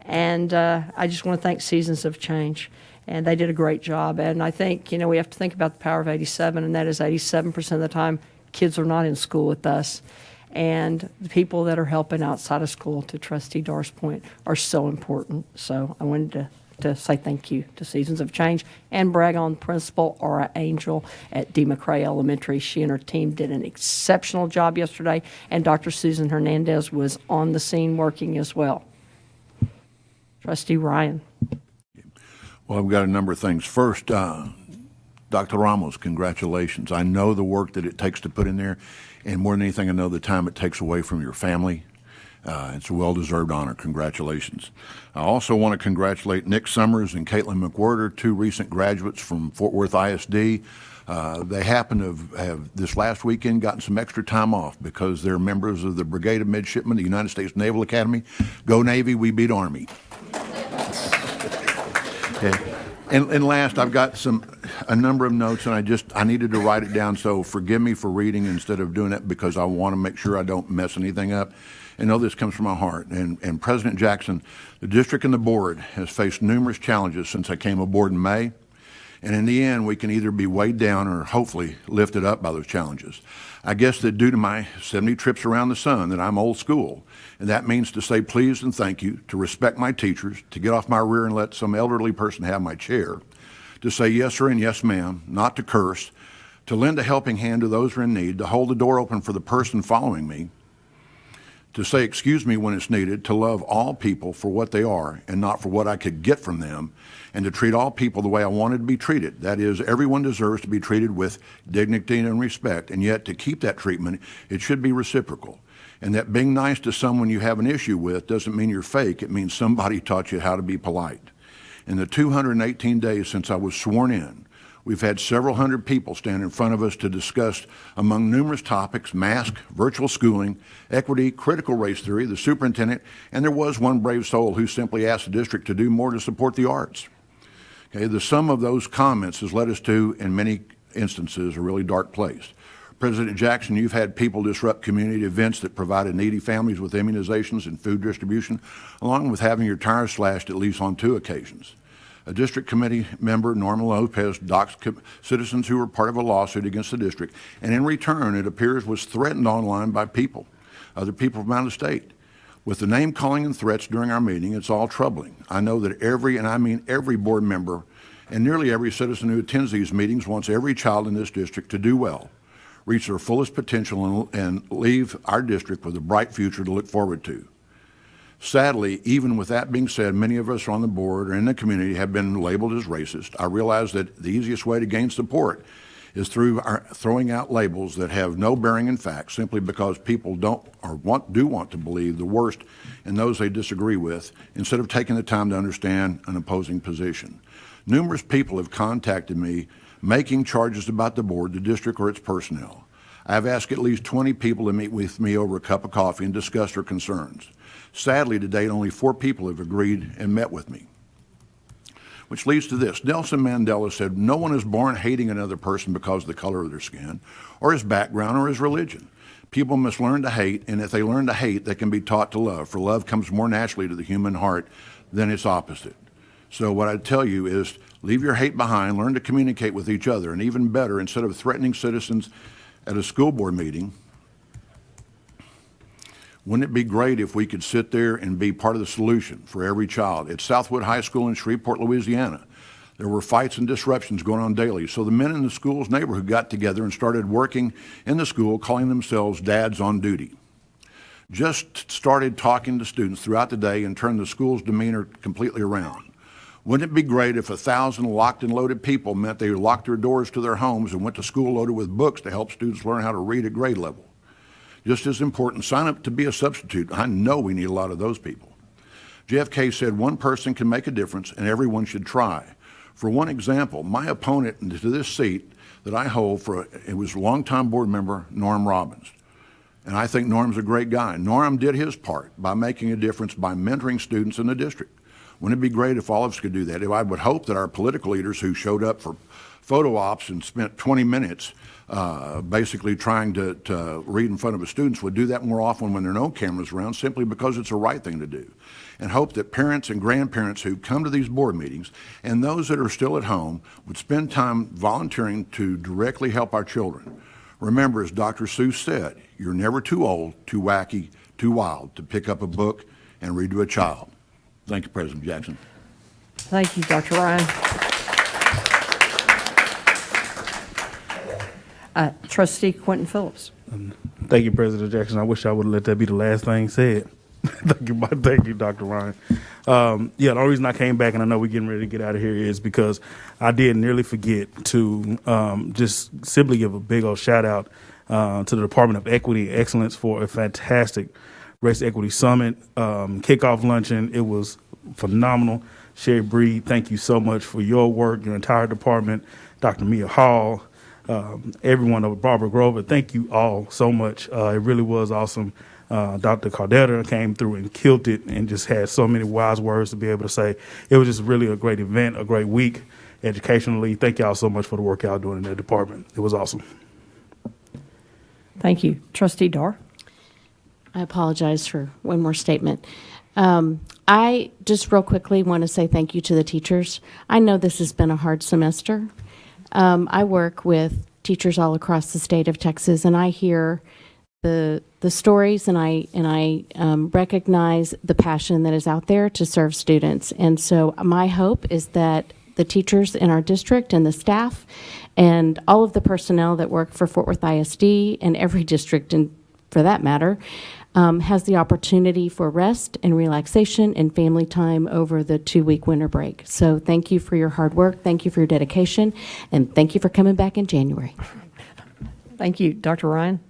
And I just want to thank Seasons of Change. And they did a great job. And I think, you know, we have to think about the power of 87, and that is 87% of the time kids are not in school with us. And the people that are helping outside of school, to Trustee Dar's point, are so important. So I wanted to say thank you to Seasons of Change and brag on Principal Aura Angel at D. McCrae Elementary. She and her team did an exceptional job yesterday, and Dr. Susan Hernandez was on the scene working as well. Trustee Ryan. Well, I've got a number of things. First, Dr. Ramos, congratulations. I know the work that it takes to put in there, and more than anything, I know the time it takes away from your family. It's a well-deserved honor. Congratulations. I also want to congratulate Nick Summers and Caitlin McWhirter, 2 recent graduates from Fort Worth ISD. They happen to have this last weekend gotten some extra time off because they're members of the Brigade of Midshipmen of the United States Naval Academy. Go Navy, we beat Army. Okay. And last, I've got a number of notes, and I needed to write it down, so forgive me for reading instead of doing it, because I want to make sure I don't mess anything up. And know this comes from my heart. And President Jackson, the district and the board has faced numerous challenges since I came aboard in May. And in the end, we can either be weighed down or hopefully lifted up by those challenges. I guess that due to my 70 trips around the sun, that I'm old school. And that means to say please and thank you, to respect my teachers, to get off my rear and let some elderly person have my chair, to say yes sir and yes ma'am, not to curse, to lend a helping hand to those who are in need, to hold the door open for the person following me, to say excuse me when it's needed, to love all people for what they are and not for what I could get from them, and to treat all people the way I wanted to be treated. That is, everyone deserves to be treated with dignity and respect, and yet to keep that treatment, it should be reciprocal. And that being nice to someone you have an issue with doesn't mean you're fake. It means somebody taught you how to be polite. In the 218 days since I was sworn in, we've had several hundred people stand in front of us to discuss, among numerous topics, mask, virtual schooling, equity, critical race theory, the superintendent, and there was one brave soul who simply asked the district to do more to support the arts. Okay, the sum of those comments has led us to, in many instances, a really dark place. President Jackson, you've had people disrupt community events that provided needy families with immunizations and food distribution, along with having your tires slashed at least on 2 occasions. A district committee member, Norma Lopez, doxed citizens who were part of a lawsuit against the district, and in return, it appears, was threatened online by people, other people from out of state. With the name calling and threats during our meeting, it's all troubling. I know that every, and I mean every board member and nearly every citizen who attends these meetings wants every child in this district to do well, reach their fullest potential, and leave our district with a bright future to look forward to. Sadly, even with that being said, many of us on the board or in the community have been labeled as racist. I realize that the easiest way to gain support is through throwing out labels that have no bearing in fact, simply because people don't or do want to believe the worst in those they disagree with, instead of taking the time to understand an opposing position. Numerous people have contacted me making charges about the board, the district, or its personnel. I have asked at least 20 people to meet with me over a cup of coffee and discuss their concerns. Sadly, to date, only 4 people have agreed and met with me. Which leads to this. Nelson Mandela said, "No one is born hating another person because of the color of their skin, or his background, or his religion. People must learn to hate, and if they learn to hate, they can be taught to love, for love comes more naturally to the human heart than its opposite." So what I tell you is, leave your hate behind, learn to communicate with each other, and even better, instead of threatening citizens at a school board meeting, wouldn't it be great if we could sit there and be part of the solution for every child? At Southwood High School in Shreveport, Louisiana, there were fights and disruptions going on daily. So the men in the school's neighborhood got together and started working in the school, calling themselves Dads on Duty. Just started talking to students throughout the day and turned the school's demeanor completely around. Wouldn't it be great if 1,000 locked and loaded people meant they locked their doors to their homes and went to school loaded with books to help students learn how to read at grade level? Just as important, sign up to be a substitute. I know we need a lot of those people. JFK said one person can make a difference and everyone should try. For one example, my opponent to this seat that I hold it was longtime board member Norm Robbins. And I think Norm's a great guy. Norm did his part by making a difference by mentoring students in the district. Wouldn't it be great if all of us could do that? I would hope that our political leaders who showed up for photo ops and spent 20 minutes basically trying to read in front of the students would do that more often when there are no cameras around, simply because it's the right thing to do. And hope that parents and grandparents who come to these board meetings and those that are still at home would spend time volunteering to directly help our children. Remember, as Dr. Seuss said, you're never too old, too wacky, too wild to pick up a book and read to a child. Thank you, President Jackson. Thank you, Dr. Ryan. Trustee Quentin Phillips. Thank you, President Jackson. I wish I would have let that be the last thing said. Thank you, Dr. Ryan. The only reason I came back, and I know we're getting ready to get out of here, is because I did nearly forget to just simply give a big old shout out to the Department of Equity and Excellence for a fantastic Race Equity Summit kickoff luncheon. It was phenomenal. Sherry Breed, thank you so much for your work, your entire department. Dr. Mia Hall, everyone over Barbara Grover, thank you all so much. It really was awesome. Dr. Cardetta came through and killed it and just had so many wise words to be able to say. It was just really a great event, a great week educationally. Thank y'all so much for the work y'all doing in that department. It was awesome. Thank you. Trustee Dar. I apologize for one more statement. I just real quickly want to say thank you to the teachers. I know this has been a hard semester. I work with teachers all across the state of Texas, and I hear the stories, and I recognize the passion that is out there to serve students. And so my hope is that the teachers in our district and the staff and all of the personnel that work for Fort Worth ISD and every district, and for that matter, has the opportunity for rest and relaxation and family time over the 2-week winter break. So thank you for your hard work, thank you for your dedication, and thank you for coming back in January. Thank you. Dr. Ryan?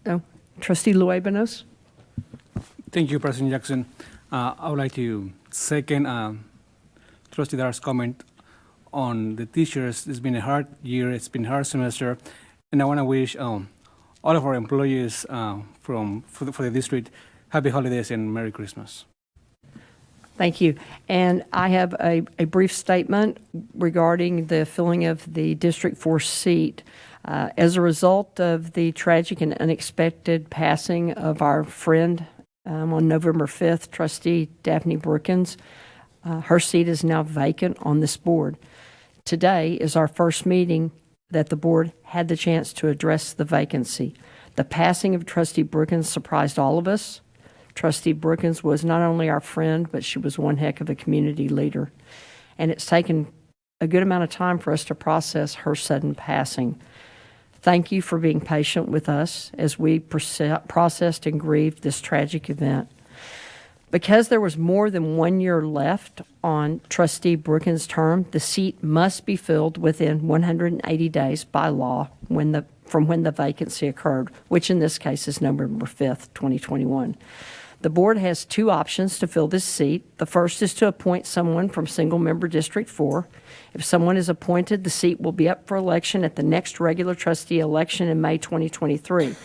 No. Trustee Luebanos? Thank you, President Jackson. I would like to second Trustee Dar's comment on the teachers. It's been a hard year, it's been a hard semester, and I want to wish all of our employees for the district happy holidays and Merry Christmas. Thank you. And I have a brief statement regarding the filling of the District 4 seat. As a result of the tragic and unexpected passing of our friend on November 5th, Trustee Daphne Brookins, her seat is now vacant on this board. Today is our first meeting that the board had the chance to address the vacancy. The passing of Trustee Brookins surprised all of us. Trustee Brookins was not only our friend, but she was one heck of a community leader. And it's taken a good amount of time for us to process her sudden passing. Thank you for being patient with us as we processed and grieved this tragic event. Because there was more than 1 year left on Trustee Brookins' term, the seat must be filled within 180 days by law from when the vacancy occurred, which in this case is November 5th, 2021. The board has two options to fill this seat. The first is to appoint someone from single-member District 4. If someone is appointed, the seat will be up for election at the next regular trustee election in May 2023.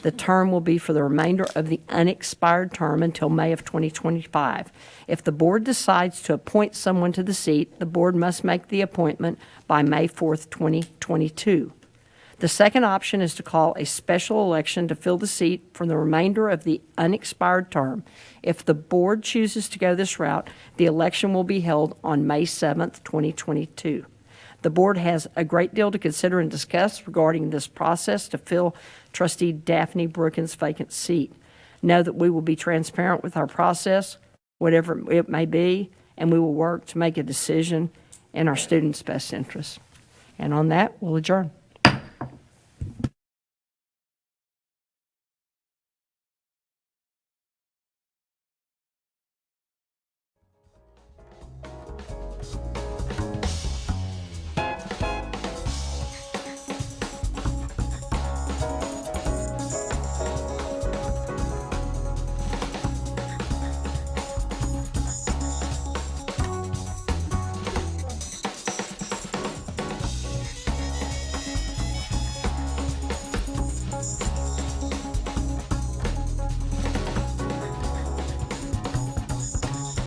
The term will be for the remainder of the unexpired term until May of 2025. If the board decides to appoint someone to the seat, the board must make the appointment by May 4th, 2022. The second option is to call a special election to fill the seat for the remainder of the unexpired term. If the board chooses to go this route, the election will be held on May 7th, 2022. The board has a great deal to consider and discuss regarding this process to fill Trustee Daphne Brookins' vacant seat. Know that we will be transparent with our process, whatever it may be, and we will work to make a decision in our students' best interest. And on that, we'll adjourn.